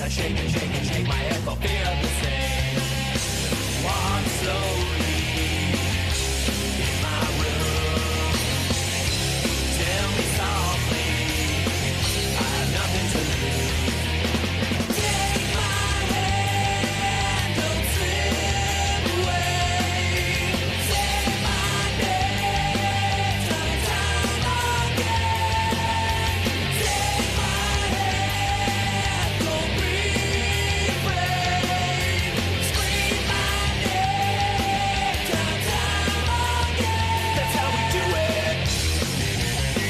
I shake and shake and shake my head for fear of the same. Walk slowly in my room. Tell me softly, I have nothing to lose. Take my hand, don't slip away. Say my name, time again. Take my hand, don't be afraid. Scream my name, time again. That's how we do it.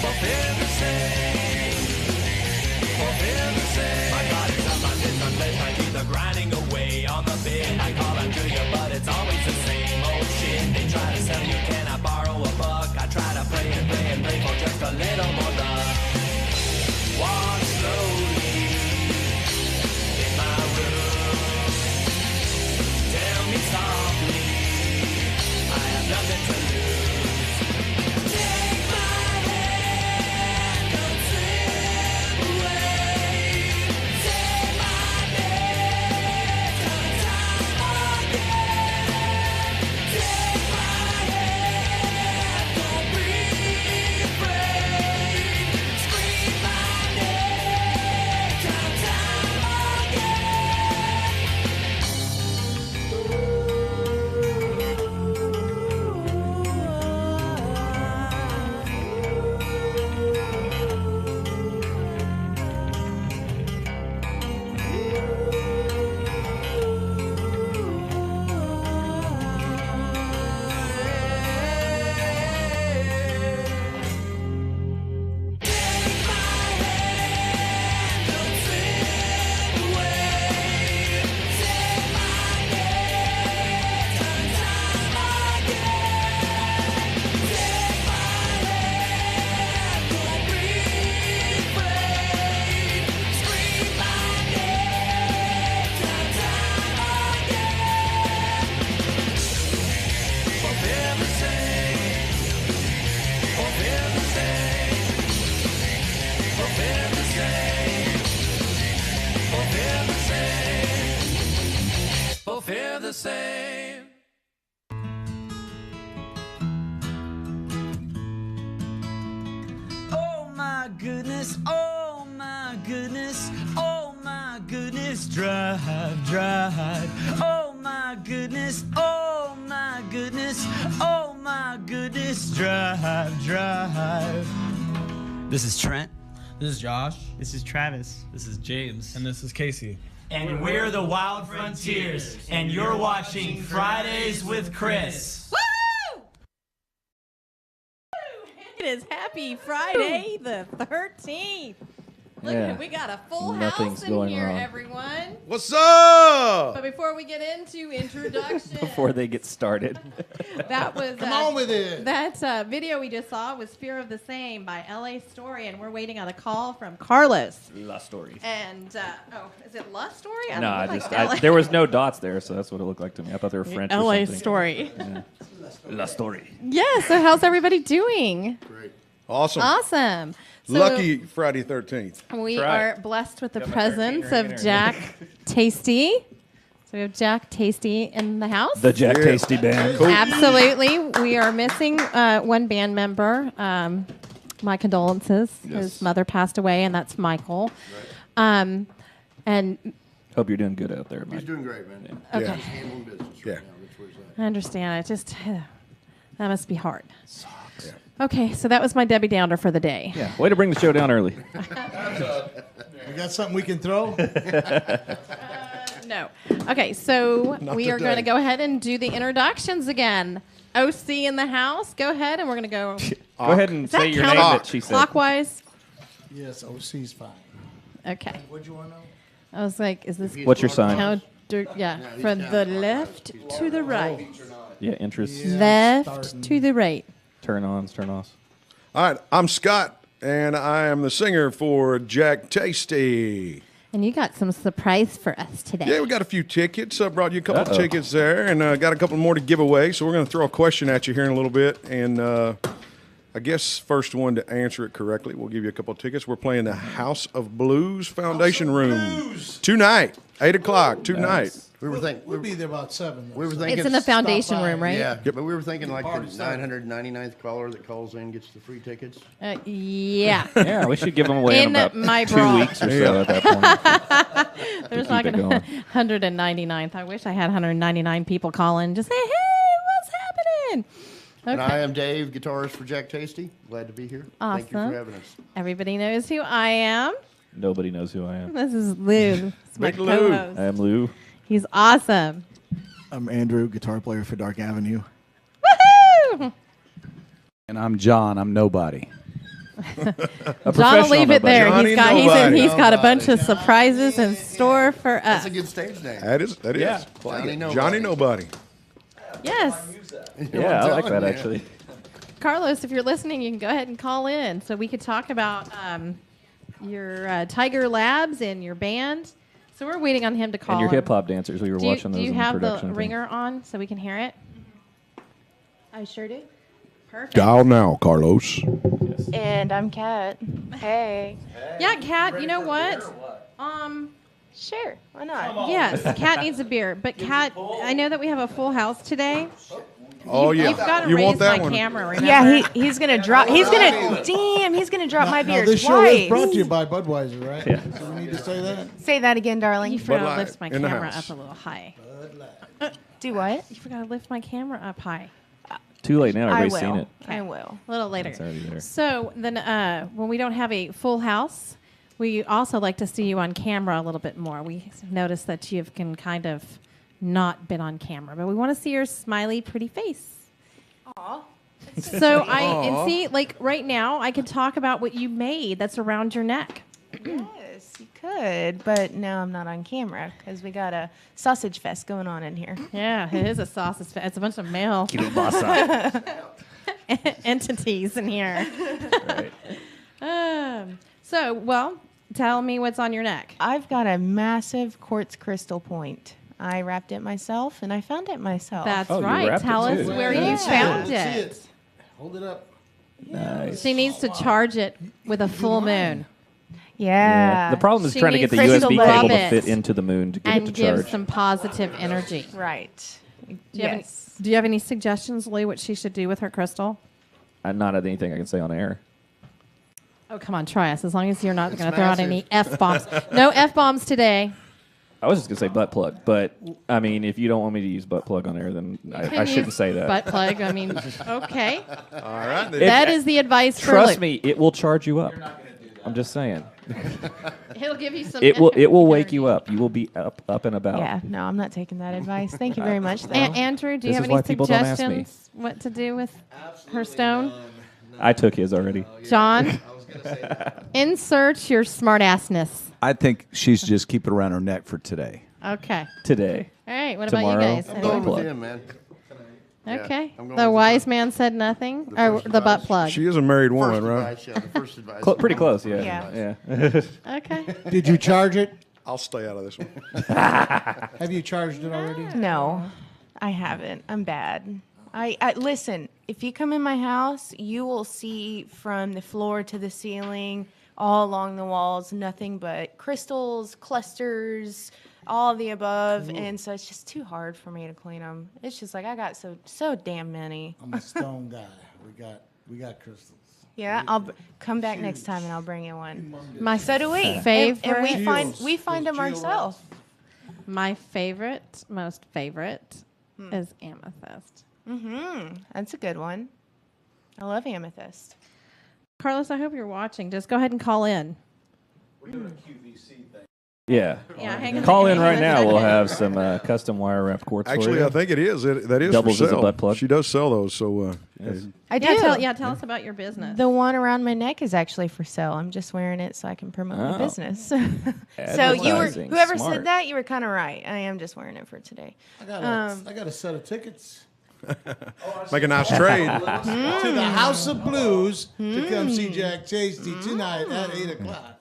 Fulfill the same. Fulfill the same. My body's on my lips, unless my teeth are grinding away on the bed. I call out to you, but it's always the same old shit. They try to sell you, can I borrow a buck? I try to play and play and play for just a little more luck. Walk slowly in my room. Tell me softly, I have nothing to lose. Take my hand, don't slip away. Say my name, time again. Take my hand, don't be afraid. Scream my name, time Fulfill the same. Oh my goodness, oh my goodness, oh my goodness, drive, drive. Oh my goodness, oh my goodness, oh my goodness, drive, drive. This is Trent. This is Josh. This is Travis. This is James. And this is Casey. And we're the Wild Frontiers, and you're watching Fridays with Kris. Woo! It is Happy Friday the 13th. Look Yeah. at it. We got a full Nothing's house in going here, wrong. everyone. What's up? But before we get into introduction, Before they get started. that was Come on with it. that video we just saw was "Fear of the Same" by LA Story, and we're waiting on a call from Carlos. La story. And is it La Story? I No, don't know, like LA. there was no dots there, so that's what it looked like to me. I thought they were French or LA something. Story. Yeah. La story. Yeah. So how's everybody doing? Great. Awesome. Awesome. So Lucky Friday 13th. we That's right. are blessed with the Got my presence 13 of right Jack Tasty. So we have Jack Tasty in the house. The Jack Yeah. Tasty Band. Absolutely. We are missing one band member. My condolences. His mother passed away, and that's Michael. And Hope you're doing good out there, Mike. He's doing great, man. okay, Yeah. Handling business right Yeah. now. That's where he's at. I understand. That must be hard. Okay, so that was my Debbie Downer for the day. Yeah. Way to bring the show down early. We got something we can throw? No. Okay, so Not we are today. going to go ahead and do the introductions again. OC in the house. Go ahead, and we're going to go Go ahead and Is that say your name count- that she said. clockwise. Yes, OC's fine. Okay. What'd you want to know? I was like, is this What's your sign? counter? Yeah, from the left to the right. Yeah, interest. Left to the right. Turn-ons, turn-offs. All right, I'm Scott, and I am the singer for Jack Tasty. And you got some surprise for us today. Yeah, we got a few tickets. I brought you a couple of Uh-oh. tickets there, and got a couple more to give away. So we're going to throw a question at you here in a little bit, and I guess first one to answer it correctly, we'll give you a couple of tickets. We're playing the House of Blues Foundation Room tonight, 8 o'clock tonight. We were thinking we'll be there about 7. We were thinking It's in the foundation by. room, right? Yeah, Yep. but we were thinking like the Party started. 999th caller that calls in gets the free tickets. Yeah. Yeah, we should give them away in In about my 2 bra. weeks or so at that point. There's keep not it going going. 199th. I wish I had 199 people call in. Just say, hey, what's happening? And Okay. I am Dave, guitarist for Jack Tasty. Glad to be here. Thank you Awesome. for having us. Everybody knows who I am. Nobody knows who I am. This is Lou. It's my Big Lou. co-host. I am Lou. He's awesome. I'm Andrew, guitar player for Dark Avenue. Woohoo! And I'm John. I'm nobody. A John will professional leave it nobody. there. Johnny He's got Nobody. he's got a bunch of surprises in store for us. That's a good stage name. That is. Yeah. Johnny Nobody. Johnny Nobody. Yes. Yeah, I like that Yeah. actually. Carlos, if you're listening, you can go ahead and call in so we could talk about your Tiger Labs and your band. So we're waiting on him to call. And your in. hip hop dancers, we were Do you, watching do those you in the have the production thing. ringer on so we can hear it? I sure do. Perfect. Dial now, Carlos. Yes. And I'm Kat. Hey. Yeah, Kat. You know what? Sure. Why not? Yes, Kat needs a beer. But Kat, I know that we have a full house today. Oh yeah. You've got to You raise want that my one? camera. Remember? Yeah, he's gonna drop. He's gonna. Damn, he's gonna drop my beer this show twice. is brought to you by Budweiser, right? Yeah. So we need to say that. Say that again, darling. You forgot Light to lift my in the camera house. up a little high. Do what? You forgot to lift my camera up high. Too late now. I Everybody's will. seen it. I will. A little later. It's already there. So then, when we don't have a full house, we also like to see you on camera a little bit more. We noticed that you can kind of not been on camera, but we want to see your smiley, pretty face. Aw. So and see, like right now, I could talk about what you made that's around your neck. Yes, you could, but now I'm not on camera because we got a sausage fest going on in here. Yeah, it is a sausage fest. It's a bunch of male entities in here. Right. So, well, tell me what's on your neck. I've got a massive quartz crystal point. I wrapped it myself, and I found it myself. That's Oh, you right. wrapped it Tell us too. where Yeah. you found See it. it. Hold it up. Nice. She needs to charge it with a full moon yeah. The problem is She trying to get the needs crystal USB cable to bits fit into the moon to get it and to give charge. some positive energy. Right. Do you have any, Yes. do you have any suggestions, Lou, what she should do with her crystal? Not anything I can say on air. Oh, come on, try us. As long as you're not It's going to throw out massive. any F-bombs. No F-bombs today. I was just gonna say butt plug, but I mean, if you don't want me to use butt plug on air, then I Can shouldn't use say that. Butt plug. I mean, okay. All right. Then. That is the advice for Trust Lou. me, it will charge you up. I'm just saying. He'll give you some. It will wake energy. you up. You will be up and about. Yeah, no, I'm not taking that advice. Thank you very much, though. Andrew, do you This have is any why people don't ask me. suggestions what to do with her stone? I took his already. John, insert your smartassness. I think she should just keep it around her neck for today. Okay. Today. All right. What Tomorrow. about you guys? I'm Anyone? going Plug. with him, man. Okay. I'm going The with wise man said nothing. Or first the butt advice. plug. She is a married First woman, right? advice, yeah, the first advice. Pretty close, yeah. Yeah. Yeah. Okay. Did you charge it? I'll stay out of this one. Have you charged it already? No, I haven't. I'm bad. I listen. If you come in my house, you will see from the floor to the ceiling, all along the walls, nothing but crystals, clusters, all of the above, and so it's just too hard for me to clean them. It's just like I got so damn many. I'm a stone guy. We got crystals. Yeah, I'll come back next time and I'll bring you one. My So do we. Favorite. And we find Those them geo ourselves. My favorite, most favorite, is amethyst. That's a good one. I love amethyst. Carlos, I hope you're watching. Just go ahead and call in. Yeah. Yeah, hang on. Call in Hang on right a now. second. We'll have some custom wire wrapped quartz for Actually, you. I think it is. That is Doubles for as a sale. butt plug. She does sell those. So I do. Tell us about your business. The one around my neck is actually for sale. I'm just wearing it so I can promote the Oh. business. So you were Advertising. whoever Smart. said that, you were kind of right. I am just wearing it for today. I got a set of tickets make a nice trade. to the House of Blues to come see Jack Tasty tonight at 8 o'clock.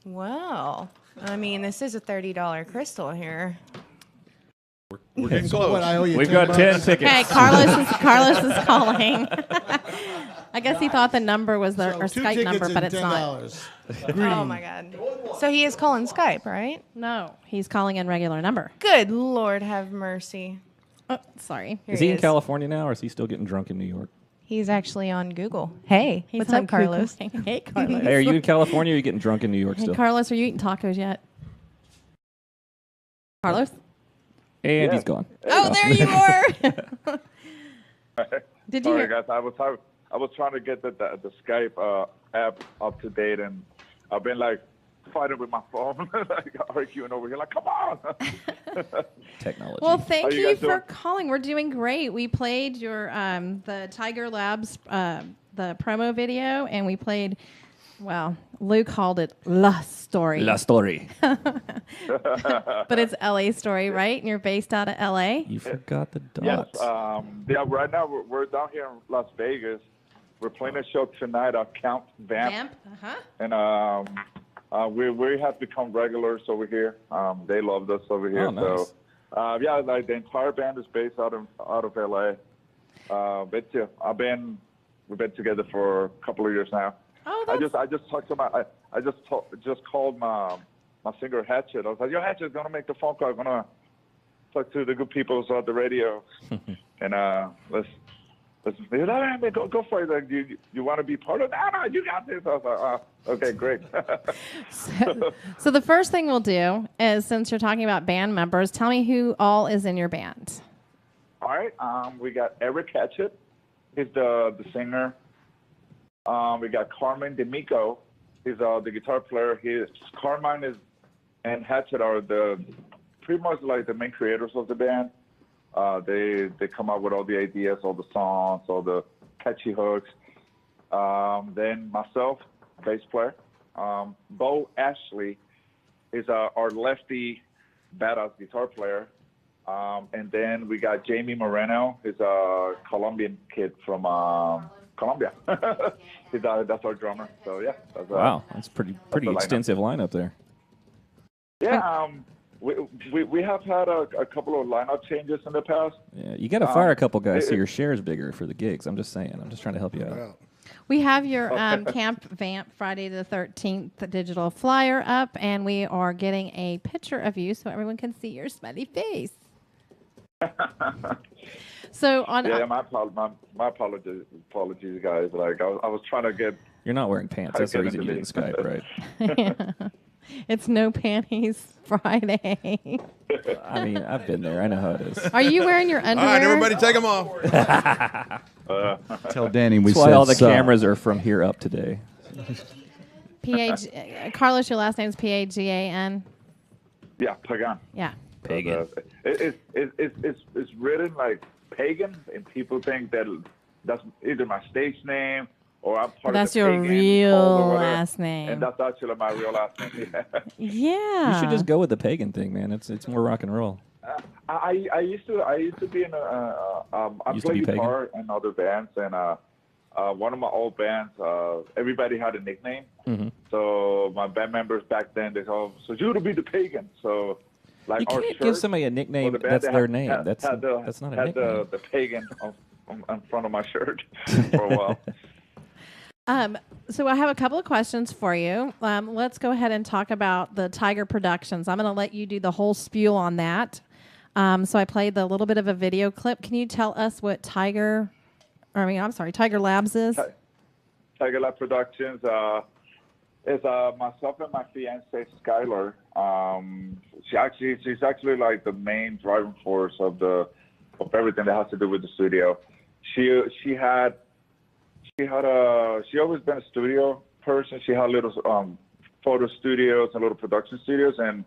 Well, I mean, this is a $30 crystal here. We're getting So close. what, I owe you We've 10 got bucks? 10 tickets. Okay, Carlos is calling. I guess he thought the number was our two Skype tickets number, and but it's not. Oh my God. So he is calling Skype, right? No, he's calling in regular number. Good Lord, have mercy. Oh, sorry. Here Is he in is. California now, or is he still getting drunk in New York? He's actually on Google. Hey, He's what's on up, Carlos? Google. Hey, Carlos. Hey, are you in California, or are you getting drunk in New York Hey, still? Carlos, are you eating tacos yet? Carlos? And he's gone. Oh, there you are. Did you Sorry, hear? guys. I was trying to get the Skype app up to date, and I've been like fighting with my phone, like arguing over here. Like, come on. Technology. Well, thank How you you guys for doing? calling. We're doing great. We played your the Tiger Labs the promo video, and we played. Well, Lou called it La Story. La Story. But it's LA Story, right? And you're based out of LA? You forgot the Yes. dots. Yeah. Right now we're down here in Las Vegas. We're playing a show tonight at Camp Vamp, Uh-huh. and we have become regulars over here. They loved us over here. Oh, nice. So yeah, like the entire band is based out of LA. We've been together for a couple of years now. Oh, I that's just talked to just called my singer Hatchet. I was like, yo, Hatchet's gonna make the phone call. I'm gonna talk to the good people at the radio, and let's go for it. Like, you want to be part of that? No, you got this. I was like, okay, great. So the first thing we'll do is, since you're talking about band members, tell me who all is in your band. All right, we got Eric Hatchet. He's the singer. We got Carmen D'Amico. He's the guitar player. Carmen and Hatchet are pretty much like the main creators of the band. They come up with all the ideas, all the songs, all the catchy hooks. Then myself, bass player. Bo Ashley is our lefty badass guitar player. And then we got Jamie Moreno. He's a Colombian kid from Colombia. That's our drummer. So yeah. Wow, that's pretty the extensive lineup there. Yeah. We have had a couple of lineup changes in the past. Yeah, you got to fire a couple guys so your share is bigger for the gigs. I'm just saying. I'm just trying to help you out. We have your Camp Vamp Friday the 13th digital flyer up, and we are getting a picture of you so everyone can see your smiley face. So on my apologies, guys. Like I was trying to get. You're not wearing pants. That's the reason you didn't Skype, right? It's no panties Friday. I mean, I've been there. I know how it is. Are you wearing your All underwear? right, everybody, take them off. Tell Danny we That's said why all the sup. cameras are from here up today. Carlos, your last name is Pagan. Yeah, Pagan. Yeah. Pagan. It's written like Pagan, and people think that's either my stage name or I'm part That's of the your Pagan real cult or whatever. last name. And that's actually my real last name. Yeah. You should just go with the Pagan thing, man. It's more rock and roll. I used to be in I Used to play be guitar in other bands, and one of my old bands, everybody had a nickname. Mm-hmm. So my band members back then, they go, so you to be the Pagan. So like You our can't shirt, give somebody a or nickname the band that's that their had- name. had- That's had the- not a had nickname. the Pagan on front of my shirt for a while. So I have a couple of questions for you. Let's go ahead and talk about the Tiger Productions. I'm going to let you do the whole spiel on that. So I played the little bit of a video clip. Can you tell us what Tiger Labs is? Tiger Lab Productions is myself and my fiance Skylar. She's actually like the main driving force of everything that has to do with the studio. She always been a studio person. She had little photo studios and little production studios, and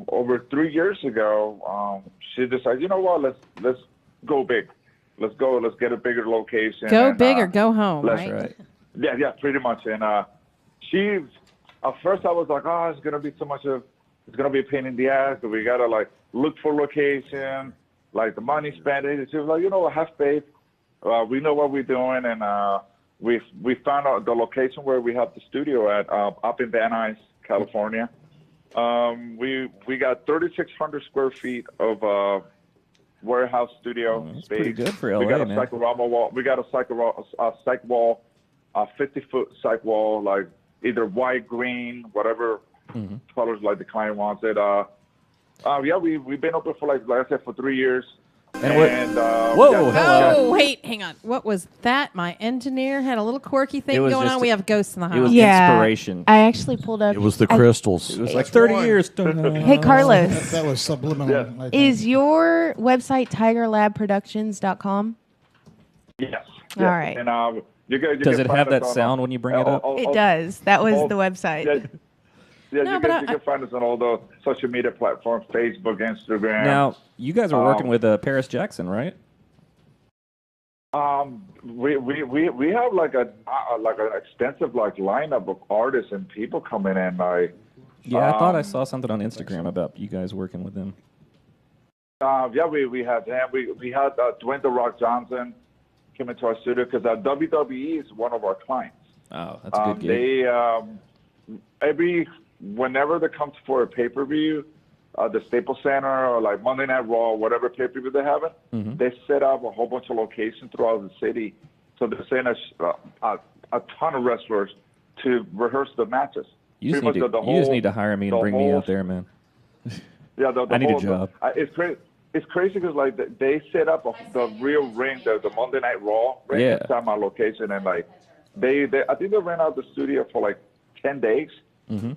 over 3 years ago, she decided, you know what, let's go big. Let's get a bigger location. Go big or go home, That's right? right. Yeah, pretty much. And at first I was like, oh, it's gonna be a pain in the ass. We gotta like look for location, like the money spent. She was like, you know, have faith. We know what we're doing, and we found out the location where we have the studio at up in Van Nuys, California. We got 3,600 square feet of warehouse studio That's space. pretty good for We LA, got a man. cyclorama wall. We got a psych wall, a 50-foot psych wall, like either white, green, whatever colors like the client wants it. Yeah, we've been open for like I said, for 3 years. And what? Whoa, Oh, wait, hang on. What was that? My engineer had a little quirky thing was going just on. We have ghosts in the house. It was Yeah. inspiration. I actually pulled up. It was the crystals. It was like 30 years. Hey, Carlos. That was subliminal. Yeah. I think. Is your website tigerlabproductions.com? Yes. All right. And you Does can it find have us that on, sound when you bring it up? It does. That was the website. Yeah, No, you but can find us on all the social media platforms: Facebook, Instagram. Now, you guys are working with Paris Jackson, right? We have like an extensive like lineup of artists and people coming in. Like, Yeah, I thought I saw something on Instagram about you guys working with them. yeah, we had him. We had Dwayne The Rock Johnson came into our studio because WWE is one of our clients. Oh, that's a good gig. They whenever they come for a pay-per-view, the Staples Center or like Monday Night Raw, whatever pay-per-view they have, they set up a whole bunch of locations throughout the city. So they're sending us a ton of wrestlers to rehearse the matches. You just need to hire me and bring me out there, man. Yeah, I need a job. It's crazy. It's crazy because like they set up the real ring, the Monday Night Raw ring inside my location, and like they I think they ran out the studio for like 10 days,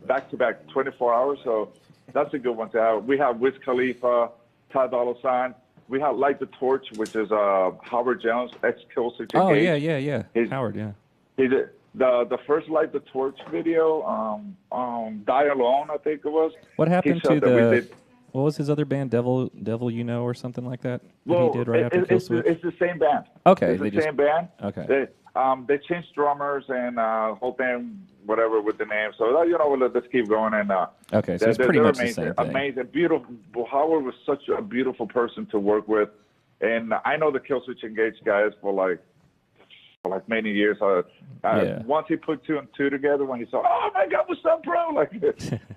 back to back, 24 hours. So that's a good one to have. We have Wiz Khalifa, Ty Dolla $ign. We have Light the Torch, which is Howard Jones, ex-Killswitch. Oh yeah. Howard, yeah. He did the first Light the Torch video, Die Alone, I think it was. What happened to He said what was his other band, Devil You Know, or something like that? Well, he did right after Killswitch? It's the same band. Okay, it's the same band. Okay. They changed drummers and whole thing, whatever with the name. So let's keep going. And okay, so it's pretty much the same thing. Amazing, beautiful. Howard was such a beautiful person to work with, and I know the Killswitch Engage guys for like many years. Once he put 2 and 2 together, when he saw, oh my God, what's up, bro? Like,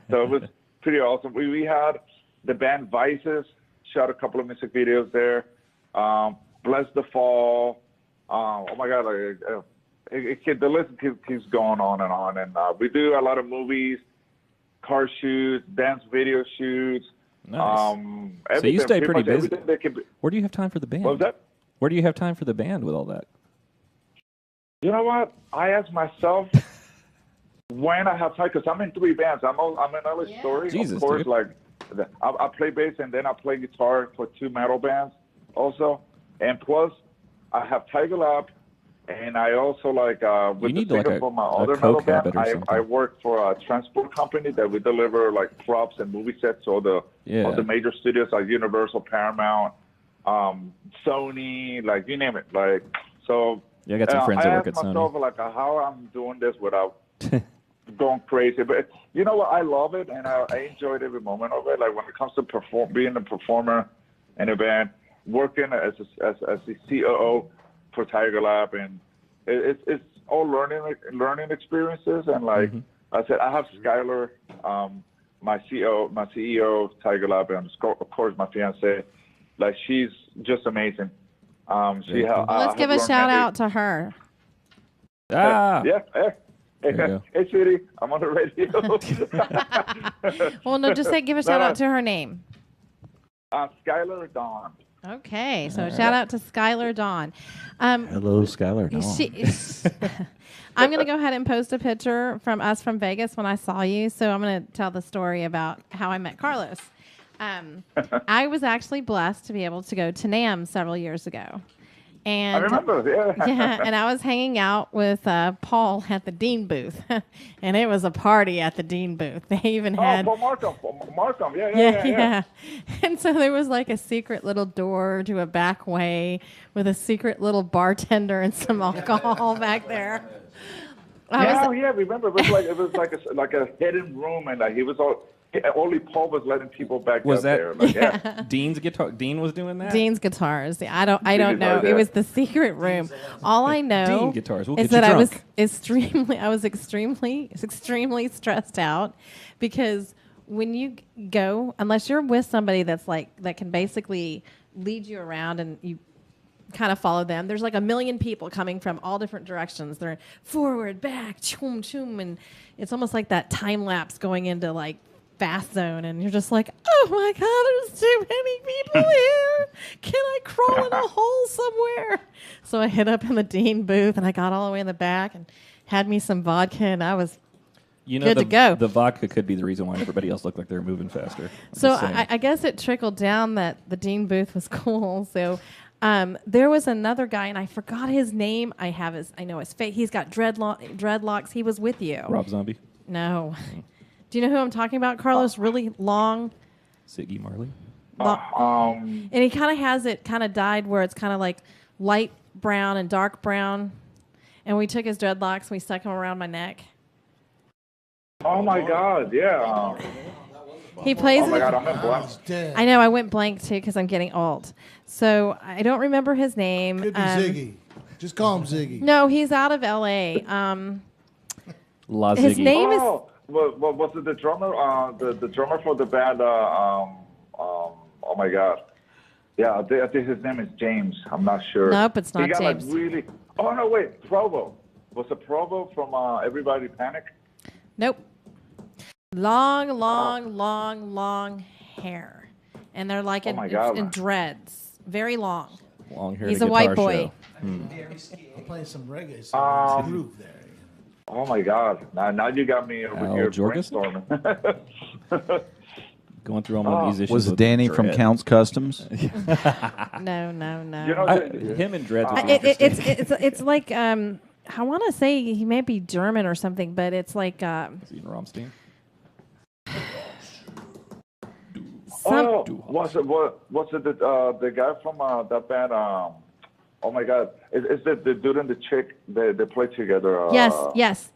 so it was pretty awesome. We had the band Vices, shot a couple of music videos there. Bless the Fall. Oh my God, the list keeps going on. And we do a lot of movies, car shoots, dance video shoots. Nice. So you stay pretty busy. Where do you have time for the band? What was that? Where do you have time for the band with all that? You know what? I ask myself when I have time, because I'm in 3 bands. I'm in LA Story, Jesus, of course. dude. Like I play bass and then I play guitar for 2 metal bands also, and plus I have Tiger Lab, and I also with You need the singer like for my a other metal coke habit band. or something. I work for a transport company that we deliver like props and movie sets to all the major studios like Universal, Paramount, Sony, like you name it. Like so. Yeah, I got some friends that work at I ask myself like how I'm doing this without going crazy. But you know what? I love it, and I enjoyed every moment of it. Like when it comes to being a performer in a band, working as the COO for Tiger Lab, and it's all learning experiences. And like I said, I have Skylar, my CEO of Tiger Lab, and of course my fiance. Like she's just amazing. Let's give a shout out to her. Ah. Yeah. Hey, sweetie, I'm on the radio. Well, no, just give a shout out to her name. Skylar Dawn. Okay, so shout out to Skylar Dawn. Hello, Skylar Dawn. I'm going to go ahead and post a picture from us from Vegas when I saw you. So I'm going to tell the story about how I met Carlos. I was actually blessed to be able to go to NAMM several years ago. And I remember, yeah. And I was hanging out with Paul at the Dean booth, and it was a party at the Dean booth. They even had Paul Markham, yeah. And so there was like a secret little door to a back way with a secret little bartender and some alcohol back there. Remember, it was like a hidden room, and he was only Paul was letting people back was up that, there. Like, yeah. Dean's guitar? Dean was doing that? Dean's guitars. I don't know. It was the secret room. All I know Dean guitars. We'll is get you that drunk. I was extremely stressed out because when you go, unless you're with somebody that's like that can basically lead you around and you kind of follow them. There's like a million people coming from all different directions. They're forward, back, choom, choom, and it's almost like that time lapse going into like fast zone, and you're just like, oh my God, there's too many people here. Can I crawl in a hole somewhere? So I hid up in the Dean booth, and I got all the way in the back and had me some vodka, and I was good to go. The vodka could be the reason why everybody else looked like they were moving faster. So I guess it trickled down that the Dean booth was cool. So there was another guy, and I forgot his name. I know his face. He's got dreadlocks. He was with you. Rob Zombie? No. Do you know who I'm talking about, Carlos? Really long. Siggy Marley? And he kind of has it kind of dyed where it's kind of like light brown and dark brown. And we took his dreadlocks and we stuck them around my neck. Oh my God! Yeah. He plays. Oh my God! I'm in blank. I know. I went blank too because I'm getting old. So I don't remember his name. Could be Ziggy. Just call him Ziggy. No, he's out of L.A. La his Ziggy. name is. Well, was it the drummer? The drummer for the band. Oh my God. Yeah, I think his name is James. I'm not sure. Nope, it's not he got James. Like really. Oh no, wait, Provo. Was it Provo from Everybody Panic? Nope. Long hair, and they're like in dreads, very long. Long hair. He's a white boy. I'm playing some reggae. Groove there. Oh my God! Now you got me over here brainstorming. Going through all my musicians. Was it Danny from Counts Customs? No. You know, him and dreads. It's like I want to say he may be German or something, but it's like. Is he in Rammstein? Was it the guy from that band? Oh my God! Is the dude and the chick they play together? Yes.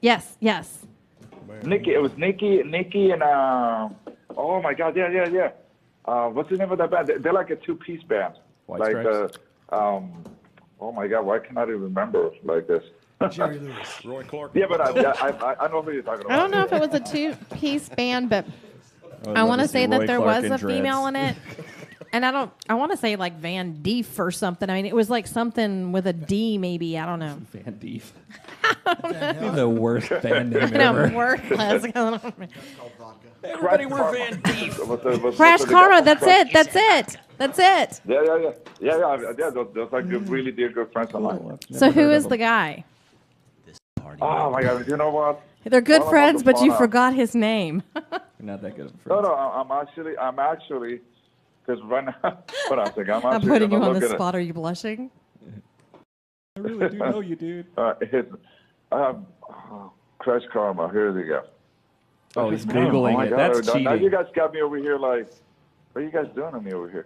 Nikki, it was Nikki and oh my God! Yeah. What's the name of that band? They're like a two-piece band. White like Stripes? Oh my God! Why can't I even remember like this? Jerry Lewis. Roy Clark. Yeah, but I know who you're talking about. I don't know if it was a two-piece band, but I want to say that there was a female in it. And I want to say like Van Deef or something. I mean, it was like something with a D maybe. I don't know. Van Deef. The worst band name No, ever. worthless. Everybody were Van Deef. Crash Karma. That's it. Yeah. Those are good, really dear good friends of mine. So who is the guy? Oh my God! You know what? They're good friends, but you forgot his name. You're not that good of friends. No. I'm actually. Because right now, hold on a second. I'm putting you on the spot. Are you blushing? I really do know you, dude. Crash Karma. Here we go. Oh, he's Googling it. God, That's cheating. Now you guys got me over here like, what are you guys doing to me over here?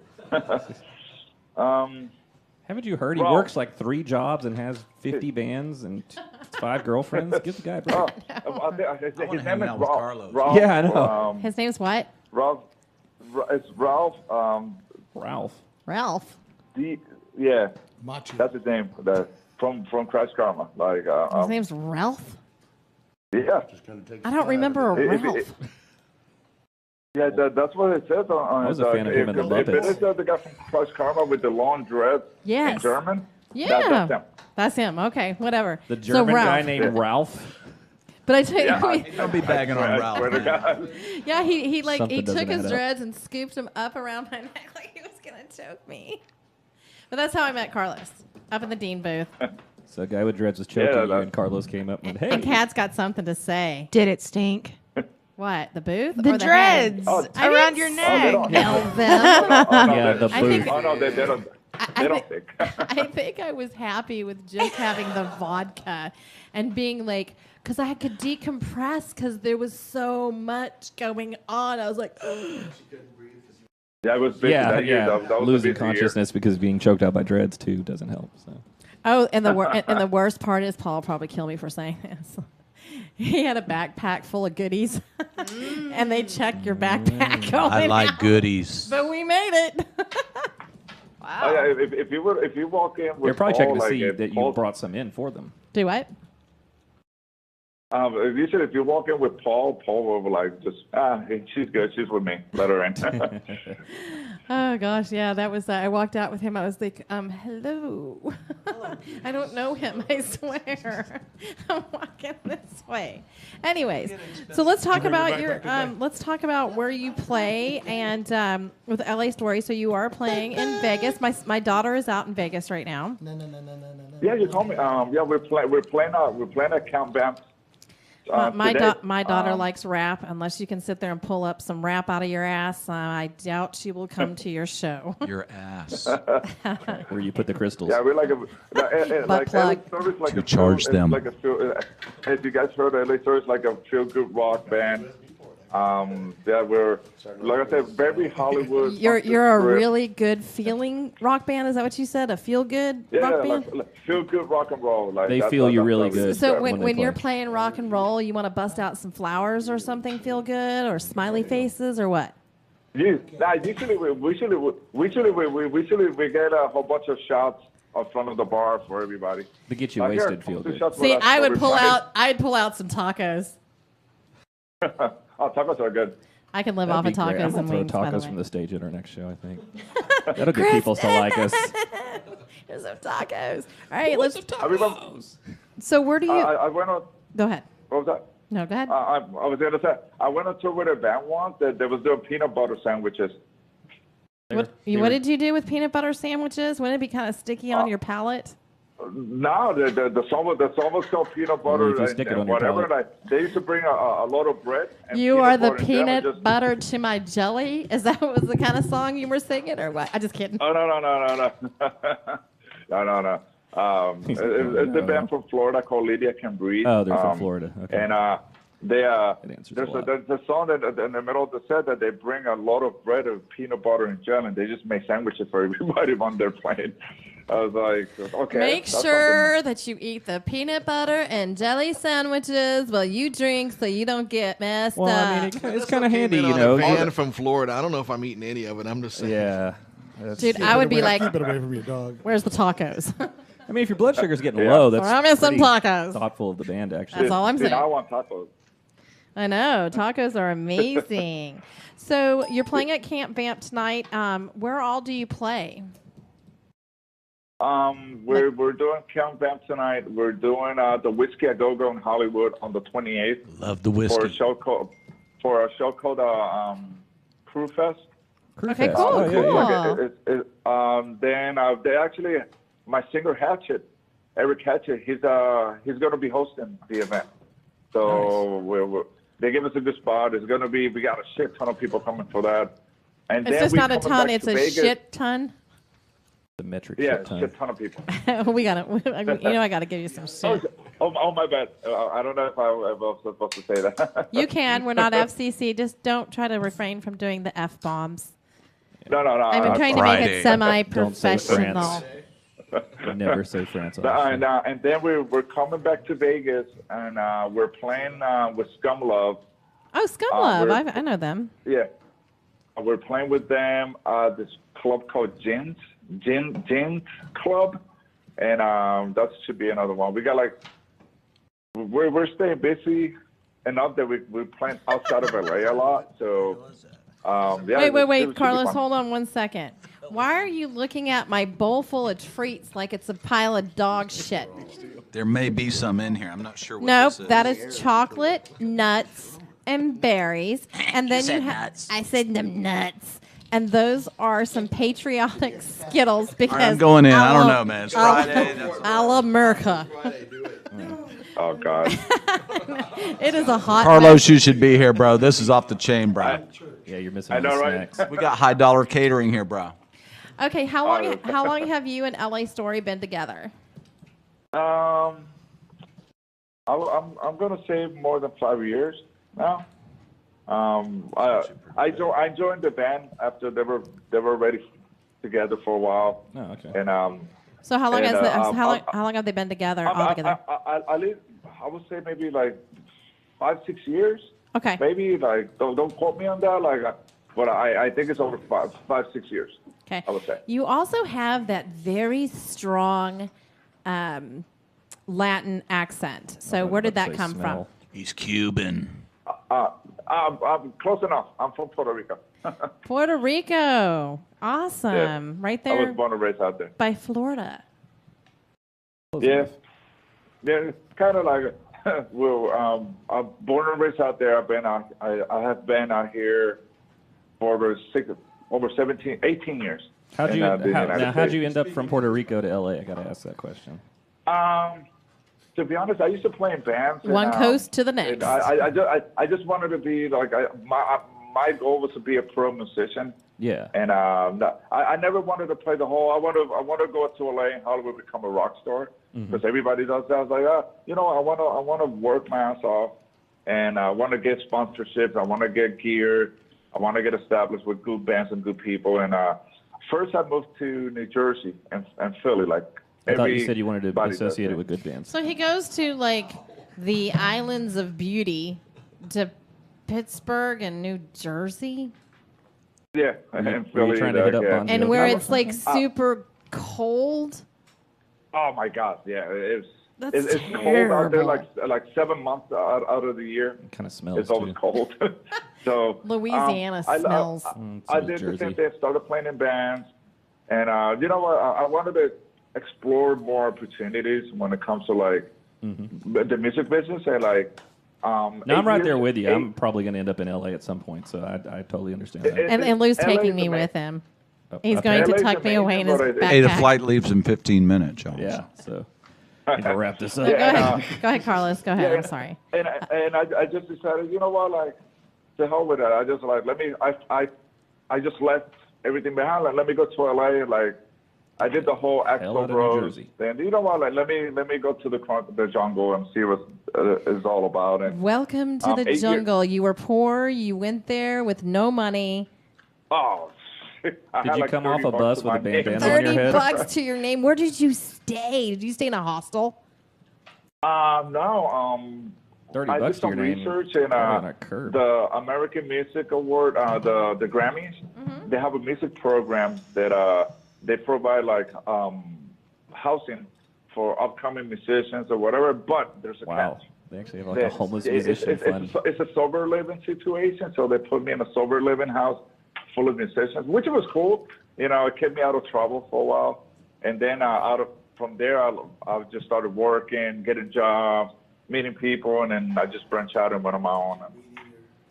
Haven't you heard? He works like 3 jobs and has 50 bands and 5 girlfriends. Give the guy a break. His name is Ralph. Yeah, I know. His name's what? Ralph. It's Ralph. Ralph. Yeah. Macho. That's his name. From Crash Karma. Like. His name's Ralph. Yeah. I don't remember a Ralph. Yeah, that's what it says on. I was a fan of him in the Muppets. If it is the guy from Crash Karma with the long dreads in German. Yeah. That's him. That's him. Okay, whatever. The German guy named Ralph. But I tell you, Don't be bagging on Ralph. yeah, he Something took doesn't his add up. dreads and scooped them up around my neck like he was gonna choke me. But that's how I met Carlos up in the Dean booth. So a guy with dreads was choking you, and Carlos came up and went, "Hey." And Kat's got something to say. Did it stink? What? The booth? The or dreads around your neck. Smell them. Yeah, the I booth. think- Oh no, they don't. They don't think. I think I was happy with just having the vodka and being like, because I could decompress because there was so much going on. I was like, Yeah, it was busy that year. That was a Losing busy consciousness because being choked out by dreads too doesn't help. So. oh, and the worst part is Paul will probably kill me for saying this. He had a backpack full of goodies, and they check your backpack going I like out. goodies. But we made it. Wow. Oh, yeah, if you walk in with They're probably checking to all, see like, that you brought some in for them. Do what? Usually, if you walk in with Paul will be like, just, she's good. She's with me. Let her in. Oh gosh, yeah, that was. I walked out with him. I was like, hello. I don't know him. I swear. I'm walking this way. Anyways, so let's talk about your. Let's talk about where you play and with LA Story. So you are playing in Vegas. My daughter is out in Vegas right now. No. Yeah, you told me. Yeah, we're playing at Count Bamps. My daughter likes rap. Unless you can sit there and pull up some rap out of your ass, I doubt she will come to your show. Your ass. Where you put the crystals. Yeah, we're like Butt plug. Like To charge them. Like if you guys heard LA Story, it's like a feel-good rock band. Yeah, we're like I said, very Hollywood. You're a really good feeling rock band. Is that what you said? A feel good rock band? Like feel-good rock and roll. Like They feel you really good. So when you're playing rock and roll, you want to bust out some flowers or something, feel good, or smiley faces, or what? Yeah, usually we get a whole bunch of shots in front of the bar for everybody. To get you wasted, feel good. See, I'd pull out some tacos. Oh, tacos are good. I can live off of tacos and wings. Throw tacos from the stage at our next show, I think. That'll get people to like us. Here's some tacos. All right, let's. Tacos. So where do you? I went on. Go ahead. What was that? No, go ahead. I was going to say I went on tour with a band once that was doing peanut butter sandwiches. What did you do with peanut butter sandwiches? Wouldn't it be kind of sticky on your palate? No, the song was called peanut butter and whatever. And they used to bring a lot of bread. And you are the peanut butter to my jelly. Is that was the kind of song you were singing, or what? I just kidding. Oh no. No. It's a band from Florida called Lydia Can Breathe. Oh, they're from Florida. Okay. And there's a song that in the middle of the set that they bring a lot of bread of peanut butter and jam, and they just make sandwiches for everybody on their plane. I was like, okay. Make sure that you eat the peanut butter and jelly sandwiches while you drink, so you don't get messed up. I mean, it's kind of handy, you know. Van from Florida. I don't know if I'm eating any of it. I'm just saying. Yeah. Dude, I would be like, keep it away from your dog. Where's the tacos? I mean, if your blood sugar's getting low, that's I'm in some tacos. Thoughtful of the band, actually. That's all I'm saying. I want tacos. I know. Tacos are amazing. So you're playing at Camp Vamp tonight. Where all do you play? We're doing Camp Vamp tonight. We're doing the Whiskey a Go Go in Hollywood on the 28th. Love the whiskey. For a show called Crew Fest. Okay, cool. Then they actually, my singer Eric Hatchett, he's going to be hosting the event. So they give us a good spot. It's going to be, we got a shit ton of people coming for that. And it's then just not a ton, it's a shit ton. The metric shit ton. Shit ton of people. I got to give you some shit. Oh, my bad. I don't know if I was supposed to say that. You can. We're not FCC. Just don't try to refrain from doing the F-bombs. No. I'm trying to make it semi-professional. Never say France. And then we're coming back to Vegas, and we're playing with Scum Love. Oh, Scum Love. I know them. Yeah. We're playing with them this club called Gins Club, and that should be another one. We got we're staying busy enough that we're playing outside of LA a lot. So wait, Carlos, hold on 1 second. Why are you looking at my bowl full of treats like it's a pile of dog shit? There may be some in here. I'm not sure what Nope, this is. that is chocolate, nuts, and berries. And then you have nuts. I said them nuts. And those are some patriotic Skittles because I'm going in. I don't know, man. It's Friday. I love America. Oh God. It is a hot Carlos, you should be here, bro. This is off the chain, bro. Yeah, you're missing the snacks. We got high dollar catering here, bro. Okay, how long have you and LA Story been together? I'm gonna say more than 5 years now. I joined the band after they were already together for a while. Oh, okay. And so how long how long have they been together altogether? I would say maybe like 5-6 years. Okay. Maybe don't quote me on that. But I think it's over 5-6 years. Okay. I would say. You also have that very strong Latin accent. So where did that come from? He's Cuban. I'm close enough. I'm from Puerto Rico. Puerto Rico. Awesome. Yeah. Right I there was born and raised out there. by Florida. Yeah. Yeah, it's kind of like, well, I'm born and raised out there. I have been out here for over 18 years. How'd you end up from Puerto Rico to LA? I got to ask that question. To be honest, I used to play in bands. One coast to the next. I just wanted to be like, my goal was to be a pro musician. Yeah. And I never wanted to play the whole. I want to go to LA and Hollywood, become a rock star, because everybody does that. I was like, I want to work my ass off, and I want to get sponsorships. I want to get geared. I want to get established with good bands and good people. And first, I moved to New Jersey and Philly. Like, I thought you said you wanted to be associated with good bands. So he goes to like the islands of beauty, to Pittsburgh and New Jersey. Yeah, and Philly. Trying to hit up Bon Jovi? And where it's like super cold. Oh my God! Yeah, it's terrible. cold out there. Like 7 months out of the year. It kind of smells. It's always cold. So Louisiana smells. I did the same thing. Started playing in bands, and you know what? I wanted to explore more opportunities when it comes to like the music business and like. No, I'm right there with you. I'm probably going to end up in LA at some point, so I totally understand that. And Lou's taking me with him. He's going to tuck me away in his backpack. Hey, the flight leaves in 15 minutes, y'all. Yeah, so I need to wrap this up. Go ahead, Carlos. Go ahead. I'm sorry. And I just decided, you know what, like, to hell with that. I just like I just left everything behind. Like, let me go to LA. Like, I did the whole Axl Rose thing. You know what? Like, let me go to the jungle and see what it's all about. And welcome to the jungle. You were poor. You went there with no money. Oh. Did you come off a bus with a bandana on your head? $30 to your name. Where did you stay? Did you stay in a hostel? No. $30 I did some research and the American Music Award, the Grammys. They have a music program that they provide like housing for upcoming musicians or whatever. But there's a catch. They actually have like a homeless musician fund. It's a sober living situation, so they put me in a sober living house full of musicians, which was cool. You know, it kept me out of trouble for a while. And then from there, I just started working, getting jobs, meeting people, and then I just branched out and went on my own.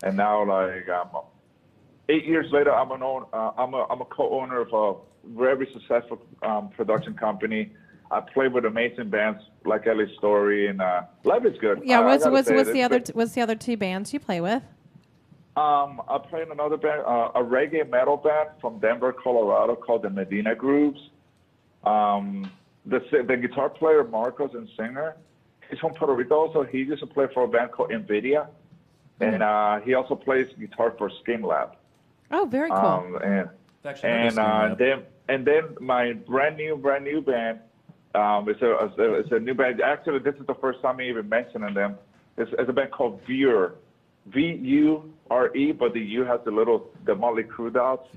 And now, like, 8 years later, I'm a co-owner of a very successful production company. I play with amazing bands like Ellie Story, and life is good. Yeah, what's the other two bands you play with? I play in another band, a reggae metal band from Denver, Colorado, called the Medina Grooves. The guitar player, Marcos, and singer, he's from Puerto Rico also. He used to play for a band called Nvidia, and he also plays guitar for Skin Lab. Oh, very cool. And then my brand new band, it's a new band. Actually, this is the first time I even mentioning them. It's a band called Vure. V-U-R-E, but the U has the Motley Crue dots.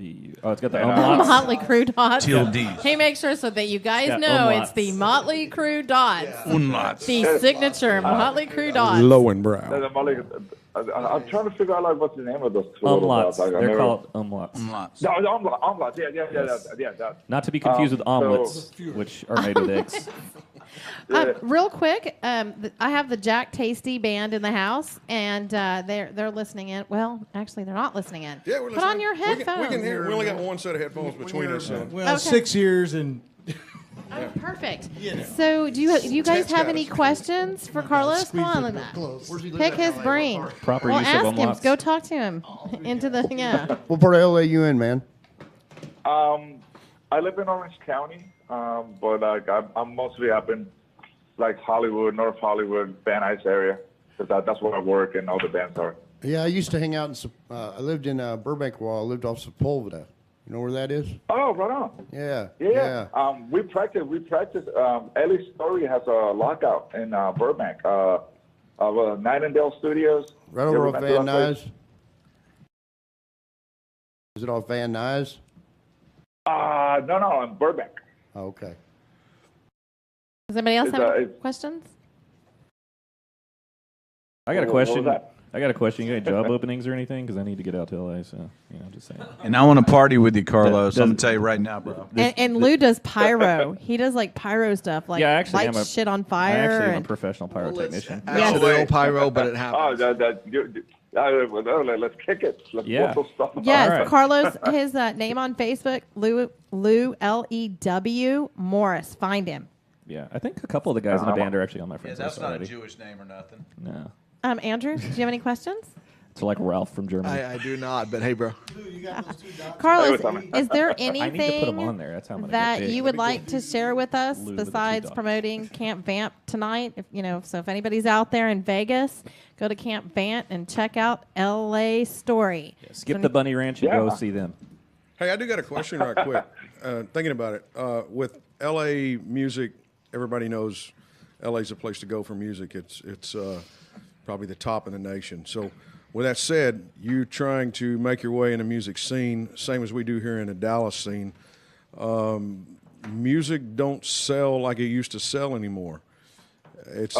Oh, it's got the umlauts. Motley Crue dots. Till Dees. Hey, make sure so that you guys know it's the Motley Crue dots. Umlauts. The signature Motley Crue dots. Lowenbrow. I'm trying to figure out like what's the name of those two umlauts. Like, They're called umlauts. Umlauts. No, umlauts. Yeah. That. Not to be confused with omelets, which are made with eggs. Real quick, I have the Jack Tasty band in the house, and they're listening in. Well, actually, they're not listening in. Yeah, we're listening. Put on your headphones. We can hear. We only got one set of headphones between us. Well, Okay. 6 years and. Oh, perfect. So, do you guys have any questions for Carlos? Come on, pick his brain. Proper Well, use ask of him. umlauts. Go talk to him. Into the What part of LA you in, man? I live in Orange County, but like I'm mostly up in like Hollywood, North Hollywood, Van Nuys area, because that's where I work and all the bands are. Yeah, I used to hang out in. I lived in Burbank while I lived off Sepulveda. You know where that is? Oh, right on. Yeah. We practice. Ellie Story has a lockout in Burbank. Nightingale Studios. Right over off Van Nuys. Is it off Van Nuys? No, in Burbank. Oh, okay. Does anybody else have any questions? I got a What question. was that? I got a question. You got any job openings or anything? Because I need to get out to LA. So just saying. And I want to party with you, Carlos. I'm gonna tell you right now, bro. And Lou does pyro. He does like pyro stuff, like Yeah, I actually light am shit on I fire. actually am a and- professional pyrotechnician. Accidental pyro, but it happens. Let's kick it. Let's Yeah. pull some stuff. Yes, All right. Carlos, his name on Facebook, Lou Lew Morris. Find him. Yeah, I think a couple of the guys in the band are actually on my friends list already. Jewish name or nothing. No, Andrew, do you have any questions? it's like Ralph from Germany. I do not, but hey, bro. Carlos, is there I need to put them on anything there. That's how I'm gonna that get big. you would like to share with us Lou with the two besides dots. promoting Camp Vamp tonight? If anybody's out there in Vegas, go to Camp Vamp and check out LA Story. Skip the Bunny Ranch and go see them. Hey, I do got a question right quick. Thinking about it, with LA music, everybody knows LA's a place to go for music. It's probably the top in the nation. So, with that said, you trying to make your way in the music scene, same as we do here in the Dallas scene. Music don't sell like it used to sell anymore. It's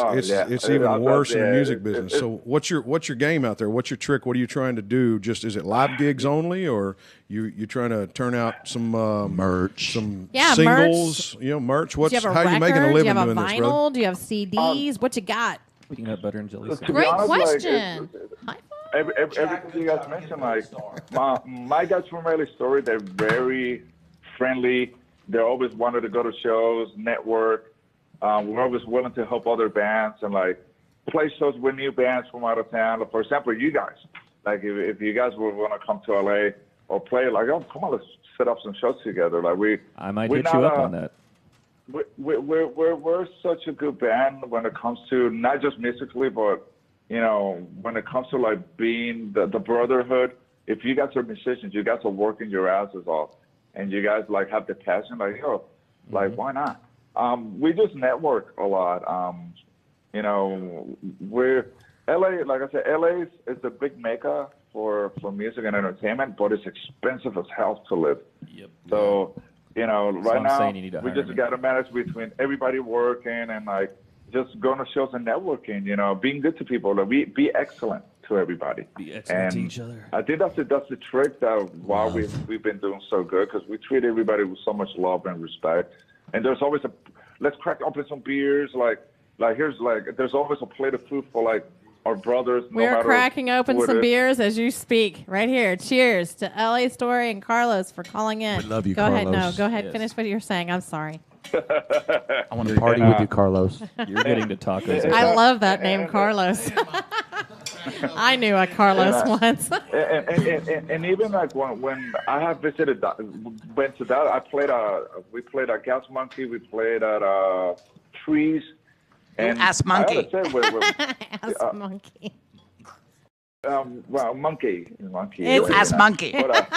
even worse in the music business. So what's your game out there? What's your trick? What are you trying to do? Just is it live gigs only, or you trying to turn out some merch, some Yeah, singles? Merch. Do you have a how record? you making a Do you living have a doing this, vinyl? brother? Do you have CDs? What you got? Peanut butter and jelly. To be Great honest, like, question. everything you guys mentioned, like my guys from LA Story, they're very friendly. They always wanted to go to shows, network. We're always willing to help other bands and like play shows with new bands from out of town. Like, for example, you guys, like if you guys would want to come to LA or play, like, oh, come on, let's set up some shows together. Like I might hit you up on that. We're such a good band when it comes to not just musically, but when it comes to like being the brotherhood. If you guys are musicians, you guys are working your asses off, and you guys like have the passion, like like why not? We just network a lot. We're LA, like I said, LA is a big mecca for music and entertainment, but it's expensive as hell to live. Yep. So, right I'm now, saying you need to we hire just me. got to manage between everybody working and like just going to shows and networking, being good to people. Like, be excellent to everybody. Be excellent to And each other. I think that's the trick that why we've been doing so good, because we treat everybody with so much love and respect. And there's always let's crack open some beers. Like here's there's always a plate of food for like our brothers. We're cracking open some beers as you speak right here. Cheers to LA Story and Carlos for calling in. We love you, Go ahead. Carlos. No, go ahead. Yes. Finish what you're saying. I'm sorry. I want to party with you, Carlos. You're getting to tacos. I love that name, Carlos. I knew a Carlos once. and even like when I have went to that, we played at Gas Monkey, we played at Trees, and Ass Monkey. I gotta say, Ass monkey. well, monkey. It's ass monkey. But,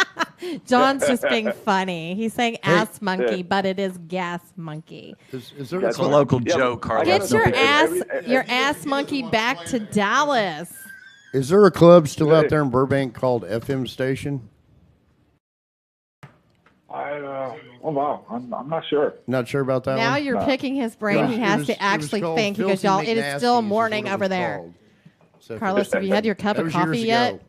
John's just being funny. He's saying ass monkey, but it is gas monkey. Is there That's It's a local joke, I Carlos. Get your gotta- ass monkey back to Dallas. Is there a club still out there in Burbank called FM Station? Oh wow, I'm not sure. Not sure about that Now one. you're picking his brain. He has to actually think. He goes, y'all, it is still morning over there. Carlos, have you had your cup That of was coffee years yet? ago.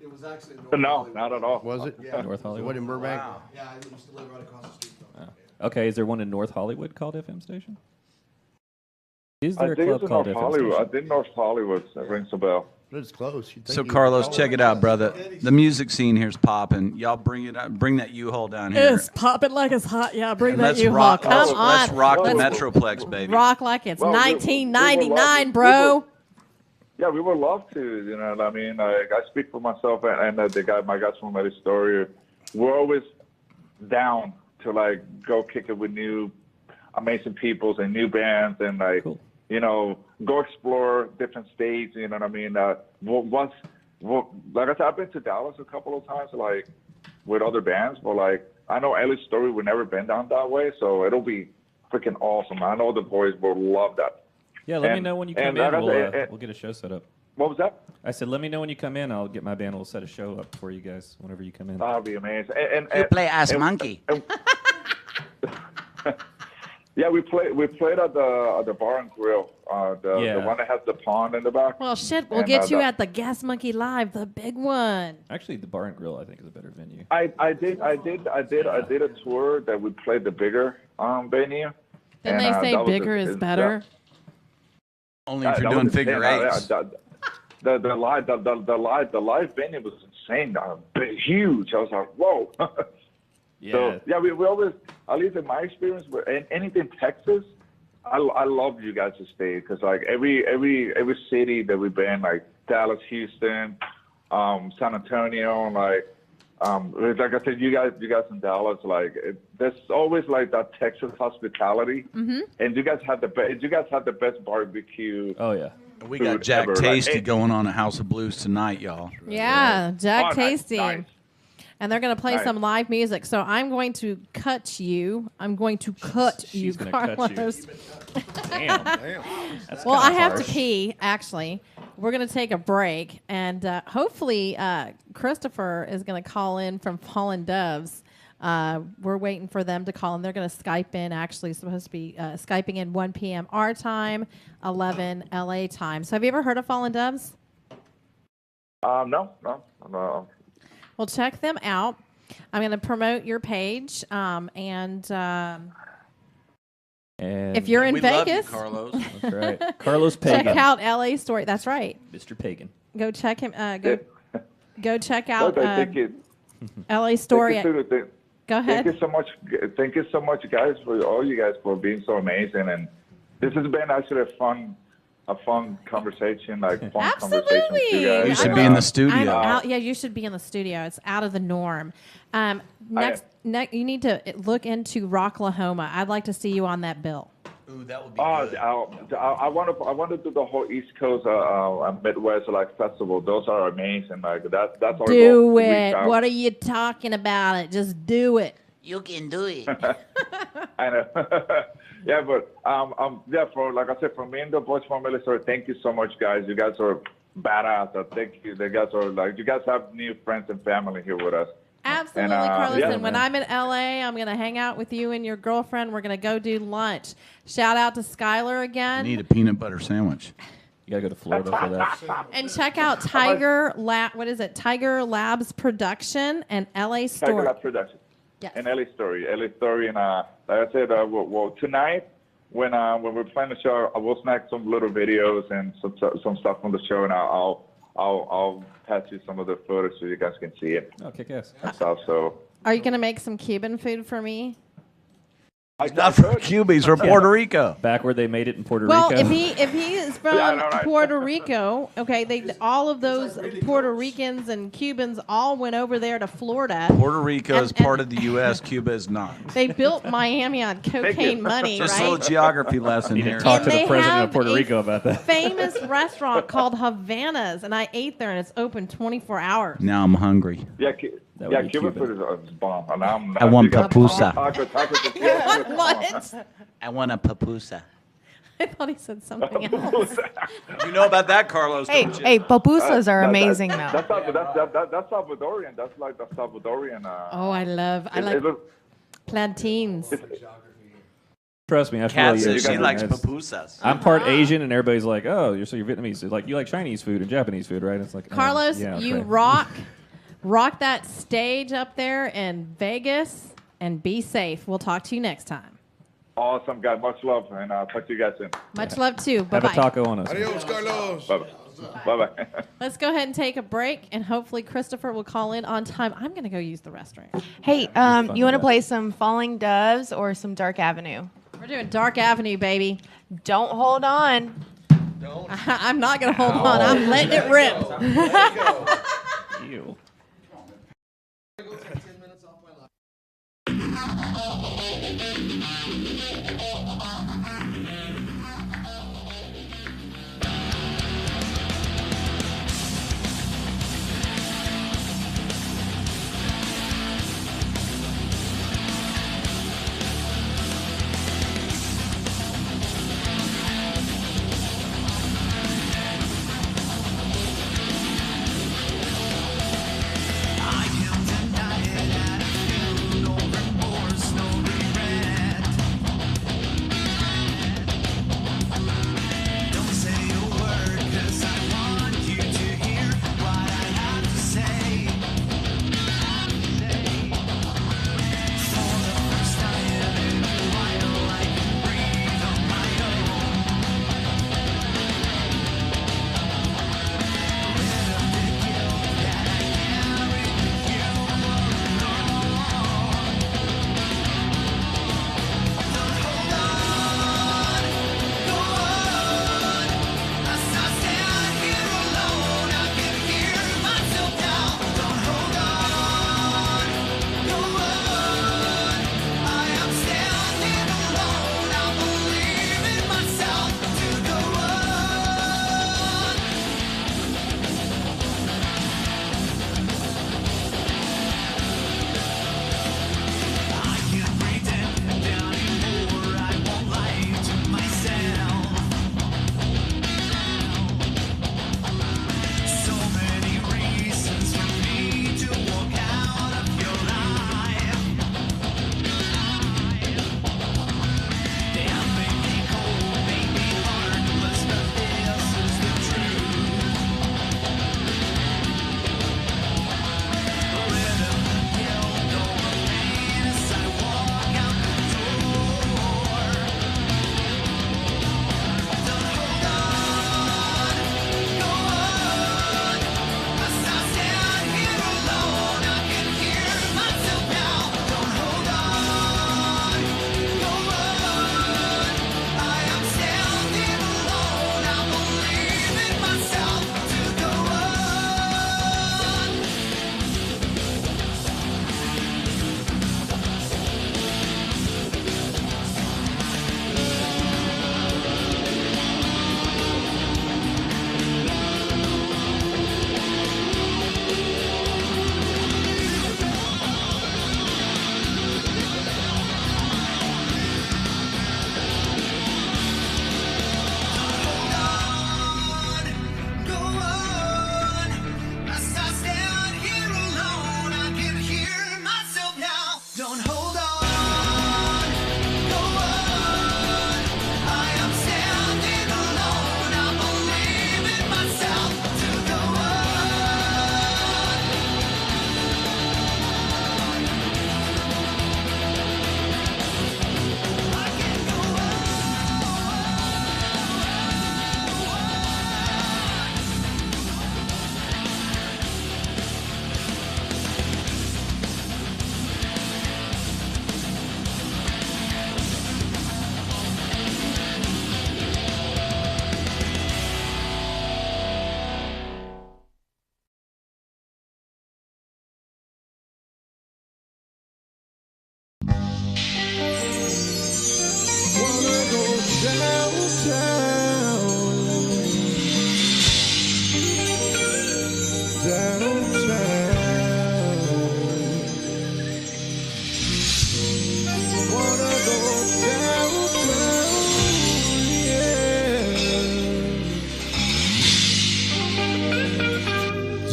It was actually No, not at all. Was it? North Hollywood. What in Burbank? Yeah, I used to live right across the street from it. Okay, is there one in North Hollywood called FM Station? Is I there a think club it's in called North FM Hollywood. I Station? think North Hollywood rings a bell. But it's close. You'd think So you'd Carlos, know check it out, brother. The music scene here's popping. Y'all bring it up. Bring that U-Haul down here. It's popping like it's hot. Yeah, bring And that let's U-Haul. rock. Come Let's on. rock the Let's Metroplex, baby. rock like it's Well, we- 1999, we bro. Yeah, we would love to. You know what I mean? Like, I speak for myself and my guys from LA Story. We're always down to like go kick it with new, amazing peoples and new bands and like Cool. go explore different states. You know what I mean? Like I said, I've been to Dallas a couple of times, like with other bands, but like I know LA Story, we've never been down that way, so it'll be freaking awesome. I know the boys will love that. Yeah, let me And- know when you come and in. like I We'll, said, we'll get a show set up. What was that? I said, let me know when you come in. I'll get my band. We'll set a show up for you guys whenever you come in. That'd be amazing. You play ass monkey. Yeah, we played at the bar and grill, the one that has the pond in the back. Well, shit, we'll get you at the Gas Monkey Live, the big one. Actually, the bar and grill I think is a better venue. I did a tour that we played the bigger venue. Didn't they say bigger is better? Only if you're doing figure eights. The live venue was insane, huge. I was like, whoa. Yeah. So yeah, we always, at least in my experience, anything Texas, I love you guys to stay because like every city that we've been, like Dallas, Houston, San Antonio, like I said, you guys in Dallas, like there's always like that Texas hospitality, and you guys have the best barbecue. Oh yeah. We got Jack Tasty going on at House of Blues tonight, y'all. Yeah, Jack Tasty. Nice. And they're going to play some live music. So I'm going to cut you. I'm going to cut you, Carlos. Damn. Well, I have to pee, actually. We're going to take a break. And hopefully Christopher is going to call in from Fallen Doves. We're waiting for them to call in. They're going to Skype in, actually supposed to be Skyping in 1 p.m. our time, 11 LA time. So have you ever heard of Fallen Doves? No. Well, check them out. I'm going to promote your page. And if you're in Vegas, love you, Carlos. That's right. Carlos Pagan. check out LA Story. That's right. Mr. Pagan. Go check him. Go check out Thank you. LA Story. Go ahead. Thank you so much. Thank you so much, guys, for all you guys for being so amazing. And this has been actually a fun conversation, Absolutely. conversation with you guys. You should be in the studio. Yeah, you should be in the studio. It's out of the norm. Next, you need to look into Rocklahoma. I'd like to see you on that bill. Ooh, that would be good. I want to do the whole East Coast Midwest like festival. Those are amazing. Like that's our goal. Do it. What are you talking about? It. Just do it. You can do it. I know. Yeah, but for like I said, for me and the Boys Family Story, thank you so much, guys. You guys are badass. Thank you. You guys are like, you guys have new friends and family here with us. Absolutely, Carlos. And when I'm in LA, I'm going to hang out with you and your girlfriend. We're going to go do lunch. Shout out to Skylar again. I need a peanut butter sandwich. You got to go to Florida for that. And check out Tiger Labs Production and LA Story. Tiger Labs Production. Yes. And LA Story, and like I said, well tonight when we're playing the show, I will snack some little videos and some stuff from the show, and I'll pass you some of the footage so you guys can see it. Oh, kick ass. And stuff. So. Are you going to make some Cuban food for me? Not from Cuba. He's from Puerto Rico. Back where they made it in Puerto Well, Rico. if he is from Puerto Rico, okay, all of those Puerto Ricans and Cubans all went over there to Florida. Puerto Rico is part of the U.S. Cuba is not. They built Miami on cocaine money, Just right? a little geography lesson here. Talk to the they president have of Puerto Rico about that. Famous restaurant called Havana's, and I ate there, and it's open 24 hours. Now I'm hungry. Yeah, Cuban food is bomb. And I want papusa. What? I want a papusa. I thought he said something else. You know about that, Carlos? Hey, don't you? hey, pupusas are amazing though. That's Salvadorian. That's like the Salvadorian. Oh, I like plantains. Trust me, I Kat feel you. says she likes pupusas. I'm part Asian, and everybody's like, "Oh, you're Vietnamese. It's like you like Chinese food and Japanese food, right?" It's like Carlos, yeah, okay. you rock that stage up there in Vegas, and be safe. We'll talk to you next time. Awesome, guys. Much love, and I'll talk to you guys soon. Much love too. Bye Have a bye. taco on us. Adios, Carlos. Bye-bye. Let's go ahead and take a break, and hopefully Christopher will call in on time. I'm going to go use the restroom. Hey, you want to play some Falling Doves or some Dark Avenue? We're doing Dark Avenue, baby. Don't hold on. I'm not going to hold on. I'm letting it rip. Ew.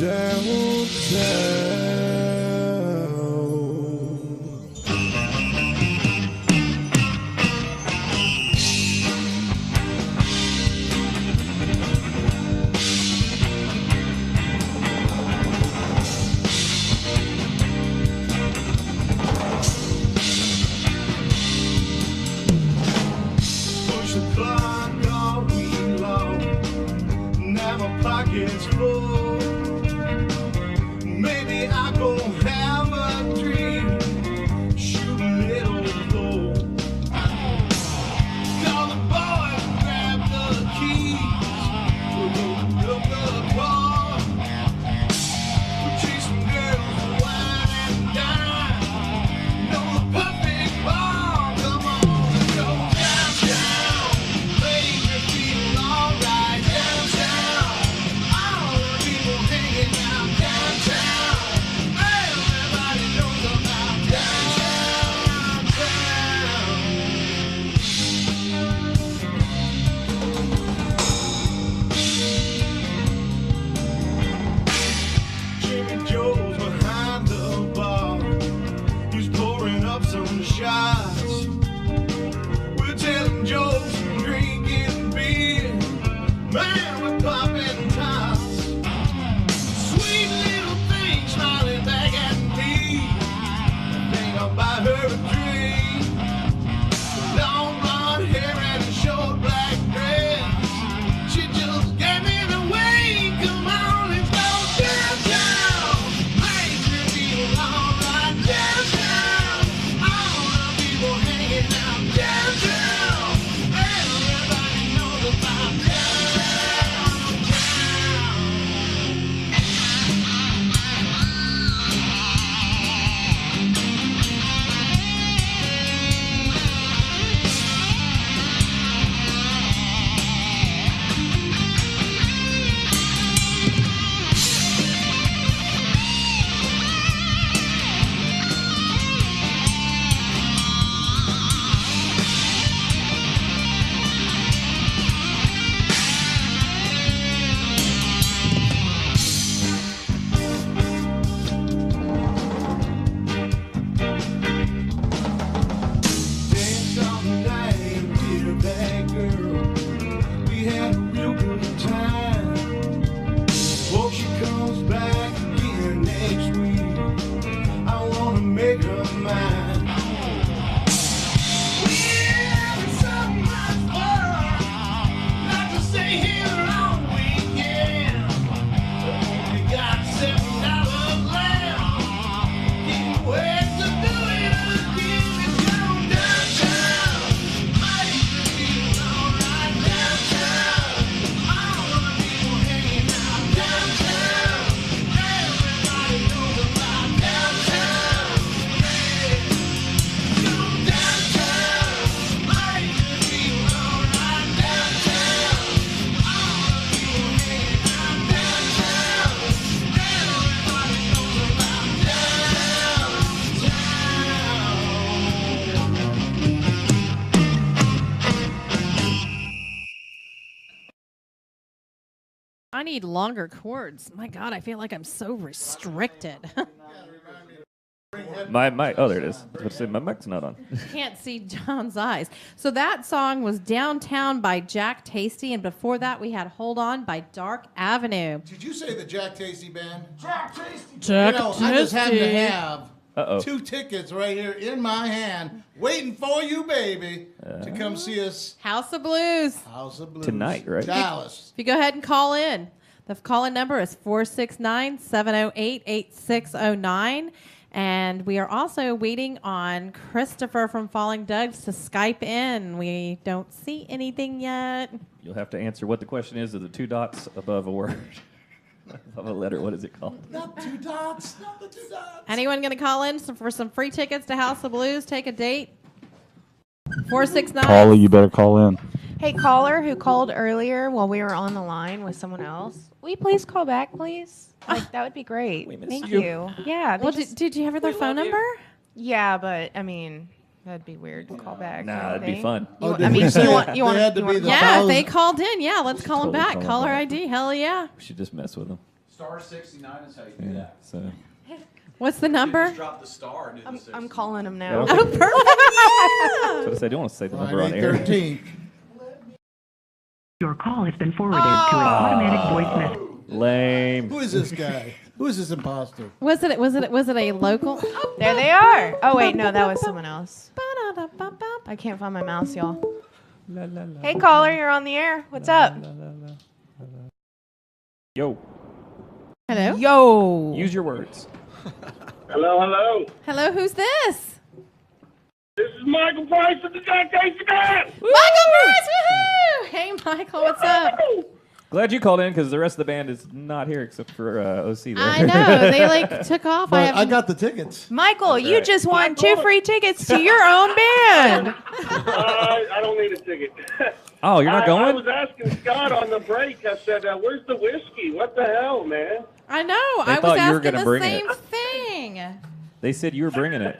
Push the clock all week long. Now my pocket's full. Maybe I go have a dream. Shoot a little low. Call the boys and grab the keys. We'll open up the bar. We'll chase some girls with wine and dine. Know the perfect bar. Come on, let's go downtown. Make me feel alright downtown. All the people hanging out downtown. Everybody knows about downtown. Jimmy Joe's behind the bar. He's pouring up some shots. We're telling jokes and drinking beer. Man, we're popping tops. Sweet little thing smiling back at me. I think I'll buy her a drink. Long blonde hair and a short black dress. She just gave me the wink. Come on, let's go downtown. Make me feel alright downtown. All the people hanging out downtown. Everybody knows about downtown. Dance all night, dear bad girl. We had a real good time. Hope she comes back again next week. I wanna make her mine. Yeah, it's so much fun. Like to stay here all weekend. We got $7 left. Can't wait to do it again. Let's go downtown. Make me feel alright downtown. All the people hanging out downtown. Everybody knows about downtown. Yeah. Go downtown. Make me feel alright downtown. All the people hanging out downtown. Everybody knows about downtown. I need longer chords. My God, I feel like I'm so restricted. My mic. Oh, there it is. I was about to say, my mic's not on. Can't see John's eyes. So that song was Downtown by Jack Tasty, and before that we had Hold On by Dark Avenue. Did you say the Jack Tasty Band? Jack Tasty. Jack I just happen to have Uh-oh. 2 tickets right here in my hand, waiting for you, baby, to come see us. House of Blues. House of Blues. Tonight, right? Dallas. If you go ahead and call in, the call-in number is 469-708-8609. And we are also waiting on Christopher from Falling Doves to Skype in. We don't see anything yet. You'll have to answer what the question is of the 2 dots above a word. Above a letter. What is it called? Not 2 dots. Not the 2 dots. Anyone going to call in for some free tickets to House of Blues? Take a date. 469. Paula, you better call in. Hey, caller who called earlier while we were on the line with someone else, will you please call back, please? Like, that would be great. We miss Thank you. you. Yeah. Well, did you have their phone number? Yeah, but I mean, that'd be weird to call back. Nah, don't that'd be think? fun. Oh, I did mean, we say you want they had to be the Yeah, if 1,000? they called in, yeah, let's call them totally back. call 'em Caller back. ID, hell yeah. We should just mess with them. Star 69 is how you do that. So. What's the number? Just drop the star and do the I'm calling him now. Oh, perfect. Yeah. That's what I said. I don't want to say the number on Friday air. 13th. Your call has been forwarded to an automatic voice message. Lame. Who is this guy? Who is this imposter? Was it a local? There they are. Oh wait, no, that was someone else. I can't find my mouse, y'all. Hey caller, you're on the air. What's up? Yo. Hello. Yo. Use your words. Hello. Hello. Who's this? This is Michael Price of the Jack Casey Band. Michael Price. Woohoo! Hey, Michael. What's up? Glad you called in because the rest of the band is not here except for OC there. I know. They like took off. But I got the tickets. Michael, you right. just won 2 free tickets to your own band. I don't need a ticket. Oh, you're not I going? was asking Scott on the break. I said, "Where's the whiskey? What the hell, man?" I know. They I was thought you were asking gonna the bring same it. thing. They said you were bringing it.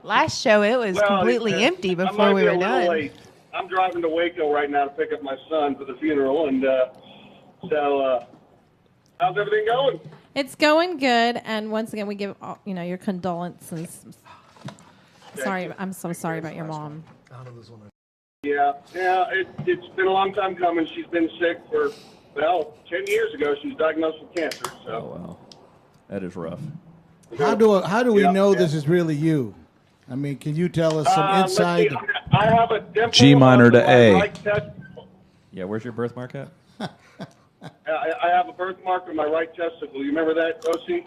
Last show, it was completely empty I before might we be were a little done. late. I'm driving to Waco right now to pick up my son for the funeral, and so how's everything going? It's going good, and once again, we give your condolences. Sorry, I'm so sorry about your mom. Yeah, it's been a long time coming. She's been sick for 10 years ago. She was diagnosed with cancer. So. Oh wow, that is rough. How do we know this is really you? I mean, can you tell us some Let's see. inside? I have a dimple G minor on to my A. right testicle. Yeah, where's your birthmark at? I have a birthmark on my right testicle. You remember that, OC?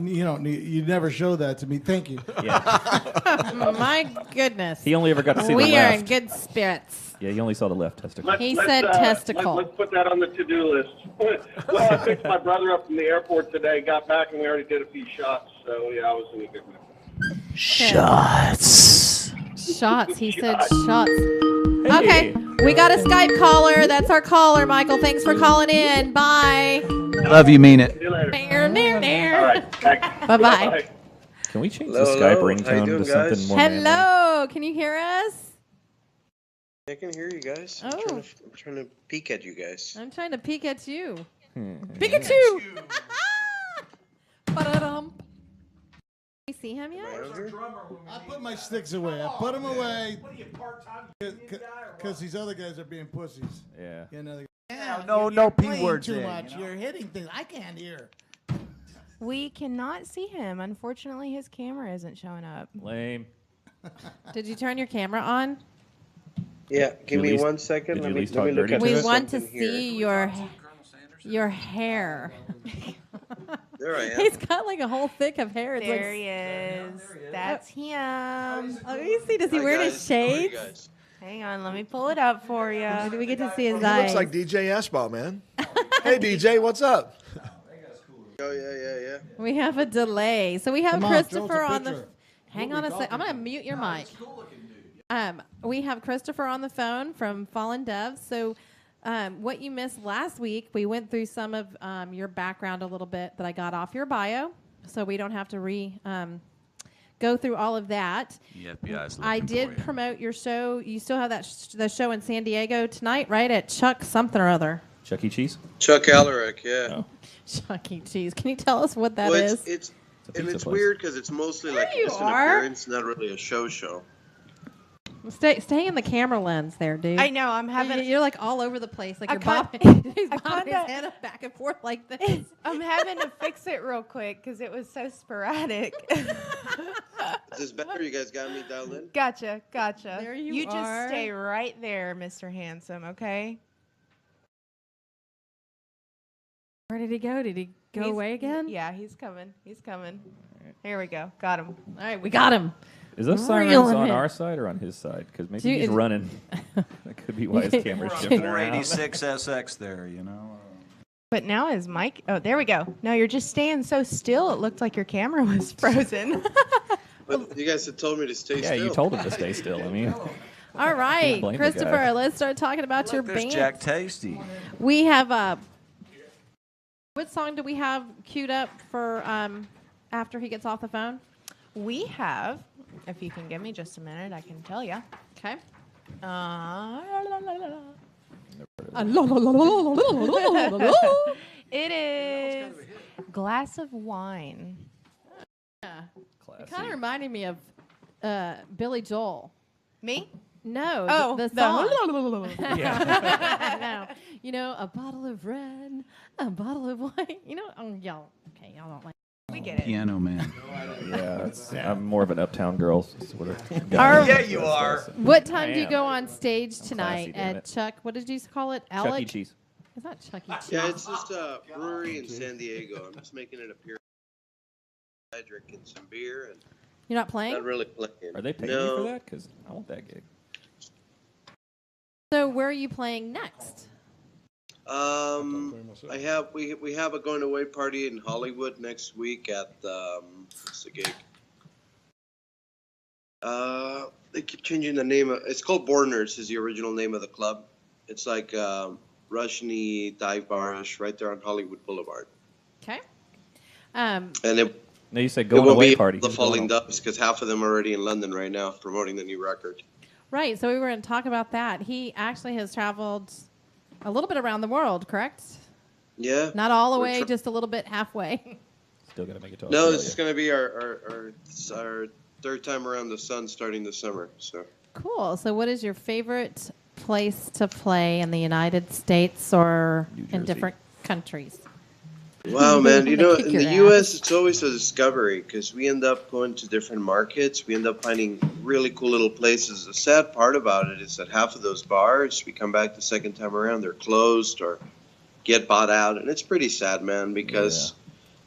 You never show that to me. Thank you. My goodness. He only ever got to see the We are left. in good spirits. Yeah, he only saw the left testicle. He said testicle. Let's put that on the to-do list. Well, I picked my brother up from the airport today, got back, and we already did a few shots. So, yeah, I was in a good mood. Shots. He said shots. Okay, we got a Skype caller. That's our caller, Michael. Thanks for calling in. Bye. Love you, mean it. See you later. All right. Bye-bye. Can we change Hello, the Skype hello. How you ringtone doing, to something guys? more manly? Hello. Can you hear us? I can hear you guys. I'm trying to peek at you guys. I'm trying to peek at you. Pikachu. Ba-da-dum. You see him yet? I put my sticks away. I put them away because these other guys are being pussies. Yeah. No P words too in, much. You're hitting things. I can't hear. We cannot see him. Unfortunately, his camera isn't showing up. Lame. Did you turn your camera on? Yeah, give At me least- 1 second. did you Let at me least talk look dirty at to We us? want to something here. see your hair. There I am. He's got like a whole thick of hair. It's There like, he is. That's him. Let me see. Does he Hi, wear guys. his How are you shades? guys? Hang on, let me pull it up for you. Do we get to see his He eyes? looks like DJ Espo, man. Hey, DJ, what's up? Oh, yeah. We have a delay. So we have Come on, throw us a Christopher on the. picture. Hang on a sec. I'm going to mute your mic. We have Christopher on the phone from Fallen Doves. So what you missed last week, we went through some of your background a little bit that I got off your bio. So we don't have to go through all of that. The FBI's looking I did for you. promote your show. You still have that the show in San Diego tonight, right? At Chuck something or other. Chuck E. Cheese? Chuck Alaric, yeah. Oh. Chuck E. Cheese. Can you tell us what that Well, is? it's a and pizza it's place. weird because it's mostly like you just an are. appearance, not really a show. Stay in the camera lens there, dude. I know, I'm having. You're like all over the place, like I you're can't- bobbing. He's I bobbing his kinda- head up back and forth like this. I'm having to fix it real quick because it was so sporadic. Is this better? You guys got me dialed in? Gotcha. There you just are. stay right there, Mr. Handsome, okay? Where did he go? Did he go He's- away again? Yeah, he's coming. Here we go. Got him. All right, we got him. Is those sirens Reeling on in. our side or on his side? Because maybe Dude, he's it- running. That could be why his camera's shifting around. 486 SX there, you know. But now his mic. Oh, there we go. No, you're just staying so still. It looked like your camera was frozen. But you guys had told me to stay Yeah, still. you told him to stay still. I mean, All right, blame the Christopher, guy. let's start talking about your There's band. Jack Tasty. We have what song do we have queued up for after he gets off the phone? We have, if you can give me just a minute, I can tell you. Okay. It is glass of wine. Yeah. It kind of reminded me of Billy Joel. Me? No. Oh, the song. Yeah. No. You know, a bottle of red, a bottle of wine. You know, y'all don't like. We get it. Piano Man. Yeah, I'm more of an uptown girl sort of guy. Our- Yeah, you are. What time I do you am. go on stage tonight classy, damn at it. Chuck? What did you call it? Chuck E. Alec? Cheese. It's not Chuck E. Cheese. Yeah, it's just a brewery in San Diego. I'm just making it appear. Drinking some beer and You're not playing? not really playing. Are they paying me for that? Because I want that gig. So where are you playing next? I have we have a going away party in Hollywood next week at what's the gig? They keep changing the name. It's called Borners. Is the original name of the club. It's like Russian-y dive barish right there on Hollywood Boulevard. Okay. And it No, you said it going won't away be party. the Who's going Falling on? Doves because half of them are already in London right now promoting the new record. Right. So we were going to talk about that. He actually has traveled a little bit around the world, correct? Yeah. Not all the We're way, try- just a little bit halfway. Still got to make it to No, Australia. this is going to be our third time around the sun starting this summer. So Cool. So what is your favorite place to play in the United States or in different countries? wow, man, you They know, kick in your the ass. U.S. it's always a discovery because we end up going to different markets. We end up finding really cool little places. The sad part about it is that half of those bars, we come back the second time around, they're closed or get bought out, and it's pretty sad, man, because.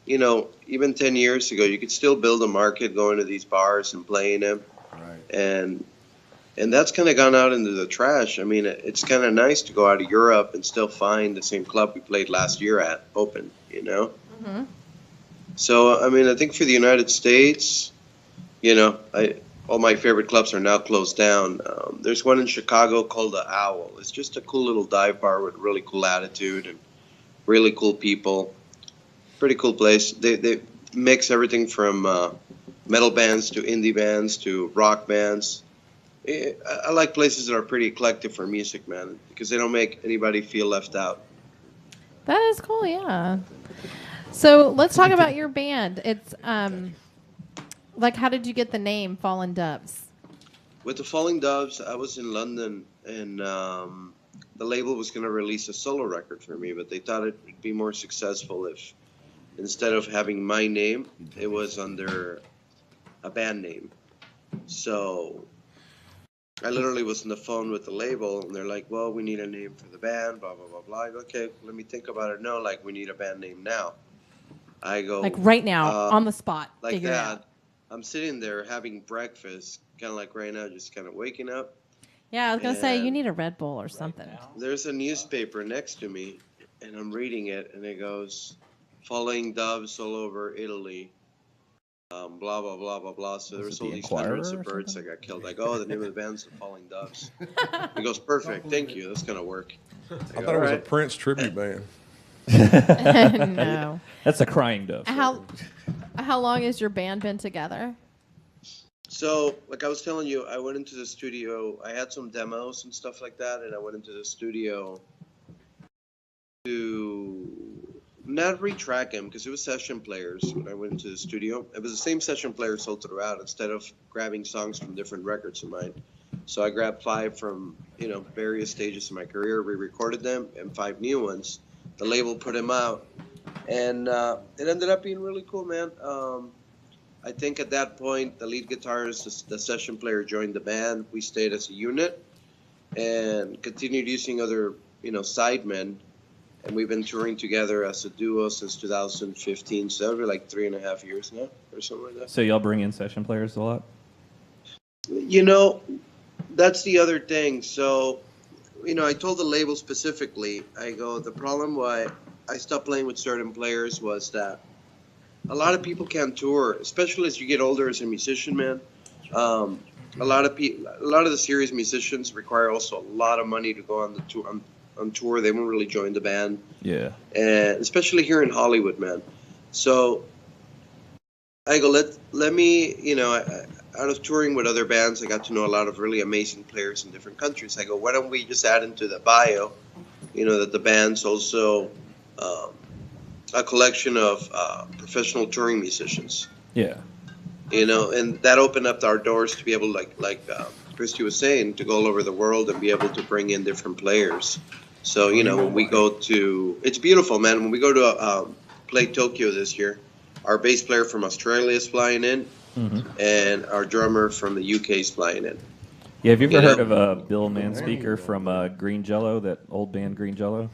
You know, even 10 years ago, you could still build a market going to these bars and playing them. Right. And that's kind of gone out into the trash. I mean, it's kind of nice to go out of Europe and still find the same club we played last year at open, you know? Mm-hmm. So, I mean, I think for the United States, you know, all my favorite clubs are now closed down. There's one in Chicago called the Owl. It's just a cool little dive bar with really cool attitude and really cool people. Pretty cool place. They mix everything from metal bands to indie bands to rock bands. I like places that are pretty eclectic for music, man, because they don't make anybody feel left out. That is cool, yeah. So let's talk about your band. It's like, how did you get the name Fallen Doves? With the Falling Doves, I was in London, and the label was going to release a solo record for me, but they thought it would be more successful if instead of having my name, it was under a band name. So I literally was on the phone with the label, and they're like, well, we need a name for the band, blah, blah, blah, blah. I go, okay, let me think about it. No, like, we need a band name now. I go... Like right now, on the spot. Like figure it that. out. I'm sitting there having breakfast, kind of like right now, just kind of waking up. Yeah, I was going to say, you And need a Red Bull or something. There's a newspaper next to me, and I'm reading it, and it goes... Falling doves all over Italy, blah, blah, blah, blah, blah. So there's all these hundreds of birds that got killed. Like, oh, the name of the band's the Falling Doves. He goes, perfect, thank you, that's going to work. I thought it was a Prince tribute band. No. That's a crying dove. How long has your band been together? So, like I was telling you, I went into the studio. I had some demos and stuff like that, and I went into the studio to not retrack him because it was session players when I went into the studio. It was the same session players all throughout instead of grabbing songs from different records of mine. So I grabbed 5 from, you know, various stages of my career, re-recorded them, and 5 new ones. The label put them out, and it ended up being really cool, man. I think at that point, the lead guitarist, the session player, joined the band. We stayed as a unit and continued using other, you know, sidemen. And we've been touring together as a duo since 2015. So that'll be like 3.5 years now or something like that. So y'all bring in session players a lot? You know, that's the other thing. So, you know, I told the label specifically, I go, the problem why I stopped playing with certain players was that a lot of people can't tour, especially as you get older as a musician, man. A lot of the serious musicians require also a lot of money to go on the tour. On tour, they won't really join the band. Yeah. And especially here in Hollywood, man. So I go, let me, you know, out of touring with other bands, I got to know a lot of really amazing players in different countries. I go, why don't we just add into the bio, you know, that the band's also a collection of professional touring musicians. Yeah. And that opened up our doors to be able, like Christy was saying, to go all over the world and be able to bring in different players. So, when we go to, it's beautiful, man. When we go to play Tokyo this year, our bass player from Australia is flying in, and our drummer from the UK is flying in. Yeah, have you ever heard of Bill Manspeaker from Green Jello, that old band Green Jello?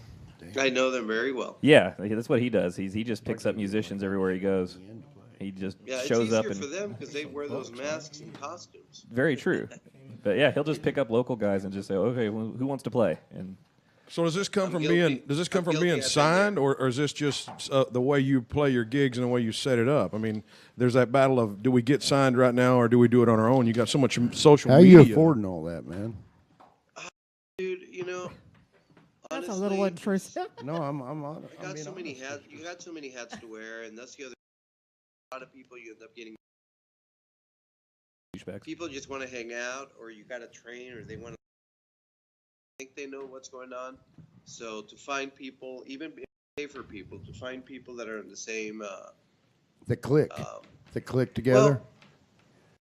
I know them very well. Yeah, that's what he does. He just picks up musicians everywhere he goes. He just shows up it's and easier for them because they wear those masks and costumes. very true. But yeah, he'll just pick up local guys and just say, "Okay, well, who wants to play?" And So does this come from being signed, or is this just the way you play your gigs and the way you set it up? I mean, there's that battle of, do we get signed right now or do we do it on our own? You got so much social How media. are you affording all that, man? Dude, That's a little intrusive. No, I'm on. You got so many hats. You got so many hats to wear, and that's the other. A lot of people you end up getting. People just want to hang out, or you got to train, or they want to think they know what's going on. So to find people, even pay for people, to find people that are in the same. The click together.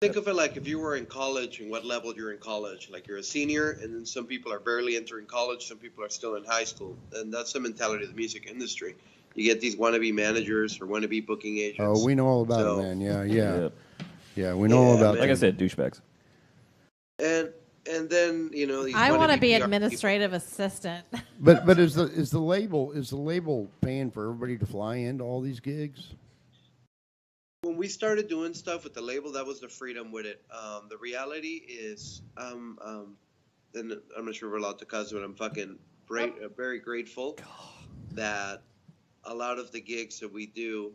Think of it like if you were in college and what level you're in college. Like you're a senior, and then some people are barely entering college, some people are still in high school, and that's the mentality of the music industry. You get these wannabe managers or wannabe booking agents. Oh, we know all about it, man. Yeah, we know all about it. Like I said, douchebags. And then these I want to wannabe be PR administrative assistant. But is the label paying for everybody to fly into all these gigs? When we started doing stuff with the label, that was the freedom with it. The reality is, and I'm not sure we're allowed to cuss, but I'm fucking very grateful that a lot of the gigs that we do,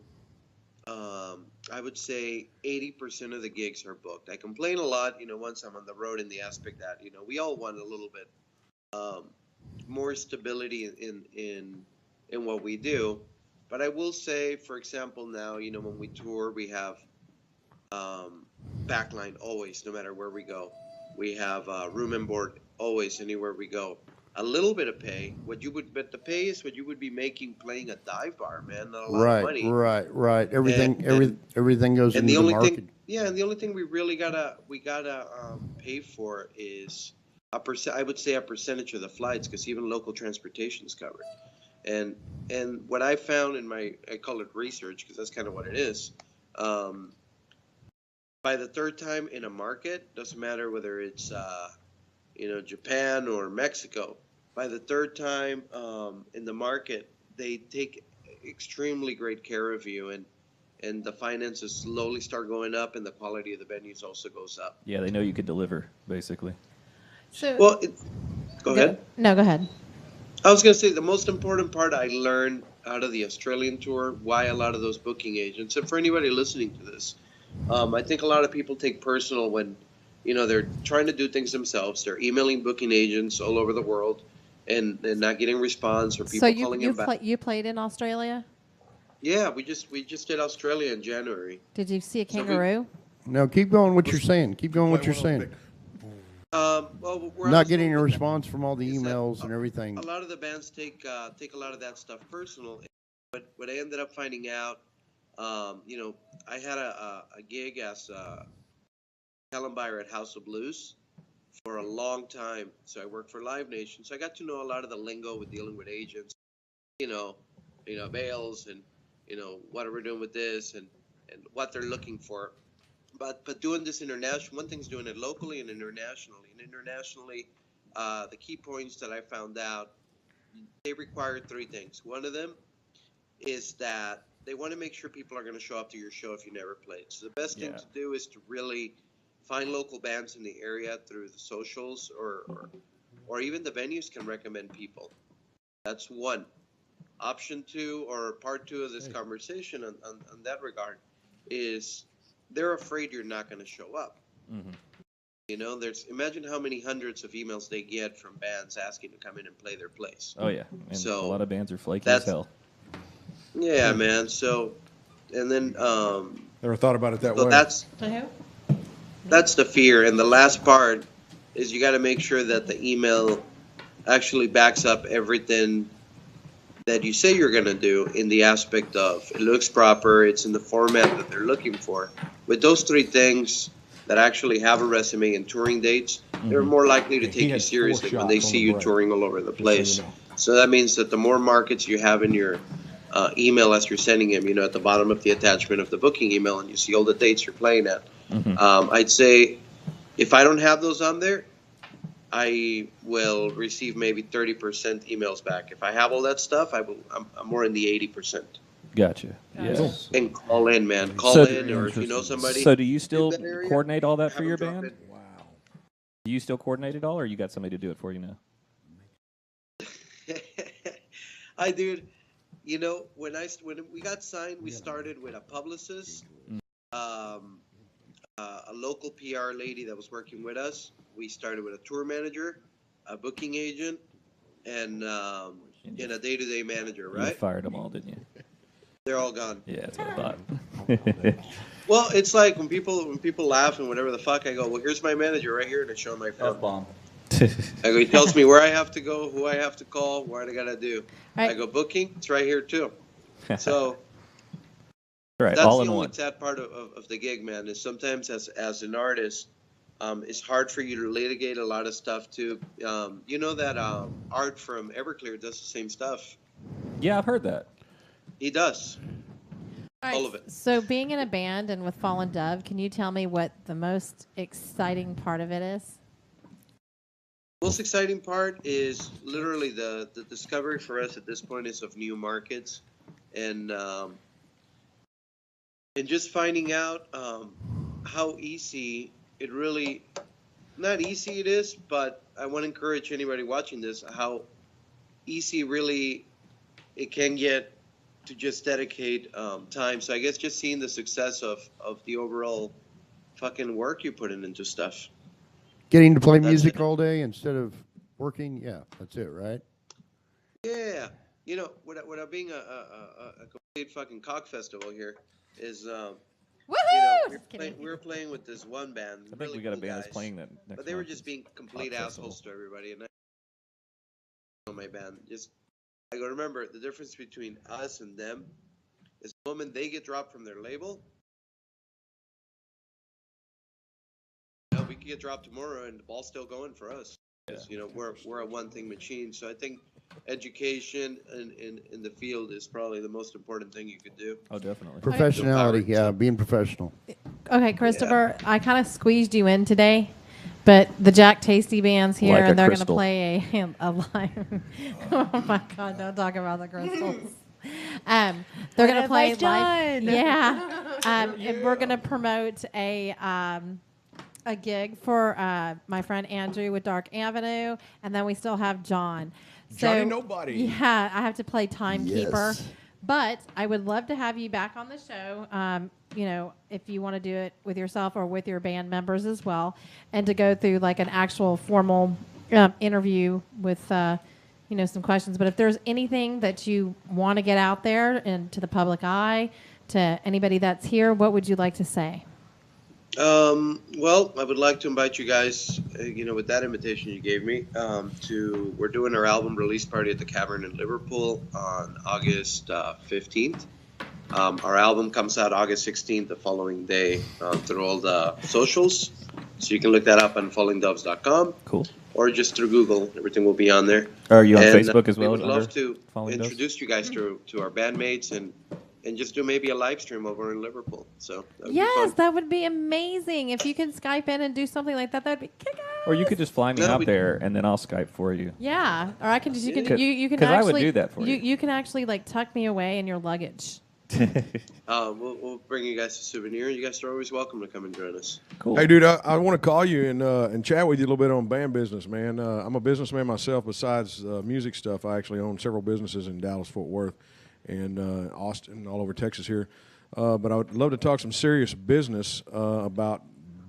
I would say 80% of the gigs are booked. I complain a lot, once I'm on the road in the aspect that, we all want a little bit more stability in what we do. But I will say, for example, now, when we tour, we have backline always, no matter where we go. We have room and board always, anywhere we go. A little bit of pay. But the pay is what you would be making playing a dive bar, man. Not a lot of money. Right. Everything goes into the market. And the only thing we really gotta pay for is I would say a percentage of the flights, because even local transportation is covered. And what I found in I call it research, because that's kind of what it is. By the third time in a market, doesn't matter whether it's Japan or Mexico. By the third time in the market, they take extremely great care of you, and the finances slowly start going up, and the quality of the venues also goes up. Yeah, they know you could deliver, basically. So go ahead. No, go ahead. I was going to say the most important part I learned out of the Australian tour, why a lot of those booking agents, and for anybody listening to this, I think a lot of people take personal when, they're trying to do things themselves. They're emailing booking agents all over the world and not getting response, or people calling them back. You played in Australia? Yeah, we just did Australia in January. Did you see a kangaroo? No, keep going what you're saying. Keep going what you're saying. Well, not getting a response from all the emails and everything. A lot of the bands take a lot of that stuff personal. But what I ended up finding out, I had a gig as a talent buyer at House of Blues for a long time. So I worked for Live Nation. So I got to know a lot of the lingo with dealing with agents, bails and, what are we doing with this and what they're looking for. But doing this international, one thing's doing it locally and internationally. And internationally, the key points that I found out, they require three things. One of them is that they want to make sure people are going to show up to your show if you never played. So the best thing to do is to really find local bands in the area through the socials, or even the venues can recommend people. That's one. Option two, or part two of this conversation on that regard, is they're afraid you're not going to show up. Mm-hmm. Imagine how many hundreds of emails they get from bands asking to come in and play their place. Oh, yeah. And so a lot of bands are flaky as hell. Yeah, man. So, and then... Never thought about it that way. That's the fear. And the last part is you got to make sure that the email actually backs up everything that you say you're going to do in the aspect of it looks proper, it's in the format that they're looking for. With those three things that actually have a resume and touring dates, they're more likely to take you seriously when they see you touring all over the place. So that means that the more markets you have in your email as you're sending them, at the bottom of the attachment of the booking email, and you see all the dates you're playing at. I'd say if I don't have those on there, I will receive maybe 30% emails back. If I have all that stuff, I'm more in the 80%. Gotcha. Yeah. And call in, man. Call in, or if you know somebody. So do you still coordinate all that for your band? Wow. Do you still coordinate it all, or you got somebody to do it for you now? Hi, dude. When we got signed, we started with a publicist, a local PR lady that was working with us. We started with a tour manager, a booking agent, and a day-to-day manager, right? You fired them all, didn't you? They're all gone. Yeah, that's what I thought. Well, it's like when people laugh and whatever the fuck, I go, well, here's my manager right here, and I show my phone. F-bomb. I go, he tells me where I have to go, who I have to call, what I gotta do. Right. I go, booking, it's right here too. So right, that's all the in only one. sad part of the gig, man, is sometimes as an artist, it's hard for you to litigate a lot of stuff too. That Art from Everclear does the same stuff. Yeah, I've heard that. He does. All All of it. So being in a band and with Fallen Dove, can you tell me what the most exciting part of it is? Most exciting part is literally the discovery for us at this point is of new markets, and just finding out how easy it really, not easy it is, but I want to encourage anybody watching this how easy really it can get to just dedicate time. So I guess just seeing the success of the overall fucking work you put into stuff. Getting to play music all day instead of working, yeah, that's it, right? Yeah, without being a complete fucking cock festival here is, we were playing with this one band. I think we got a band that's playing that next but they were month. just being complete assholes to everybody, and I my band I go, remember the difference between us and them is the moment they get dropped from their label. We could get dropped tomorrow and the ball's still going for us. We're a one-thing machine. So I think education in the field is probably the most important thing you could do. Oh, definitely. Professionality, yeah, being professional. Okay, Christopher, I kind of squeezed you in today, but the Jack Tasty band's here, Like a and they're going to crystal. play a live. Oh my God! Don't talk about the crystals. They're going to have play I live. done? Yeah, and we're going to promote a gig for my friend Andrew with Dark Avenue, and then we still have John. Johnny Nobody. Yeah, I have to play timekeeper. Yes. But I would love to have you back on the show, if you want to do it with yourself or with your band members as well, and to go through like an actual formal interview with, some questions. But if there's anything that you want to get out there and to the public eye, to anybody that's here, what would you like to say? Well, I would like to invite you guys, with that invitation you gave me, we're doing our album release party at the Cavern in Liverpool on August 15th. Our album comes out August 16th, the following day, through all the socials. So you can look that up on fallingdoves.com. Cool. Or just through Google. Everything will be on there. Are you on Facebook as well? We would love to Falling Doves? introduce you guys to our bandmates and just do maybe a live stream over in Liverpool. So that would be Yes, fun. that would be amazing. If you can Skype in and do something like that, that'd be kick-ass. Or you could just fly me No, out we- there, and then I'll Skype for you. Yeah, or I can just you can actually 'Cause I would do that for you. You can actually like tuck me away in your luggage. We'll bring you guys a souvenir. You guys are always welcome to come and join us. Cool. Hey, dude, I want to call you and chat with you a little bit on band business, man. I'm a businessman myself. Besides music stuff, I actually own several businesses in Dallas, Fort Worth, and Austin, all over Texas here. But I would love to talk some serious business about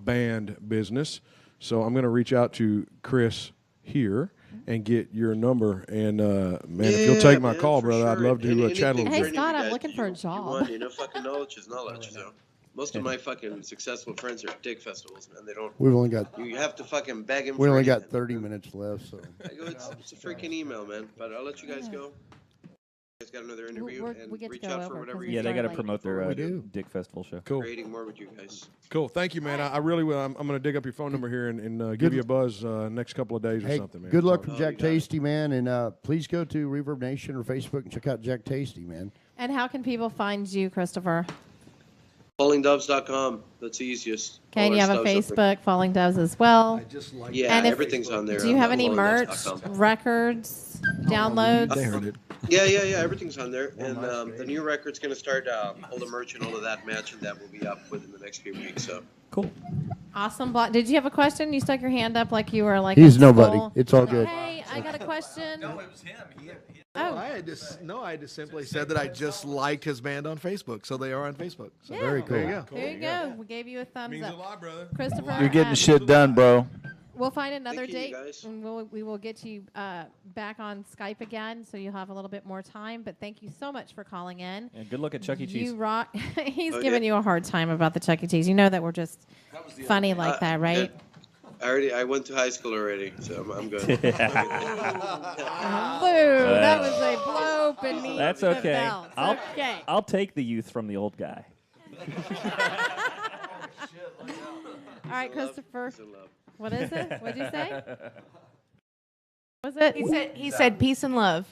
band business. So I'm going to reach out to Kris here and get your number. And, man, if you'll take my call, brother, sure. I'd love to chat a little Hey, bit. Scott, I'm looking for a job. Fucking knowledge is knowledge. So most of my fucking successful friends are dig festivals, man. They don't. We've only got You have to fucking beg them. we for only anything. got 30 minutes left, so. I go, it's a freaking email, man. But I'll let you guys go. guys got another interview and we get to reach go out for over whatever 'cause you we Yeah, they got to late. promote their We do. Dick Festival show. Cool. creating more with you guys. Cool. Thank you, man. I really will. I'm going to dig up your phone number here and give you a buzz next couple of days or Hey, something, man. good luck So- from Jack Tasty, man. And please go to Reverb Nation or Facebook and check out Jack Tasty, man. And how can people find you, Christopher? FallingDoves.com. That's the easiest. Okay, All and you our have a stuff's up there. Facebook, Falling Doves as well. Yeah, And if- everything's on there. Do you have on any merch, fallingdoves.com. records, downloads? They heard it. Yeah, everything's on there. And the new record's going to start, all the merch and all of that matching that will be up within the next few weeks. So Cool. Awesome. Did you have a question? You stuck your hand up like you were like. He's in nobody. school. It's all good. Hey, I got a question. No, it was him. Oh. I just simply said that I just liked his band on Facebook, so they are on Facebook. So Very cool. There you go. There you go. We gave you a thumbs Means up. a lot, brother. Christopher, You're getting shit done, bro. We'll find another Thank you, date, guys. and we will get you back on Skype again, so you'll have a little bit more time. But thank you so much for calling in. And good luck at Chuck E. Cheese. You rock. He's Oh, giving yeah. you a hard time about the Chuck E. Cheese. You know that we're just funny like that, right? I went to high school already, so I'm good. Boo! That was a blow beneath That's the okay. belt. Okay. I'll take the youth from the old guy. All right, Christopher. Peace and love. What is it? What'd you say? What was it? He said peace and love.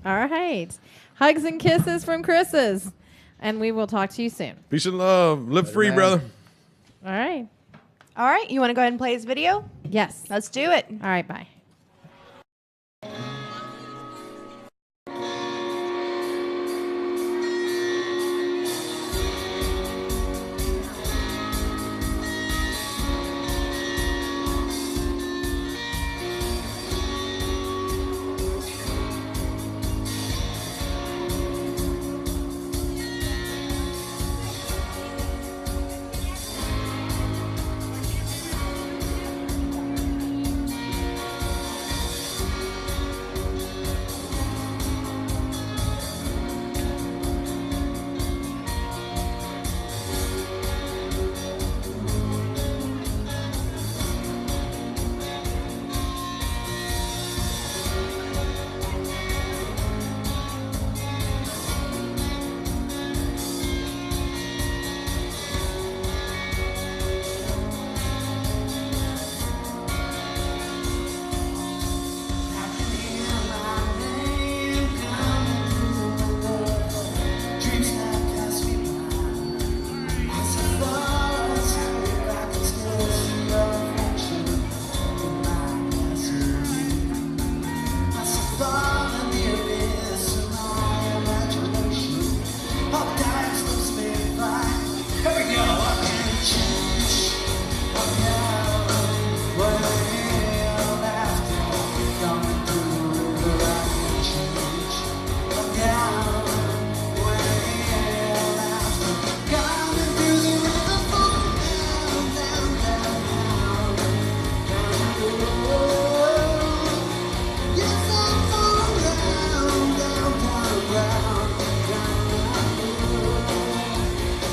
All right. Hugs and kisses from Chris's. And we will talk to you soon. Peace and love. Live free, man. brother. All right. All right, you want to go ahead and play his video? Yes. Let's do it. All right, bye.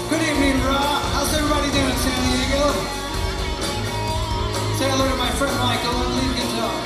Good evening, Raw. How's everybody doing, San Diego? Say hello to my friend Michael on lead guitar.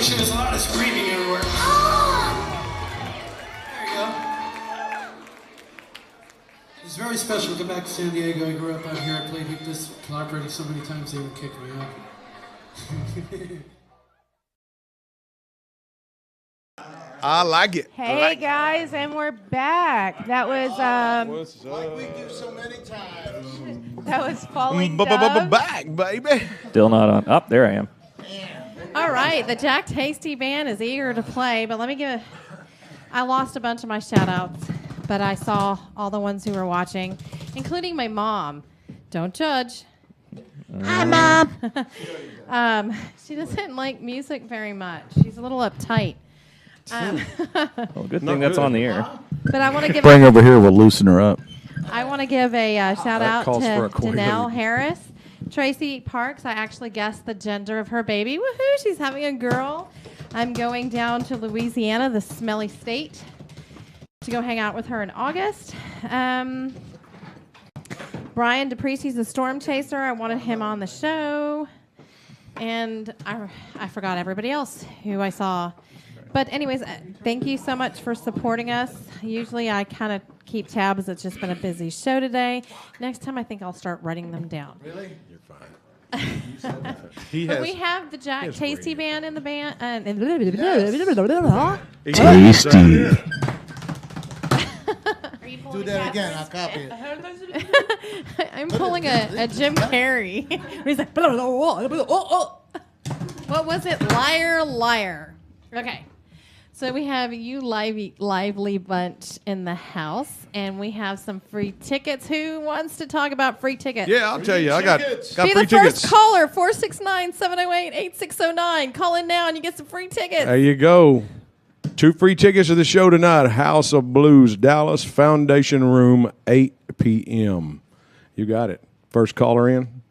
sure there's a lot of screaming everywhere. There you go. It's very special to come back to San Diego. I grew up out here. I played this operator so many times they would kick me out. I like it. Hey guys, and we're back. That was Like we do so many times. that was Falling Dove. Back, baby. Still not on. Up there I am. All right, the Jack Tasty Band is eager to play, but let me give I lost a bunch of my shout-outs, but I saw all the ones who were watching, including my mom. Don't judge. Hi, Mom. She doesn't like music very much. She's a little uptight. Well, good thing that's on the air. But I want to give Bring over here. We'll loosen her up. I want to give a shout out calls for to a coordinated- Danelle Harris. Tracy Parks, I actually guessed the gender of her baby. Woohoo, she's having a girl. I'm going down to Louisiana, the smelly state, to go hang out with her in August. Brian DePriessy's the storm chaser. I wanted him on the show. And I forgot everybody else who I saw. But anyways, thank you so much for supporting us. Usually I kind of keep tabs. It's just been a busy show today. Next time I think I'll start writing them down. Really? You're fine. But we have the Jack Tasty Band in the band. Tasty. Do that again. I'll copy it. I'm pulling a Jim Carrey. He's like, what was it? Liar, liar. Okay. So we have you lively bunch in the house, and we have some free tickets. Who wants to talk about free tickets? Yeah, I'll tell you. I got Be free the tickets. first caller, 469-708-8609. Call in now and you get some free tickets. There you go. 2 free tickets to the show tonight. House of Blues, Dallas Foundation Room, 8 p.m. You got it. First caller in.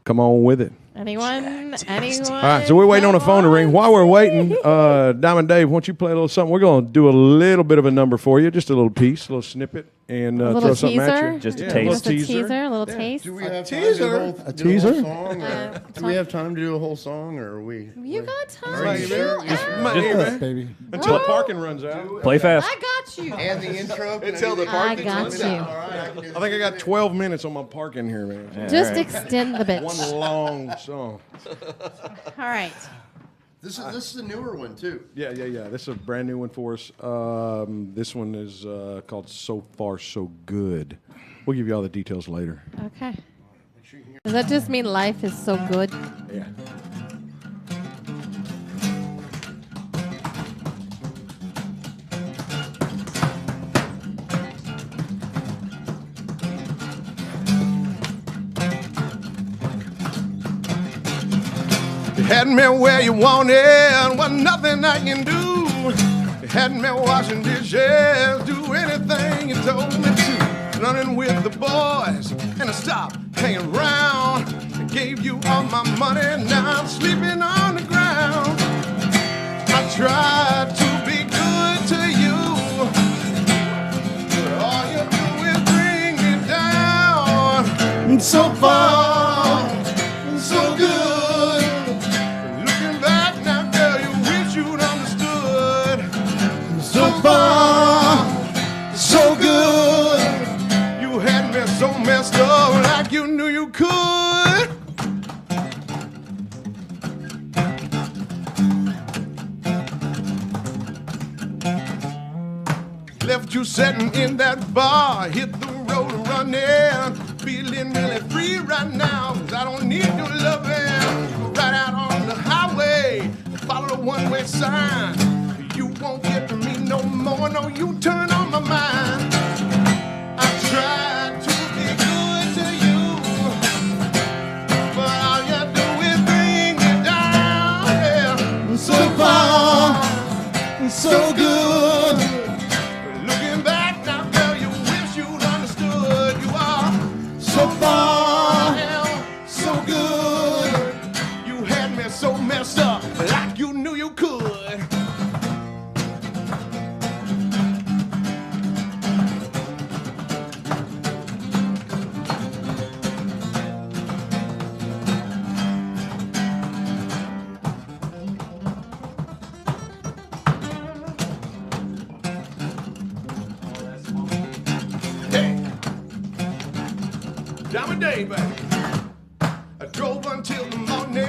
Come on with it. Anyone? Anyone? All right, so we're waiting on the phone to ring. While we're waiting, Diamond Dave, why don't you play a little something? We're going to do a little bit of a number for you, just a little piece, a little snippet, and A little throw something at teaser? you. Just a Yeah, taste. little Just a teaser, a little taste. Do we have time teaser. to do A do whole teaser? song, or do we have time to do a whole song, or are we? You got time. Right, Chill just- out. Just- Baby. Until the parking runs out. Play fast. I got you. And the intro. Until the I parking got runs you. out. I think I got 12 minutes on my parking here, man. Just All right. extend the bitch. One long song. All right. This is a newer one too. Yeah. This is a brand new one for us. This one is called So Far So Good. We'll give you all the details later. Okay. Does that just mean life is so good? Yeah. You had me where you wanted, was nothing I can do. You had me washing dishes, do anything you told me to. Running with the boys, and I stopped hanging around. I gave you all my money, now I'm sleeping on the ground. I tried to be good to you, but all you do is bring me down. So far, so good. Looking back now, girl, you wish you'd understood. So far, so good. You had me so messed up like you knew you could. Left you sitting in that bar, hit the road running. Feeling really free right now, 'cause I don't need your loving. Right out on the highway, follow the one-way sign. You won't get to me no more, no, you turn on my mind. I tried to be good to you, but all you do is bring me down. Yeah. So far, so good. Looking back now, girl, you wish you'd understood. You are so far, so good. You had me so messed up, like you knew you could. day back. I drove until the morning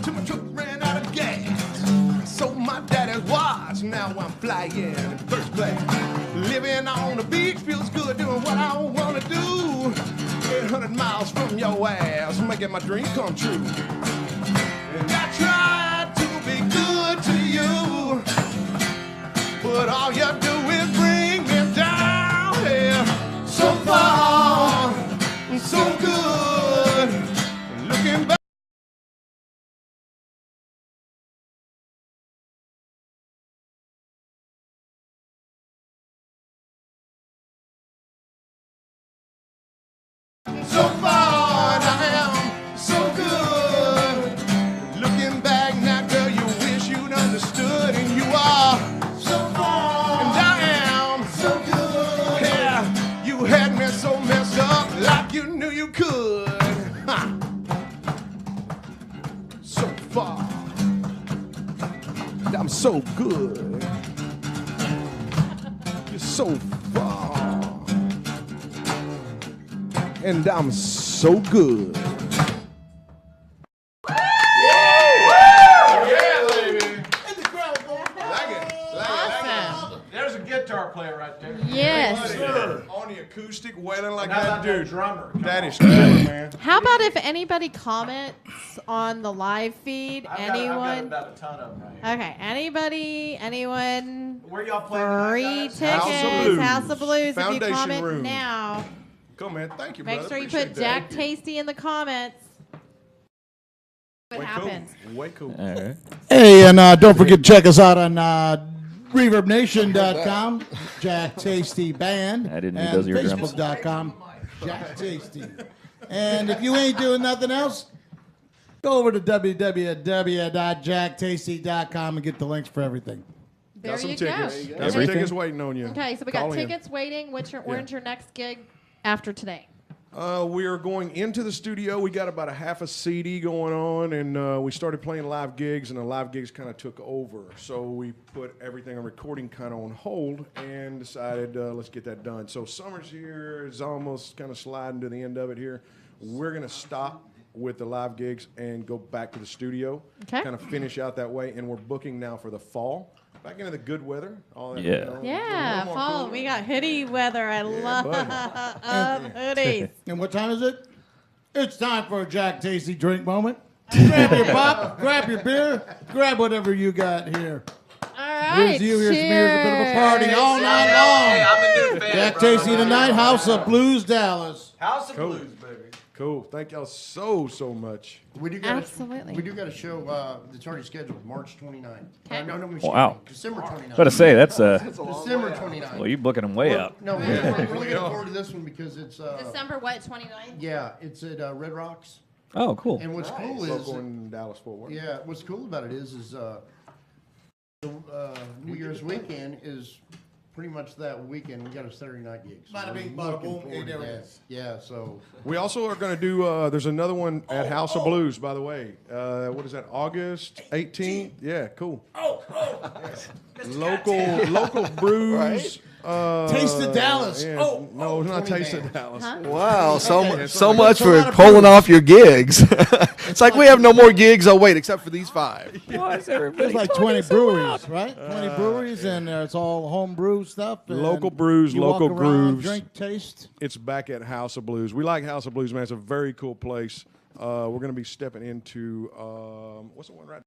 till my truck ran out of gas. So my daddy's watch, now I'm flying in first class. Living on the beach feels good, doing what I want to do. 800 miles from your ass, making my dream come true. And I tried to be good to you, but all you do is bring me down here. So far, so good. Looking back. So far, and I am so good. Looking back now, girl, you wish you'd understood, and you are so far, and I am so good. Yeah, you had me so messed up, like you knew you could. Ha. So far, I'm so good. You're so far. And I'm so good. Yeah, baby. Awesome. There's a guitar player right there. Yes. On the acoustic, wailing like How that about that dude. drummer? That is cool, man. How about if anybody comments on the live feed? I've got Anyone? about a ton of them right here. Okay. Anybody? Anyone? Where y'all playing? Free tickets. House of Blues. If you Foundation comment room. now, Come, man. Thank you, make brother. sure you Appreciate put that. Jack Tasty in the comments. What Way happens? Cool. Way cool. All right. Hey, and don't forget to check us out on ReverbNation.com, Jack Tasty Band, I didn't need and those eardrums. Facebook.com, Jack Tasty. And if you ain't doing nothing else, go over to www.jacktasty.com and get the links for everything. There Got some you tickets. go. Got some tickets waiting on you. Okay, so we got Call in. tickets waiting. When's your next gig after today? We are going into the studio. We got about a half a CD going on, and we started playing live gigs, and the live gigs kind of took over. So we put everything on recording kind of on hold and decided let's get that done. So summer's here is almost kind of sliding to the end of it here. We're going to stop with the live gigs and go back to the studio, Okay. kind of finish out that way, and we're booking now for the fall. Back into the good weather. All that, Yeah. Yeah, fall. We got hoodie weather. I love hoodies. And what time is it? It's time for a Jack Tasty drink moment. Grab your pop, grab your beer, grab whatever you got here. All right. Here's you, here's me, here's a bit of a party all night long. Hey, I'm a new fan. Jack bro. Tasty tonight, House of Blues, Dallas. House of Cool. Blues, baby. Cool. Thank y'all so much. We do got Absolutely. we do got a show that's already scheduled, March 29th. Okay. No, Wow. December 29th. I was about to say, that's December 29th. well, you're booking them way up. No, we're really looking forward to this one because it's December what? 29th? yeah, it's at Red Rocks. Oh, cool. And what's cool is Local in Dallas, Fort Worth. yeah, what's cool about it is New Year's weekend is pretty much that weekend. We got a Saturday night gig. So Bada we're bing, bada looking boom, forward hey, to there it that. is. Yeah, so We also are going to do, there's another one at House of Blues, by the way. What is that, August 18th? Yeah, cool. Local brews. Taste of Dallas. Yeah, Oh, no, it's not 20 Taste of bands. Dallas. Huh? Wow, so Yeah, much a for lot of pulling brews. off your gigs. It's like we have no more gigs. Oh wait, except for these 5. Why is everybody There's like talking 20 so breweries, loud? right? 20 breweries, and it's all home brew stuff. and Local brews, you walk local around, grooves. drink, taste. It's back at House of Blues. We like House of Blues, man. It's a very cool place. We're going to be stepping into, what's the one right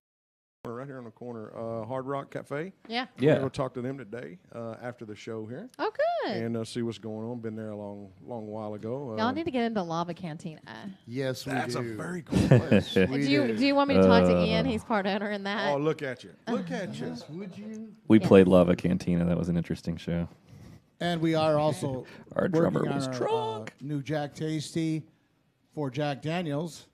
here on the corner? Hard Rock Cafe. Yeah. We're Yeah. going to talk to them today after the show here. Oh, good. And see what's going on. Been there a long while ago. Y'all need to get into Lava Cantina. yes, we That's a do. very cool place. Do you want me to talk to Ian? He's part owner in that. Oh, look at you. Look at you. Would you? We played Lava Cantina. That was an interesting show. And we are also Our drummer working was on our drunk. new Jack Tasty for Jack Daniels.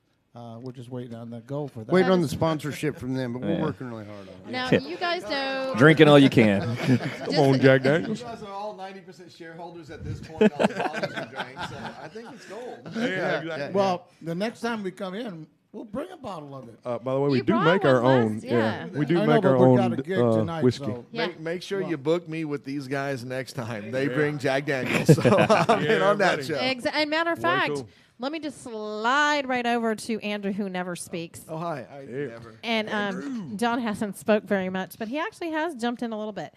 We're just waiting on the go for that. Waiting on the sponsorship from them, but we're Yeah. working really hard on it. Now, you guys know. Drinking all you can. Come on, Jack Daniels. You guys are all 90% shareholders at this point. All the bottles you drank, so I think it's gold. Yeah, exactly. Well, the next time we come in, we'll bring a bottle of it. By the way, we You do brought make our one own. last- yeah. We do I know, make but our we've got own a gig tonight, whiskey. so- Yeah. Make sure you book me with these guys next time. They bring Jack Daniels, so I'm in Yeah, on that buddy. show. And matter of fact, cool. Let me just slide right over to Andrew, who never speaks. Oh, hi. I never. And John hasn't spoke very much, but he actually has jumped in a little bit.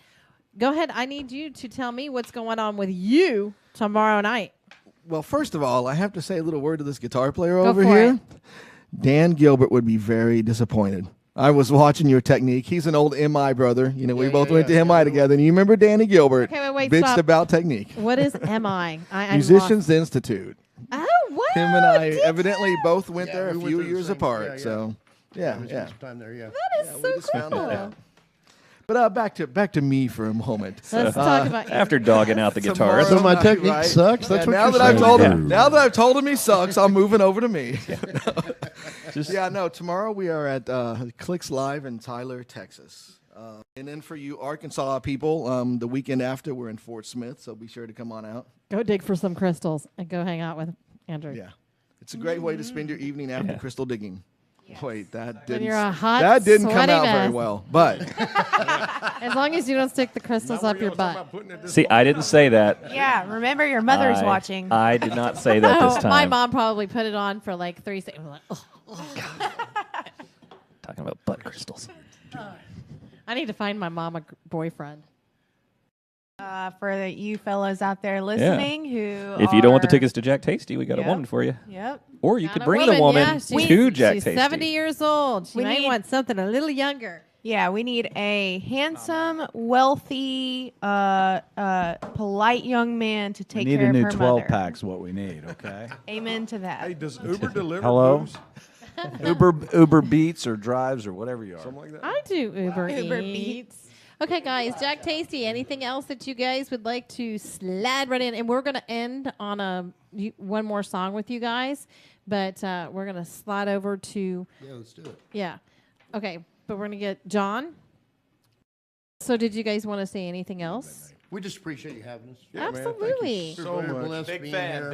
Go ahead. I need you to tell me what's going on with you tomorrow night. Well, first of all, I have to say a little word to this guitar player Go over for here. it. Dan Gilbert would be very disappointed. I was watching your technique. He's an old MI brother. You know, we both went to MI together. And you remember Danny Gilbert Okay, wait, bitched stop. about technique. What is MI? I'm Musicians Institute. lost. Oh, wow. Him and I evidently both went Yeah, there a we went few through the years same- apart. yeah, yeah. So, yeah, we yeah. spent some time there, yeah. That is so just found that cool. out. But back to me for a moment. Let's talk about After dogging out the guitar. So my night, technique right? sucks? That's what now you're that I've saying? told Yeah. him, now that I've told him he sucks, I'm moving over to me. No, tomorrow we are at Clicks Live in Tyler, Texas. And then for you Arkansas people, the weekend after we're in Fort Smith, so be sure to come on out. Go dig for some crystals and go hang out with Andrew. Yeah, it's a great way to spend your evening after crystal digging. Wait, that didn't. you're a hot, that didn't come sweaty out very mess. well, but As long as you don't stick the crystals up your butt. See, I didn't say that. Yeah, remember your mother's watching. I did not say that this time. My mom probably put it on for like 3 seconds. Like, Talking about butt crystals. I need to find my mom a boyfriend. For you fellas out there listening who If you don't want the are- tickets to Jack Tasty, we got a Yep. woman for you. Yep. Or you Found could a bring the woman yeah, to Jack she's Tasty. 70 years old. She We might need- want something a little younger. Yeah, we need a handsome, wealthy, polite young man to We take need care a of new her 12 mother. pack's what we need, okay? Amen to that. Hey, does Uber deliver Hello? booze? Uber Beats or drives or whatever you are. Something like that? I do Uber Uber Eats. Okay, guys, Jack Tasty, anything else that you guys would like to slide right in? And we're going to end on one more song with you guys, but we're going to slide over to... Yeah, let's do it. Yeah. Okay, but we're going to get John. So did you guys want to say anything else? We just appreciate you having us. Yeah, man, thank you Absolutely. so much. Big fan over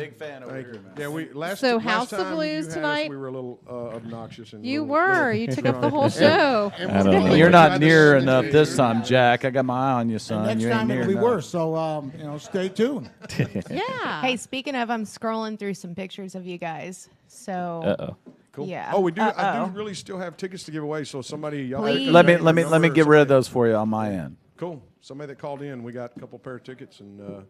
Thank here, you. man. Yeah, we last So last House of time Blues you had us, tonight? we were a little obnoxious and You little- were. little- You took up the whole show. I don't know. You're not near enough this time, Jack. I got my eye on you, son. Next You ain't time near it'll be enough. worse. So stay tuned. Yeah. Hey, speaking of, I'm scrolling through some pictures of you guys. So Uh-oh. Cool. Yeah. Oh, we do. I Uh-oh. do really still have tickets to give away. So somebody, y'all Please. Let me get rid of those for you on my end. Cool. Somebody that called in, we got a couple pair of tickets and. So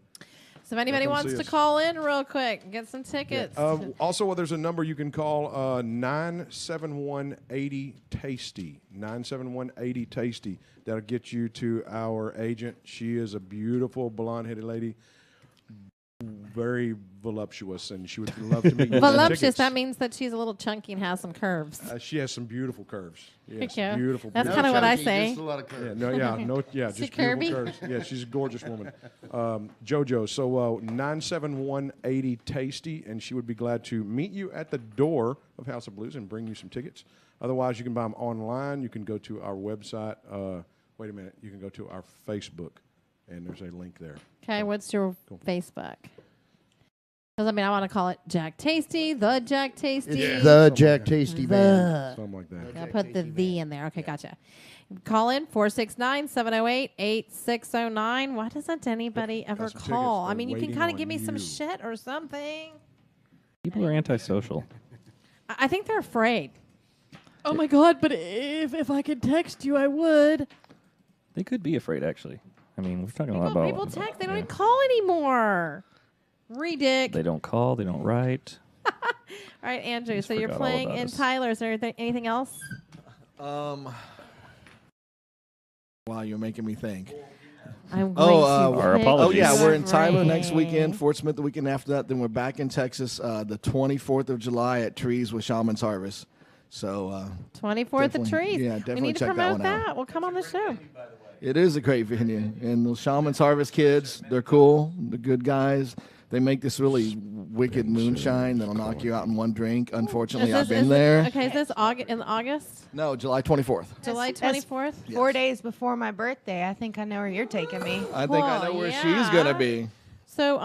if anybody come wants see to us. call in real quick, get some tickets. Also, there's a number you can call 971-80-TASTY. 971-80-TASTY. That'll get you to our agent. She is a beautiful blonde-headed lady, very voluptuous, and she would love to meet you. Voluptuous, that means that she's a little chunky and has some curves. She has some beautiful curves. Yes, Yeah. beautiful. That's beautiful. kind of what I chunky, say. just a lot of curves. Yeah, Is she just beautiful curvy? curves. Yeah, she's a gorgeous woman. JoJo, so 971-80-TASTY, and she would be glad to meet you at the door of House of Blues and bring you some tickets. Otherwise, you can buy them online. You can go to our website. Wait a minute. You can go to our Facebook, and there's a link there. Okay, what's your Facebook? Because, I want to call it Jack Tasty, the Jack Tasty. It's the Jack Tasty Band. Something like that. I'll put the "the" in there. Okay, gotcha. Call in 469-708-8609. Why doesn't anybody ever some call? tickets. I mean, you We're can kind of waiting give me on some you. shit or something. People are antisocial. I think they're afraid. Oh my God! But if I could text you, I would. They could be afraid, actually. I mean, we're talking a lot People about... text. They don't even call anymore. Ridic. They don't call. They don't write. All right, Andrew. Just So you're forgot all playing about in us. Tyler. Is there anything else? Wow, you're making me think. I'm going to Our pick apologies. Oh, yeah, your we're in Tyler next brain. weekend, Fort Smith the weekend after that. Then we're back in Texas the 24th of July at Trees with Shaman's Harvest. So 24th of definitely- Trees. yeah, We definitely need to check that promote one out. that. We'll come on the show. it is a great venue. And the Shaman's Harvest kids, they're cool. They're good guys. They make this really wicked moonshine that'll knock you out in one drink. Unfortunately, I've been there. Okay, is this in August? No, July 24th. July That's 24th? 4 days before my birthday. I think I know where you're taking me. I think I know where she's going to be. So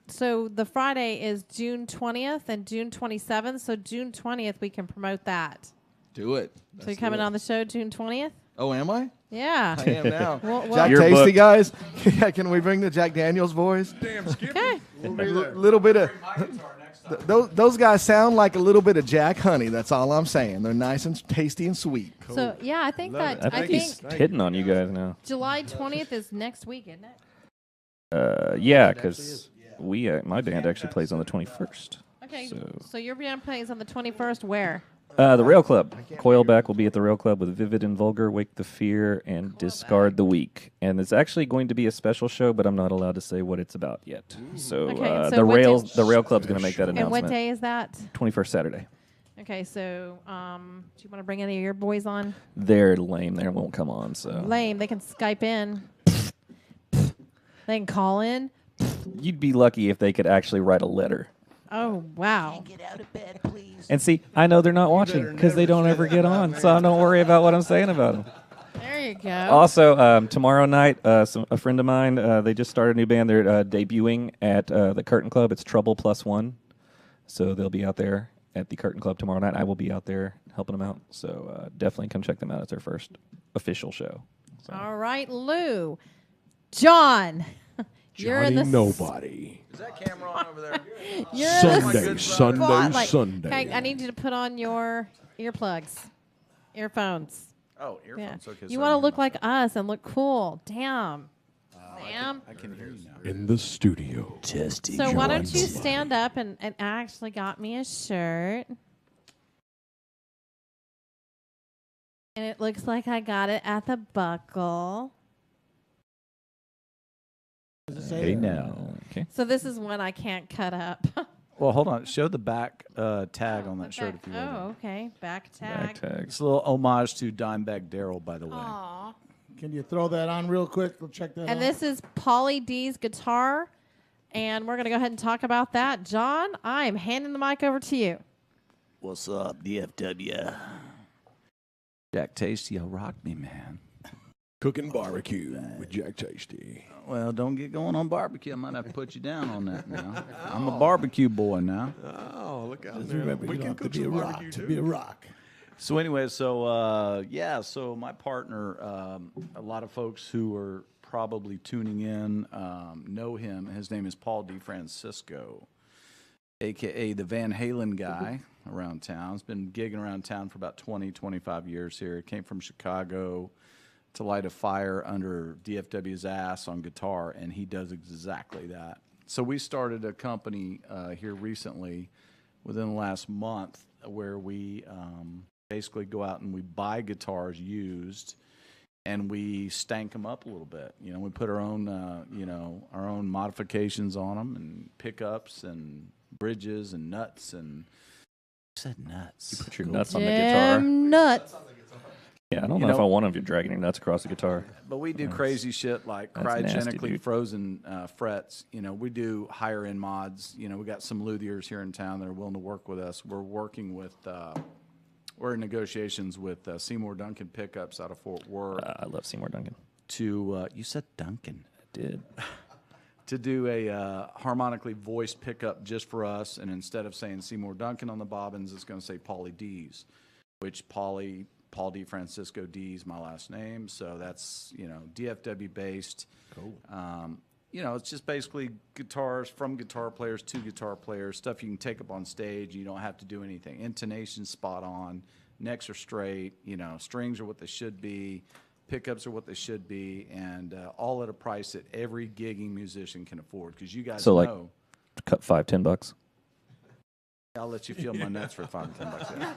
so the Friday is June 20th and June 27th. So June 20th we can promote that. Do it. So you're coming on the show June 20th? Oh, am I? Yeah. I am now. Well, Jack You're Tasty, booked. guys. Yeah, can we bring the Jack Daniels boys? Damn, Skip. okay. We'll be there. Little bit of Those guys sound like a little bit of Jack Honey. That's all I'm saying. They're nice and tasty and sweet. So yeah, I think that I think he's hitting on you guys now. July 20th is next week, isn't it? Yeah, because my band actually plays on the 21st. Okay, so your band plays on the 21st. Where? The Rail Club. Coilback will be at the Rail Club with Vivid and Vulgar, Wake the Fear, and Discard the Weak. And it's actually going to be a special show, but I'm not allowed to say what it's about yet. So, Okay, so the what Rail Club's going to make that announcement. And what day is that? 21st Saturday. Okay, so do you want to bring any of your boys on? They're lame. They won't come on. So Lame. They can Skype in. They can call in. you'd be lucky if they could actually write a letter. Oh, wow. Get out of bed, please. And see, I know they're not watching because they don't ever get on, so I don't worry about what I'm saying about them. There you go. Also, tomorrow night, a friend of mine, they just started a new band. They're debuting at the Curtain Club. It's Trouble Plus One. So they'll be out there at the Curtain Club tomorrow night. I will be out there helping them out. So definitely come check them out. It's their first official show. So. All right, Lou. John. You're in the Nobody. Is that camera on over there? You're Sunday, in the Sunday, spotlight. Sunday. Okay, I need you to put on your earplugs, earphones. Oh, earphones. Okay. You want to look like us and look cool. Damn. Sam. I can hear you now. In the studio. Testy. So why don't you stand up and actually got me a shirt. And it looks like I got it at the Buckle. Hey now. Okay. So this is one I can't cut up. Well, hold on. Show the back tag on that shirt if you will. Oh, okay. Back tag. It's a little homage to Dimebag Darrell, by the way. Aw. Can you throw that on real quick? We'll check that out. And this is Pauly D's guitar. And we're going to go ahead and talk about that. John, I am handing the mic over to you. What's up, DFW? Jack Tasty, you rocked me, man. Cooking barbecue with Jack Tasty. Well, don't get going on barbecue. I might have to put you down on that now. I'm a barbecue boy now. Oh, look out Just there. remember, you don't have to be a rock to be a rock. So anyway, so my partner, a lot of folks who are probably tuning in know him. His name is Paul DeFrancisco, a.k.a. the Van Halen guy around town. He's been gigging around town for about 20, 25 years here. He came from Chicago to light a fire under DFW's ass on guitar, and he does exactly that. So we started a company here recently within the last month where we basically go out and we buy guitars used and we stank them up a little bit. You know, we put our own, our own modifications on them and pickups and bridges and nuts and... I said nuts. You put your nuts on the guitar. Nuts. Yeah, I don't know if I want them if you're dragging your nuts across the guitar. But we do crazy shit like That's nasty, cryogenically dude. frozen frets. You know, we do higher end mods. You know, we got some luthiers here in town that are willing to work with us. We're working with, we're in negotiations with Seymour Duncan pickups out of Fort Worth. I love Seymour Duncan. To, you said Duncan. I did. To do a harmonically voiced pickup just for us. And instead of saying Seymour Duncan on the bobbins, it's going to say Pauly Dees, which Paul DeFrancisco Dees, my last name. So that's, DFW based. Cool. It's just basically guitars from guitar players to guitar players, stuff you can take up on stage. You don't have to do anything. Intonation's spot on. Necks are straight. Strings are what they should be. Pickups are what they should be. And all at a price that every gigging musician can afford. Because you guys know. Cut $5-10. I'll let you feel my nuts for $5 or $10. Yeah.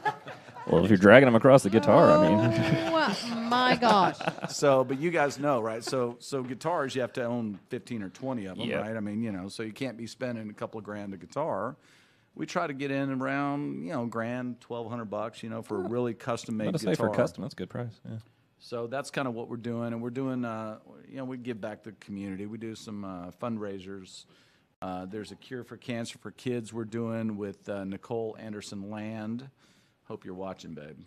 Well, if you're dragging them across the guitar, Oh, my gosh. But you guys know, right? So guitars, you have to own 15 or 20 of them, Yep. right? I mean, so you can't be spending a couple of grand a guitar. We try to get in around, $1,000, $1,200, for a really custom-made guitar. For custom, that's a good price. Yeah. So that's kind of what we're doing, and we're doing, we give back to the community. We do some fundraisers. There's a Cure for Cancer for Kids we're doing with Nicole Anderson Land. Hope you're watching, babe.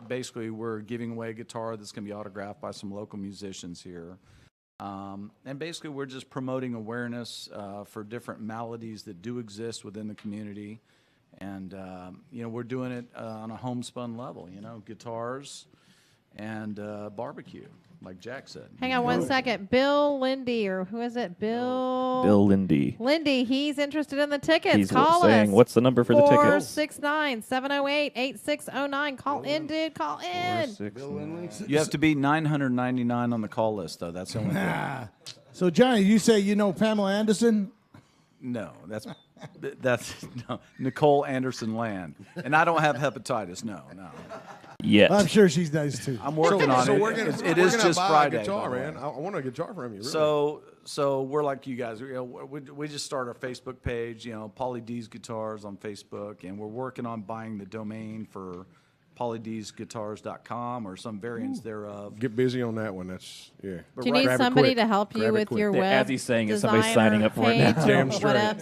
Basically, we're giving away a guitar that's going to be autographed by some local musicians here. And basically, we're just promoting awareness for different maladies that do exist within the community. And, we're doing it on a homespun level, guitars and barbecue. like Jack said. Hang on one second. Bill Lindy, or who is it? Bill Lindy. Lindy, he's interested in the tickets. He's Call saying, us. what's the number for the tickets? 469-708-8609. Call in, dude. Call in. You have to be 999 on the call list, though. That's the only thing. So, Johnny, you say you know Pamela Anderson? No, that's no, Nicole Anderson Land, and I don't have hepatitis. No. Yet. I'm sure she's nice too. I'm working on it. It is just Friday. A guitar, by the way. man. I want a guitar from you. Really. So we're like you guys. We just started our Facebook page. Pauly Dees Guitars on Facebook, and we're working on buying the domain for PaulyDeesGuitars.com or some variants thereof. Get busy on that one. That's Do you need somebody to help you with your web? As he's saying it, somebody's signing up for it now. Damn straight.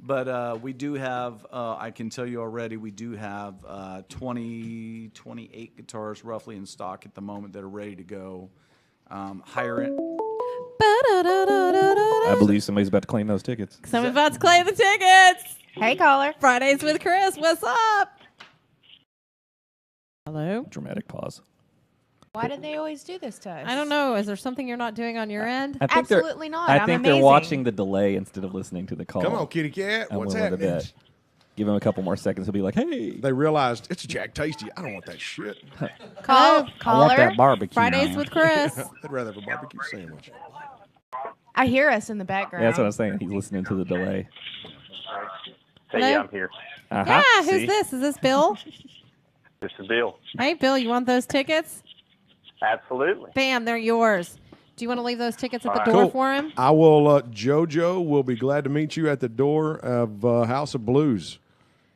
But we do have, I can tell you already, we do have 28 guitars roughly in stock at the moment that are ready to go. Higher end. I believe somebody's about to claim those tickets. Someone's about to claim the tickets. Hey, caller. Fridays with Kris. What's up? Hello? Dramatic pause. Why did they always do this to us? I don't know. Is there something you're not doing on your end? I think Absolutely not. I I'm think amazing. they're watching the delay instead of listening to the call. Come on, kitty cat. I'm What's willing to happening? bet. Give him a couple more seconds. He'll be like, hey. They realized it's Jack Tasty. I don't want that shit. Caller. I want that barbecue. Fridays man. with Kris. I'd rather have a barbecue sandwich. I hear us in the background. Yeah, that's what I'm saying. He's listening to the delay. Hey, Hello? yeah, I'm here. Uh-huh. Yeah, who's See? this? Is this Bill? This is Bill. Hey, Bill, you want those tickets? Absolutely. Bam, they're yours. Do you want to leave those tickets at the All door Cool. for him? I will. JoJo will be glad to meet you at the door of House of Blues.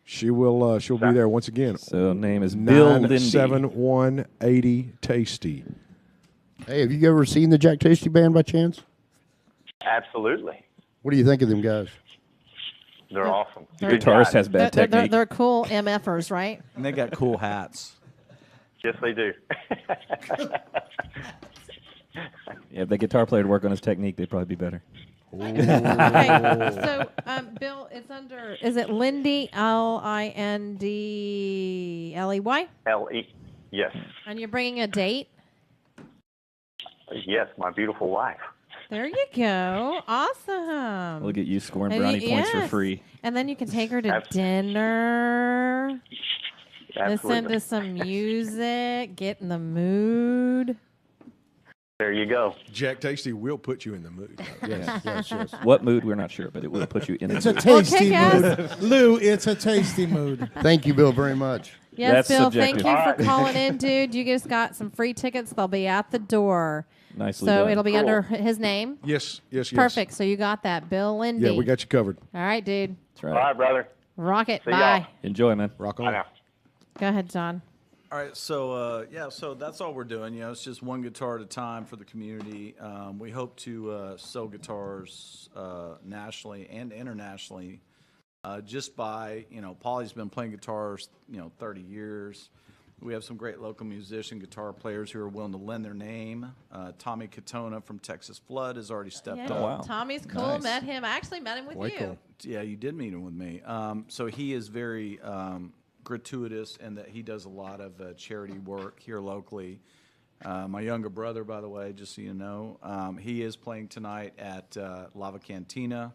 She will. She'll be there once again. So name is Bill Lindy. 97180 Tasty. Hey, have you ever seen the Jack Tasty Band by chance? Absolutely. What do you think of them guys? They're awesome. The Good guitarist guys. has bad technique. They're cool MFers, right? And they got cool hats. Yes, they do. Yeah, if the guitar player would work on his technique, they'd probably be better. Okay, so Bill, it's under. Is it Lindy Lindley? L-E. Yes. And you're bringing a date. Yes, my beautiful wife. There you go. Awesome. We'll get you scoring And brownie points for yes. free. And then you can take her to dinner. Absolutely. Listen to some music. Get in the mood. There you go. Jack Tasty will put you in the mood. Yes. What mood, we're not sure, but it will put you in It's the a mood. tasty Okay, mood. Lou, it's a tasty mood. Thank you, Bill, very much. Yes, That's Bill, subjective. thank you for All right. calling in, dude. You just got some free tickets. They'll be at the door. Nicely So done. it'll be Cool. under his name. Yes. Perfect. So you got that. Bill Lindy. Yeah, we got you covered. All right, dude. That's All right. right, brother. Rock it. See Bye. y'all. Enjoy, man. Rock Bye on. now. Go ahead, John. All right, so so that's all we're doing. It's just one guitar at a time for the community. We hope to sell guitars nationally and internationally. Just by Pauly's been playing guitars 30 years. We have some great local musician guitar players who are willing to lend their name. Tommy Katona from Texas Flood has already stepped Yeah, up. wow. Tommy's cool. Nice. Met him. I actually met him with Way you. cool. Yeah, you did meet him with me. So he is very gratuitous in that he does a lot of charity work here locally. My younger brother, by the way, just so you know, he is playing tonight at Lava Cantina.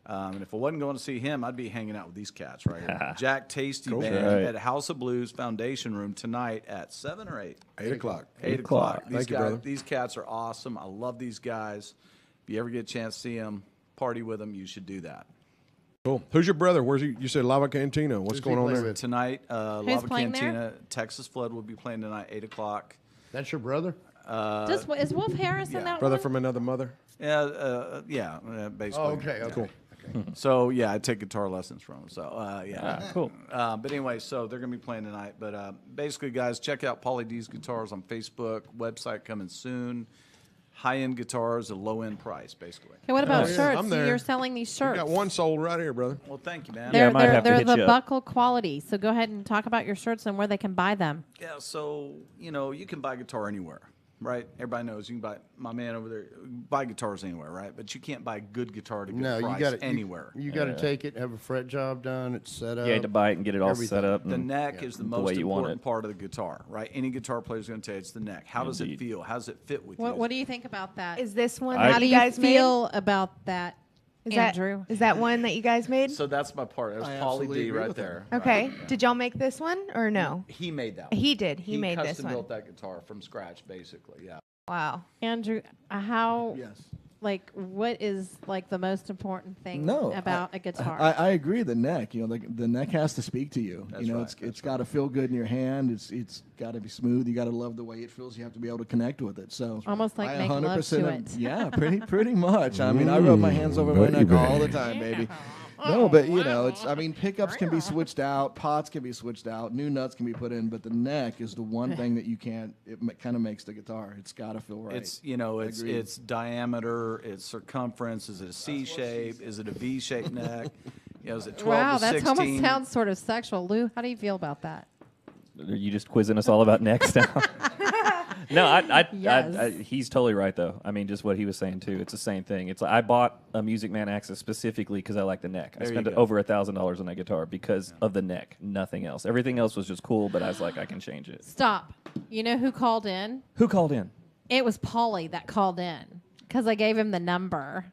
And if I wasn't going to see him, I'd be hanging out with these cats right here. Jack Tasty Band Right. at House of Blues Foundation Room tonight at 7 or 8? 8 o'clock. 8 o'clock. Thank you, brother. These cats are awesome. I love these guys. If you ever get a chance to see them, party with them, you should do that. Cool. Who's your brother? Where's he? You said Lava Cantina. What's Who's going he on playing there? with? Tonight, Lava playing there? Cantina, Texas Flood will be playing tonight, 8 o'clock. That's your brother? Is Wolf Harris in that Brother one? from another mother. Basically. Oh, okay. So, yeah, I take guitar lessons from him. So, yeah. Cool. But anyway, so they're going to be playing tonight. But basically, guys, check out Pauly Dees Guitars on Facebook. Website coming soon. High-end guitars at low-end price, basically. Okay, what about yeah, shirts? I'm there. You're selling these We shirts. got one sold right here, brother. Well, thank you, man. Yeah, I might have to They're hit the you up. buckle quality. So go ahead and talk about your shirts and where they can buy them. Yeah, so, you can buy guitar anywhere, right? Everybody knows you can buy, my man over there, buy guitars anywhere, right? But you can't buy a good guitar to get No, price you got to anywhere. You got to take it, have a fret job done. It's set up. You had to buy it and get it all everything. set up. The and neck is the way most you want important it. part of the guitar, right? Any guitar player is going to tell you it's the neck. How does it Indeed. feel? How does it fit with you? What do you think about that? Is this one How that do you you guys made? feel about that, Andrew? Is that one that you guys made? So that's my part. That was I Pauly absolutely D agree right with there. Okay. Did y'all make this one or no? He made that one. He did. He made this custom one. built that guitar from scratch, basically. Yeah. Wow. Andrew, how? Yes. Like, what is like the most important thing about a guitar? I agree. The neck, the neck has to speak to you. That's It's got to feel good in your hand. It's got to be smooth. You got to love the way it feels. You have to be able to connect with it. So Almost like I make love 100% to am- it. Yeah, pretty much. I mean, I rub my hands over my neck all the time, baby. No, but pickups can be switched out, pots can be switched out, new nuts can be put in, but the neck is the one thing that you can't. It kind of makes the guitar. It's got to feel right. It's it's diameter, it's circumference. Is it a C shape? Is it a V shaped neck? Is it 12 wow, to that 16? almost sounds sort of sexual. Lou, how do you feel about that? Are you just quizzing us all about necks now? No, Yes. he's totally right, though. I mean, just what he was saying, too. It's the same thing. It's like I bought a Music Man Access specifically because I like the neck. I There you spent go. over $1,000 on that guitar because of the neck, nothing else. Everything else was just cool, but I was like, I can change it. Stop. You know who called in? Who called in? It was Pauly that called in because I gave him the number.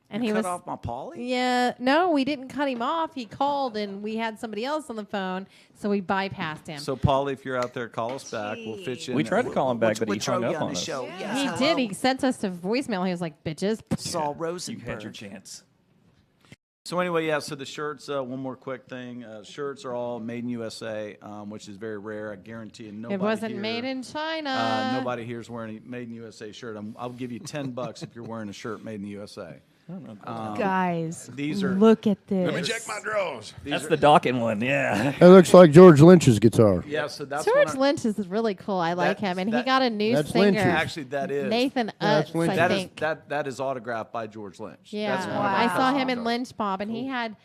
And You he cut was off my Pauly? Yeah, no, we didn't cut him off. He called and we had somebody else on the phone, so we bypassed him. So, Pauly, if you're out there, call us back. We'll fit you in. We there. tried to call him back, We'll- but he we'll hung throw up you on on the us. show. Yes, he hello. did. He sent us to voicemail. He was like, "Bitches." Saul You Rosenberg. had your chance. So anyway, yeah. So the shirts. One more quick thing. Shirts are all made in USA, which is very rare. I guarantee. And nobody It wasn't here, made in China. Nobody here is wearing a made in USA shirt. I'll give you $10 if you're wearing a shirt made in the USA. Guys, these are. look at this. Let me check my drawers. That's the Dawkins one, yeah. That looks like George Lynch's guitar. Yeah, so that's George Lynch is really cool. I like him, and he got a new that's singer. Lynch's. Actually, that is Nathan that's Utz, Lynch. I That is think. that is autographed by George Lynch. Yeah, That's one of our I saw custom him in guitars. Lynch Bob, and he had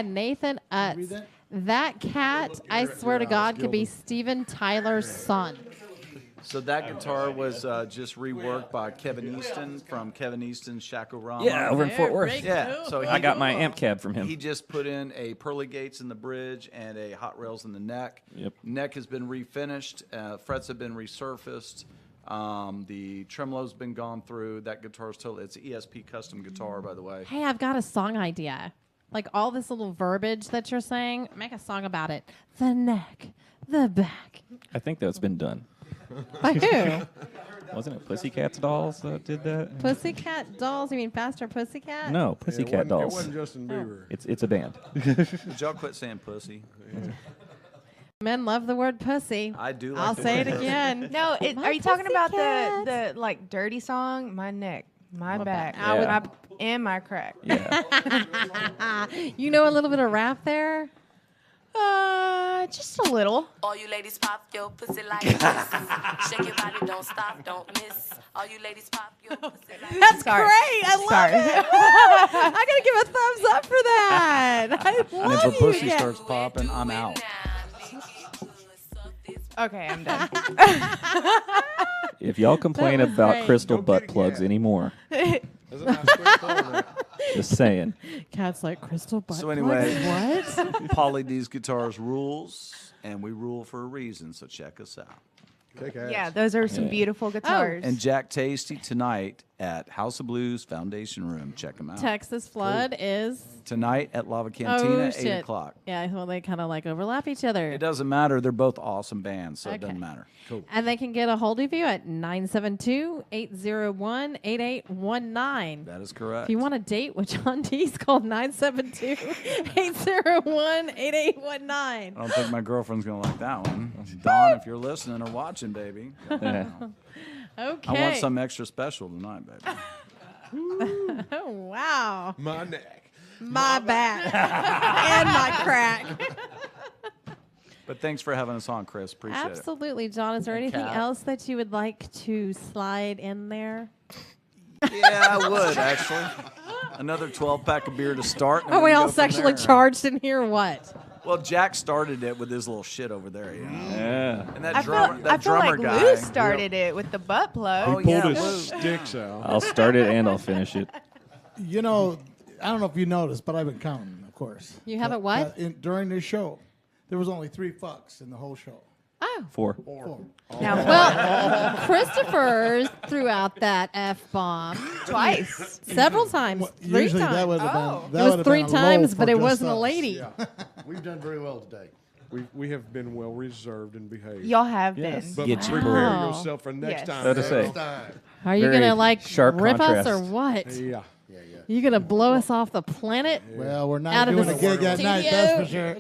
Nathan Utz. that? That cat, I swear to God, could be Steven Tyler's son. So that guitar was just reworked by Kevin Easton from Kevin Easton's Shakorama. Yeah, over in Fort Worth. Yeah, so I got my amp cab from him. He just put in a pearly gates in the bridge and a hot rails in the neck. Yep. Neck has been refinished. Frets have been resurfaced. The tremolo's been gone through. That guitar's totally. It's an ESP custom guitar, by the way. Hey, I've got a song idea. Like all this little verbiage that you're saying, make a song about it. The neck, the back. I think that's been done. By who? Wasn't it Pussycat's Dolls that did that? Pussycat Dolls? You mean Faster Pussycat? No, Pussycat It Dolls. wasn't Justin Bieber. It's a band. Did y'all quit saying pussy? Men love the word pussy. I do. I'll Like the say word it pussy. again. No, My are you talking about pussycat. the like dirty song? My neck, my back, Yeah. and my crack. Yeah. You know a little bit of rap there? Just a little. All you ladies pop your pussy like this. Shake your body, don't stop, don't miss. All you ladies pop your pussy like That's Sorry. great. I love Sorry. it. I gotta give a thumbs up for that. I And love if her you pussy again. starts popping, I'm out. Okay, I'm done. If y'all complain was about great. crystal Go get butt it, plugs Cat. anymore, That's a nice quick call, man. just saying. Cat's like crystal butt So anyway, plugs. What? Pauly D's Guitars rules, and we rule for a reason. So check us out. Kick ass. Yeah, those are some beautiful guitars. And Jack Tasty tonight at House of Blues Foundation Room. Check them out. Texas Flood is Tonight at Lava Cantina, oh 8 shit. o'clock. Yeah, well they kind of like overlap each other. It doesn't matter. They're both awesome bands, so it Okay. doesn't matter. Cool. And they can get a hold of you at 972-801-8819. That is correct. If you want a date with John Dees, call 972-801-8819. I don't think my girlfriend's going to like that one. Dawn, if you're listening or watching, baby. Yeah. Okay. I want something extra special tonight, baby. Oh, wow. My neck. My back. And my crack. But thanks for having us on, Kris. Appreciate it. Absolutely, John. Is there And anything Kat. else that you would like to slide in there? Yeah, I would, actually. Another 12-pack of beer to start. and Are then we go all from sexually there. charged in here or what? Well, Jack started it with his little shit over there. You know? Yeah. And that I feel drummer like guy. Lou started it with the butt plug. He pulled his sticks out. I'll start it and I'll finish it. You know, I don't know if you noticed, but I've been counting, of course. You haven't what? During this show, there was only 3 fucks in the whole show. Oh. 4. Now, well, Christopher threw out that F-bomb twice. Several times. 3 Usually times. that would have been. It was 3 times, but it wasn't a lady. Yeah. We've done very well today. We have been well reserved and behaved. Y'all have Yes. been. But Get your prepare bread. yourself for next Yes. time. That's to say. Next time. Are you Very going to, like, sharp rip contrast. us or what? Yeah. You going to blow us off the planet? Well, we're Out not of doing the a gig at night, that's for sure.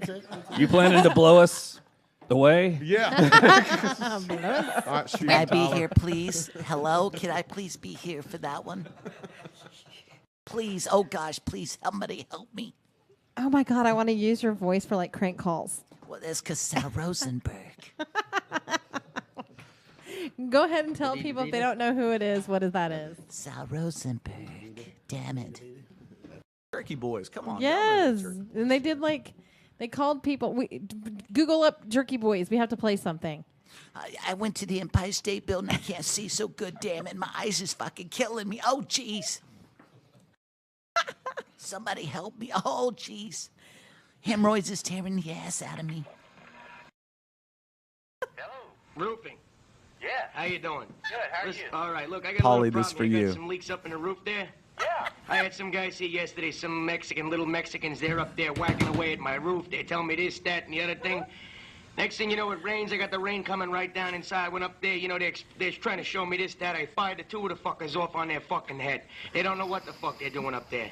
You planning to blow us away? Yeah. All right, Steve Can I be Tyler. here, please? Hello? Can I please be here for that one? Please. Oh, gosh, please, somebody help me. Oh, my God. I want to use your voice for, like, crank calls. Well, that's because Sal Rosenberg. Go ahead and tell people if they don't know who it is, what that is. Sal Rosenberg. Damn it. Jerky Boys, come on. Yes. And they did, like, they called people. Google up Jerky Boys. We have to play something. I went to the Empire State Building. I can't see so good, damn it. My eyes is fucking killing me. Oh, jeez. Somebody help me. Oh, jeez. Hemorrhoids is tearing the ass out of me. Roofing. Yeah. How you doing? Good. How are Listen, you? all right, look, I got Polly, a little this problem. for I you. got some leaks up in the roof there. Yeah. I had some guys here yesterday, some little Mexicans. They're up there whacking away at my roof. They're telling me this, that, and the other thing. Next thing you know, it rains. I got the rain coming right down inside. I went up there, you know, they're trying to show me this, that. I fired the 2 of the fuckers off on their fucking head. They don't know what the fuck they're doing up there.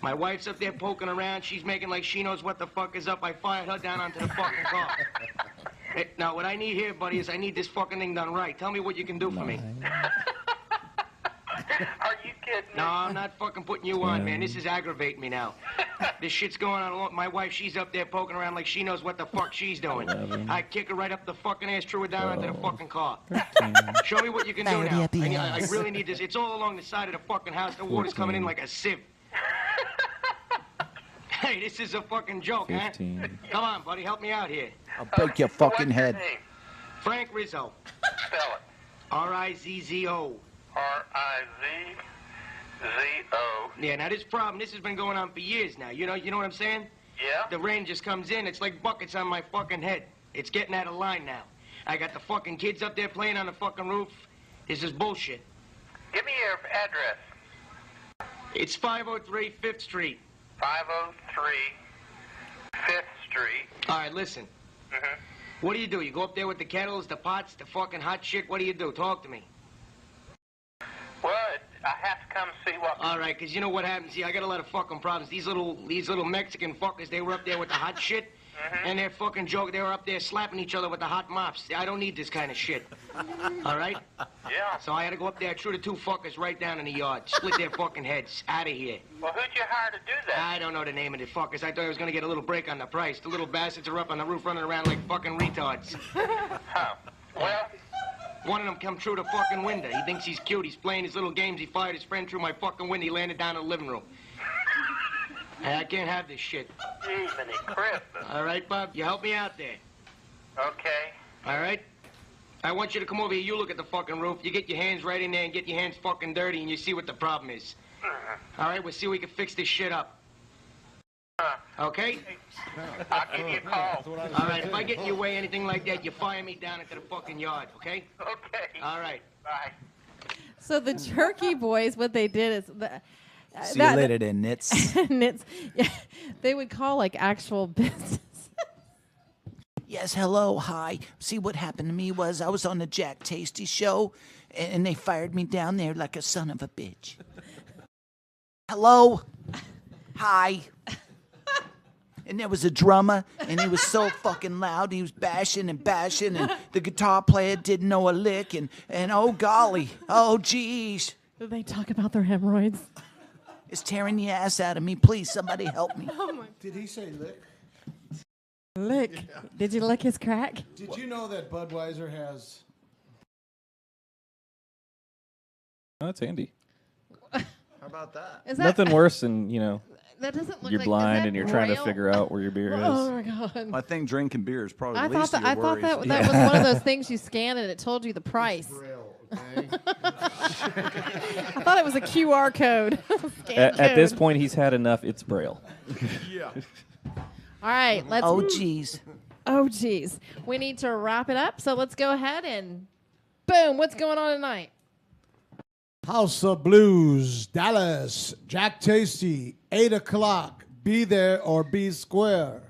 My wife's up there poking around. She's making like she knows what the fuck is up. I fired her down onto the fucking car. Hey, now, what I need here, buddy, is I need this fucking thing done right. Tell me what you can do for me. Are you kidding me? No, I'm not fucking putting you on, man. This is aggravating me now. This shit's going on. My wife, she's up there poking around like she knows what the fuck she's doing. 11. I kick her right up the fucking ass, threw her down onto the fucking car. 13. Show me what you can do Clarity now. at the I ass. really need this. It's all along the side of the fucking house. The water's coming in 14. like a sieve. Hey, this is a fucking joke, 15. huh? Come on, buddy, help me out here. I'll break your fucking What's your head. name? Frank Rizzo. Spell it. R-I-Z-Z-O. R-I-Z-Z-O. Yeah, now this has been going on for years now. You know what I'm saying? Yeah? The rain just comes in. It's like buckets on my fucking head. It's getting out of line now. I got the fucking kids up there playing on the fucking roof. This is bullshit. Give me your address. It's 503 5th Street. 503 5th Street. All right, listen. Mm-hmm. What do? You go up there with the kettles, the pots, the fucking hot shit? What do you do? Talk to me. Well, I have to come see what... All right, because you know what happens here? I got a lot of fucking problems. These little Mexican fuckers, they were up there with the hot shit. And they're fucking joking. They were up there slapping each other with the hot mops. I don't need this kind of shit. All right? Yeah. So I had to go up there, threw the 2 fuckers right down in the yard. Split their fucking heads. Out of here. Well, who'd you hire to do that? I don't know the name of the fuckers. I thought I was going to get a little break on the price. The little bastards are up on the roof running around like fucking retards. Huh. Well... One of them come through the fucking window. He thinks he's cute. He's playing his little games. He fired his friend through my fucking window. He landed down in the living room. Hey, I can't have this shit. Jiminy Christmas. All right, Bob? You help me out there. Okay. All right? I want you to come over here. You look at the fucking roof. You get your hands right in there and get your hands fucking dirty and you see what the problem is. All right? We'll see if we can fix this shit up. Okay? I'll give you a call. All right, if I get in your way, anything like that, you fire me down into the fucking yard, okay? Okay. All right. Bye. So the Jerky Boys, what they did is... See you later then, Nits. Nits. Yeah, they would call, like, actual business. Yes, hello, hi. See, what happened to me was I was on the Jack Tasty show, and they fired me down there like a son of a bitch. Hello? Hi. And there was a drummer, and he was so fucking loud. He was bashing, and the guitar player didn't know a lick, and oh, golly. Oh, jeez. Did they talk about their hemorrhoids? It's tearing the ass out of me. Please, somebody help me. Oh, my. Did he say lick? Lick. Yeah. Did you lick his crack? Did you know that Budweiser has... Oh, that's handy. How about that? Is that Nothing worse than, you know, That doesn't look You're like. blind is that and you're trying to Braille? figure out where your beer is. Oh my god! I think drinking beer is probably I the thought least that of your worries. was one of those things you scanned and it told you the price. I thought it was a QR code. At this point, he's had enough. It's Braille. Yeah. All right, let's. Oh, geez. Oh, geez. We need to wrap it up, so let's go ahead and boom. What's going on tonight? House of Blues, Dallas, Jack Tasty, 8 o'clock. Be there or be square.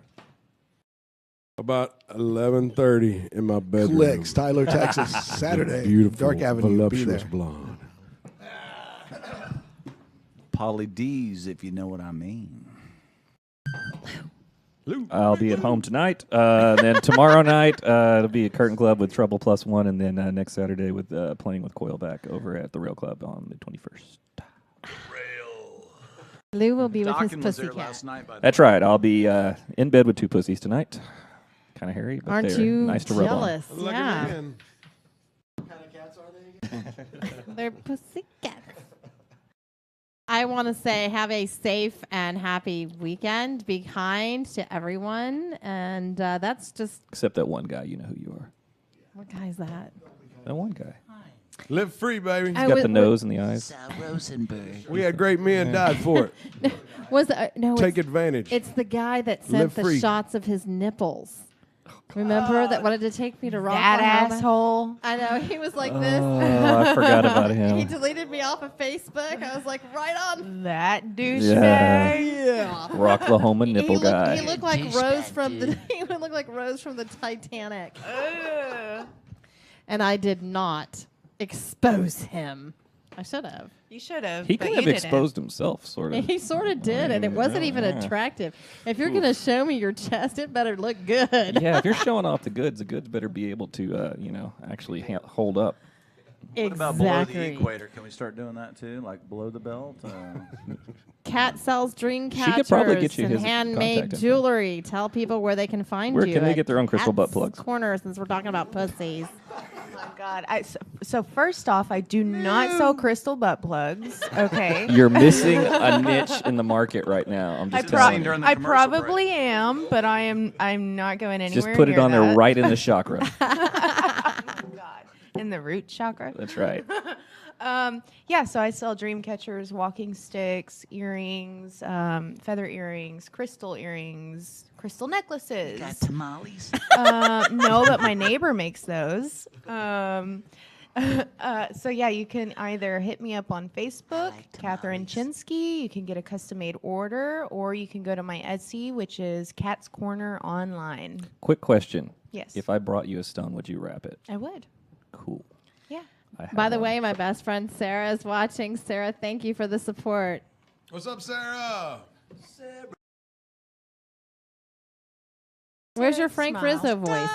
About 11:30 in my bedroom. Clicks, Tyler, Texas, Saturday. Beautiful, Dark Avenue, be voluptuous there. blonde. Polly Dees, if you know what I mean. I'll be at home tonight. Then tomorrow night, it'll be a Curtain Club with Trouble Plus One, and then next Saturday with Playing with Coilback over at the Rail Club on the 21st. Lou will be with his Dockin was there pussycat. last night, by the That's right. I'll be in bed with two pussies tonight. Kind of hairy, but Aren't they're you nice to rub on. jealous? Yeah. They're pussycats. I want to say have a safe and happy weekend. Be kind to everyone. And that's just... Except that one guy, you know who you are. What guy is that? That one guy. Live free, baby. He's got the nose and the eyes. Sal Rosenberg. We had great men died for it. Was no? Take advantage. It's the guy that sent Live the free. shots of his nipples. Remember that wanted to take me to rock That Oklahoma? asshole. I know he was like this. Oh, I forgot about him. He deleted me off of Facebook. I was like, right on. That douchebag. Yeah. Rocklahoma nipple guy. He looked like Rose from the. He would look like Rose from the Titanic. And I did not expose him. I should have. You should have. He but kind you of didn't. exposed himself, sort of. He sort of did, and it wasn't even attractive. If you're going to show me your chest, it better look good. Yeah, if you're showing off the goods better be able to, actually hold up. What about below the Exactly. equator? Can we start doing that too, like below the belt? Cat sells dream She could probably catchers get you and his handmade contact info. jewelry. Tell people where they can find Where you. can they at get their own crystal butt Cat's plugs? Corner, since we're talking about pussies. Oh my God. So first off, I do not sell crystal butt plugs. Okay. You're missing a niche in the market right now. I'm just telling you. I probably am, but I'm not going anywhere. Just put it near on there that. right in the chakra. In the root chakra. That's right. So I sell dream catchers, walking sticks, earrings, feather earrings, crystal necklaces. Got tamales? No, but my neighbor makes those. You can either hit me up on Facebook, Catherine Chinsky. You can get a custom-made order, or you can go to my Etsy, which is Cat's Corner Online. Quick question. Yes. If I brought you a stone, would you wrap it? I would. Cool. Yeah. By the way, my best friend Sarah is watching. Sarah, thank you for the support. What's up, Sarah? Where's your Frank Smile. Rizzo voice?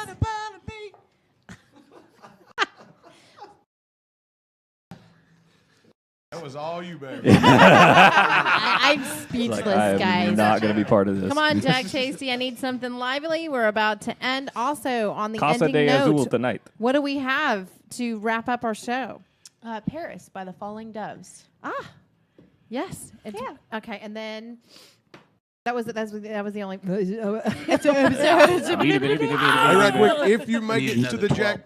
That was all you, baby. I'm speechless, I'm guys. not going to be part of this. Come on, Jack Tasty. I need something lively. We're about to end. Also, on the Casa ending de Azul note, tonight. what do we have to wrap up our show? Paris by the Falling Doves. Yes. Okay, and then that was the only. Hey, right quick, if you make it to the Jack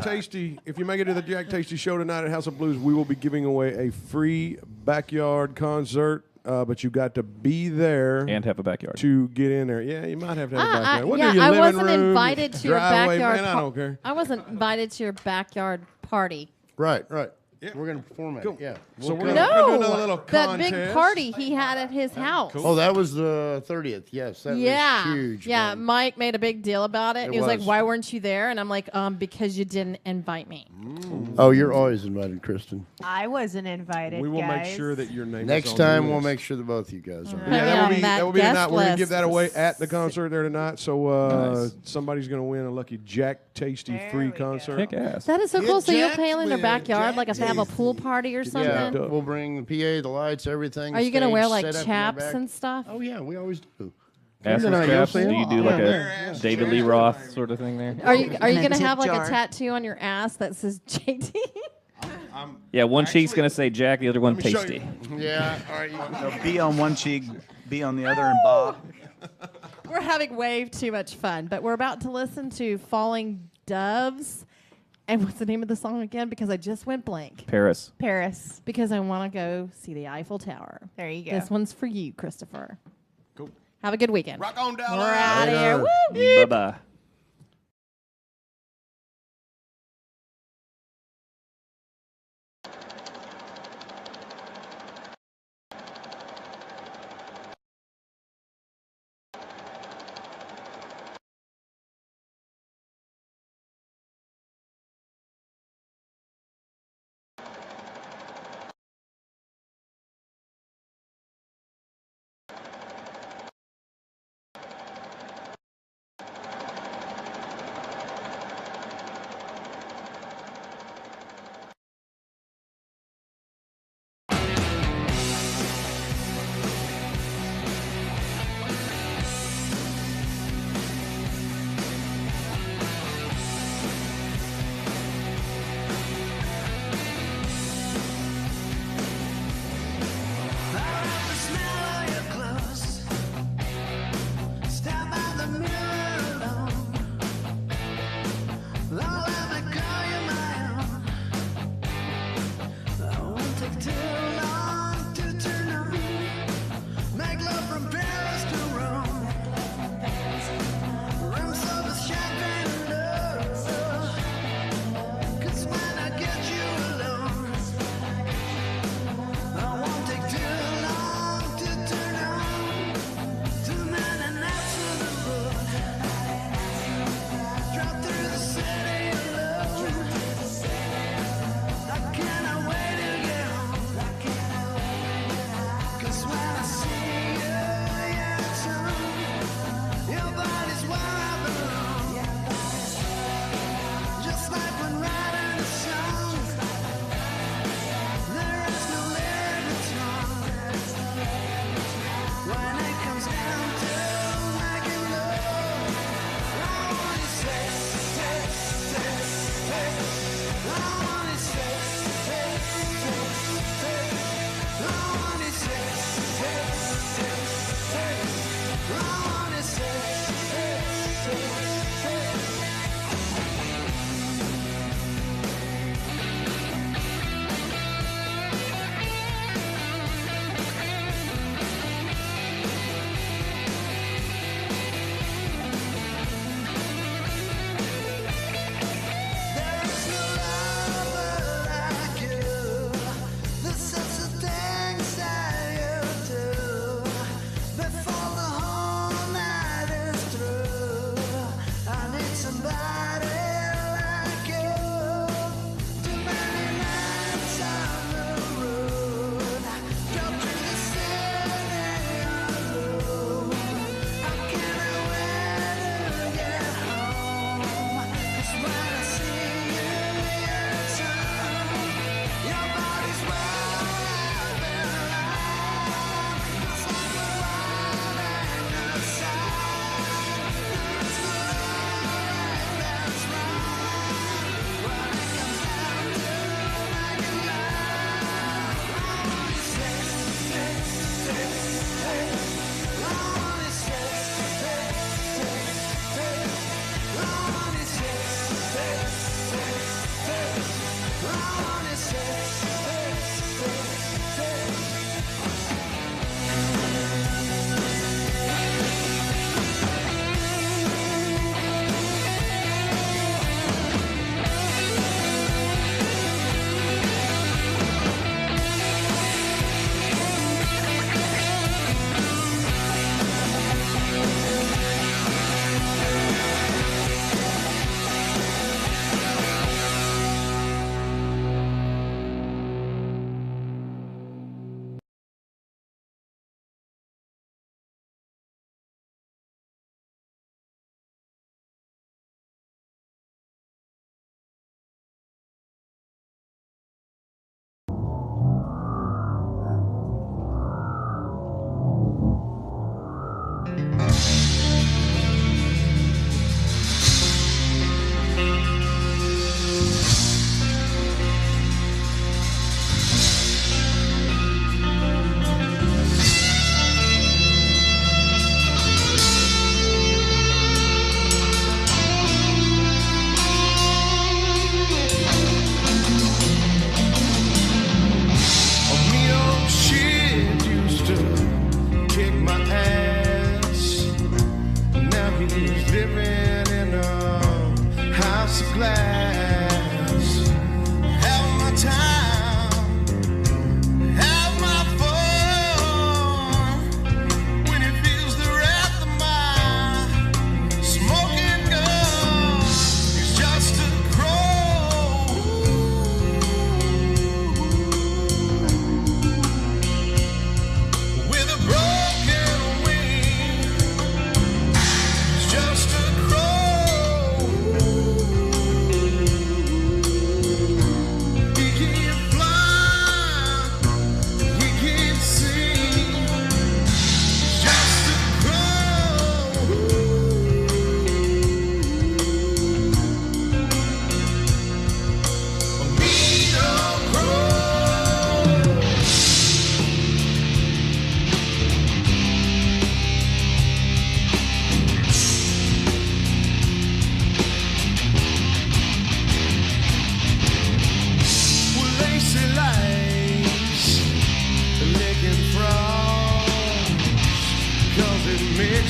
Tasty, show tonight at House of Blues, we will be giving away a free backyard concert. But you got to be there and have a backyard to get in there. Yeah, you might have to have a backyard. What do you, I living wasn't room, invited to your driveway? backyard. Man, I don't care. I wasn't invited to your backyard party. Right. We're going to perform it. Yeah. So we're come. gonna do another little that big contest. party he had at his house. Oh, that was the 30th. Yes, that was huge. Yeah, man. Mike made a big deal about it. It He was like, was. "Why weren't you there?" And I'm like, "Because you didn't invite me." Oh, you're always invited, Kristen. I wasn't invited. We will guys. make sure that your name. Next is on time, the we'll list. make sure that both you guys are. Yeah, that will be guest tonight. We're gonna give list. that away at the concert there tonight. So Nice. somebody's gonna win a lucky Jack Tasty free concert. Kick ass. That is so Get cool. So you'll jacked play in their with backyard, Jack like if they have a pool party or something. Yeah, we'll bring the PA, the lights, everything. Are you gonna stage wear like set up in the chaps back. and stuff? Oh yeah, we always do. Ass You'll straps. see Do it. you do like Yeah. a David Lee Roth sort of thing there? Are you And a gonna tip have like jar. a tattoo on your ass that says JT? Yeah, one cheek's going to say Jack, the other one Let me show tasty. Yeah, all right. No, B on one cheek, B on the other, and ba. We're having way too much fun, but we're about to listen to Falling Doves. And what's the name of the song again? Because I just went blank. Paris. Paris. Because I want to go see the Eiffel Tower. There you go. This one's for you, Christopher. Cool. Have a good weekend. Rock on, Dallas. We're out of here. Woo! Bye-bye.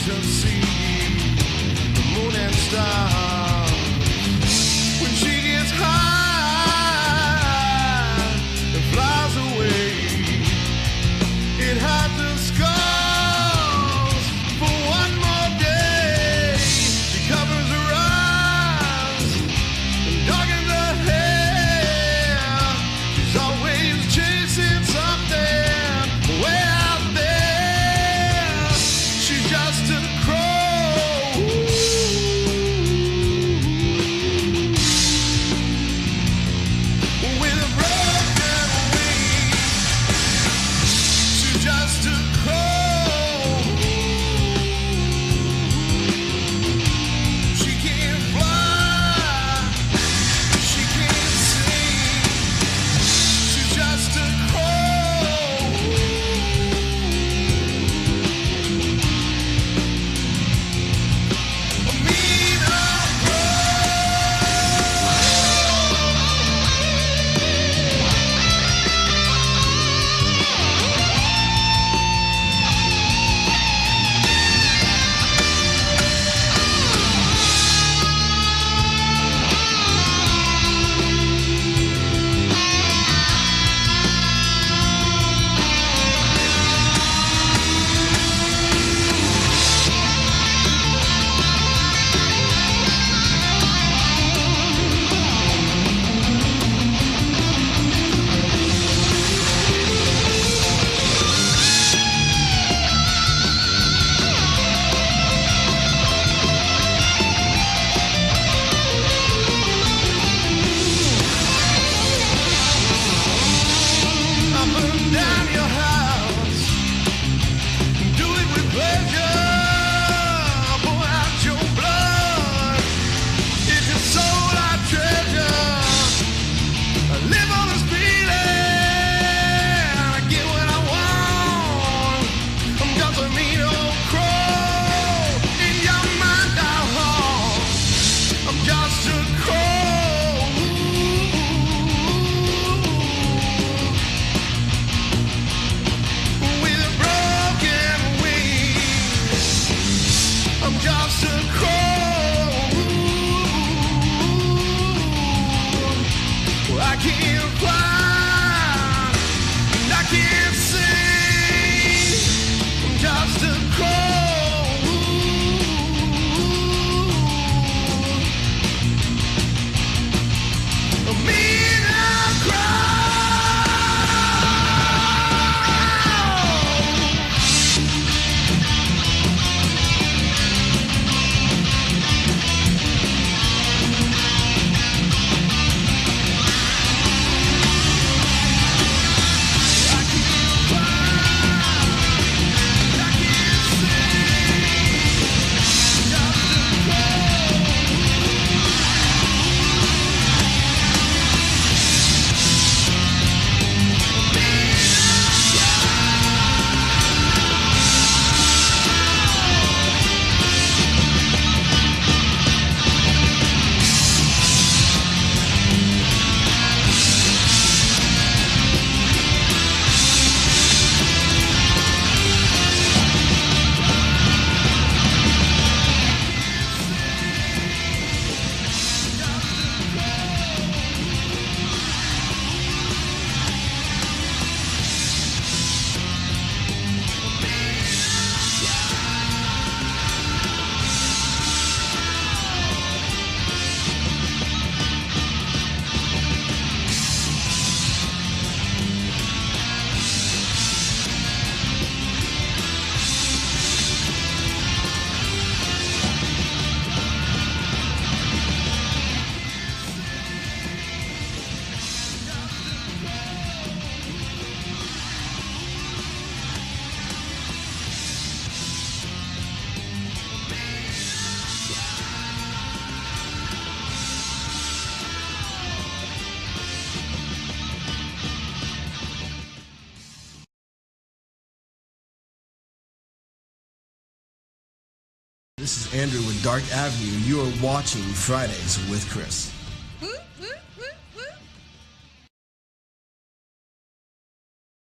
to see the moon and stars. When she gets high and flies away, it hides the scars for one more day. She covers her eyes and darkens her hair. She's always chasing something way out there. She's just a crow with a broken wing. She's just a crow. She can't fly, she can't sing. She's just a crow. A mean old I'll burn down your house. Do it with pleasure. Pour out your blood. It's your soul I treasure. I live on this feeling. I get what I want. I'm just a mean old crow. In your mind I haunt. I'm just a crow. With a broken wing, I'm just a crow. I can't fly, and I can't sing. I'm just a crow. A mean old crow. This is Andrew with Dark Avenue. You are watching Fridays with Kris.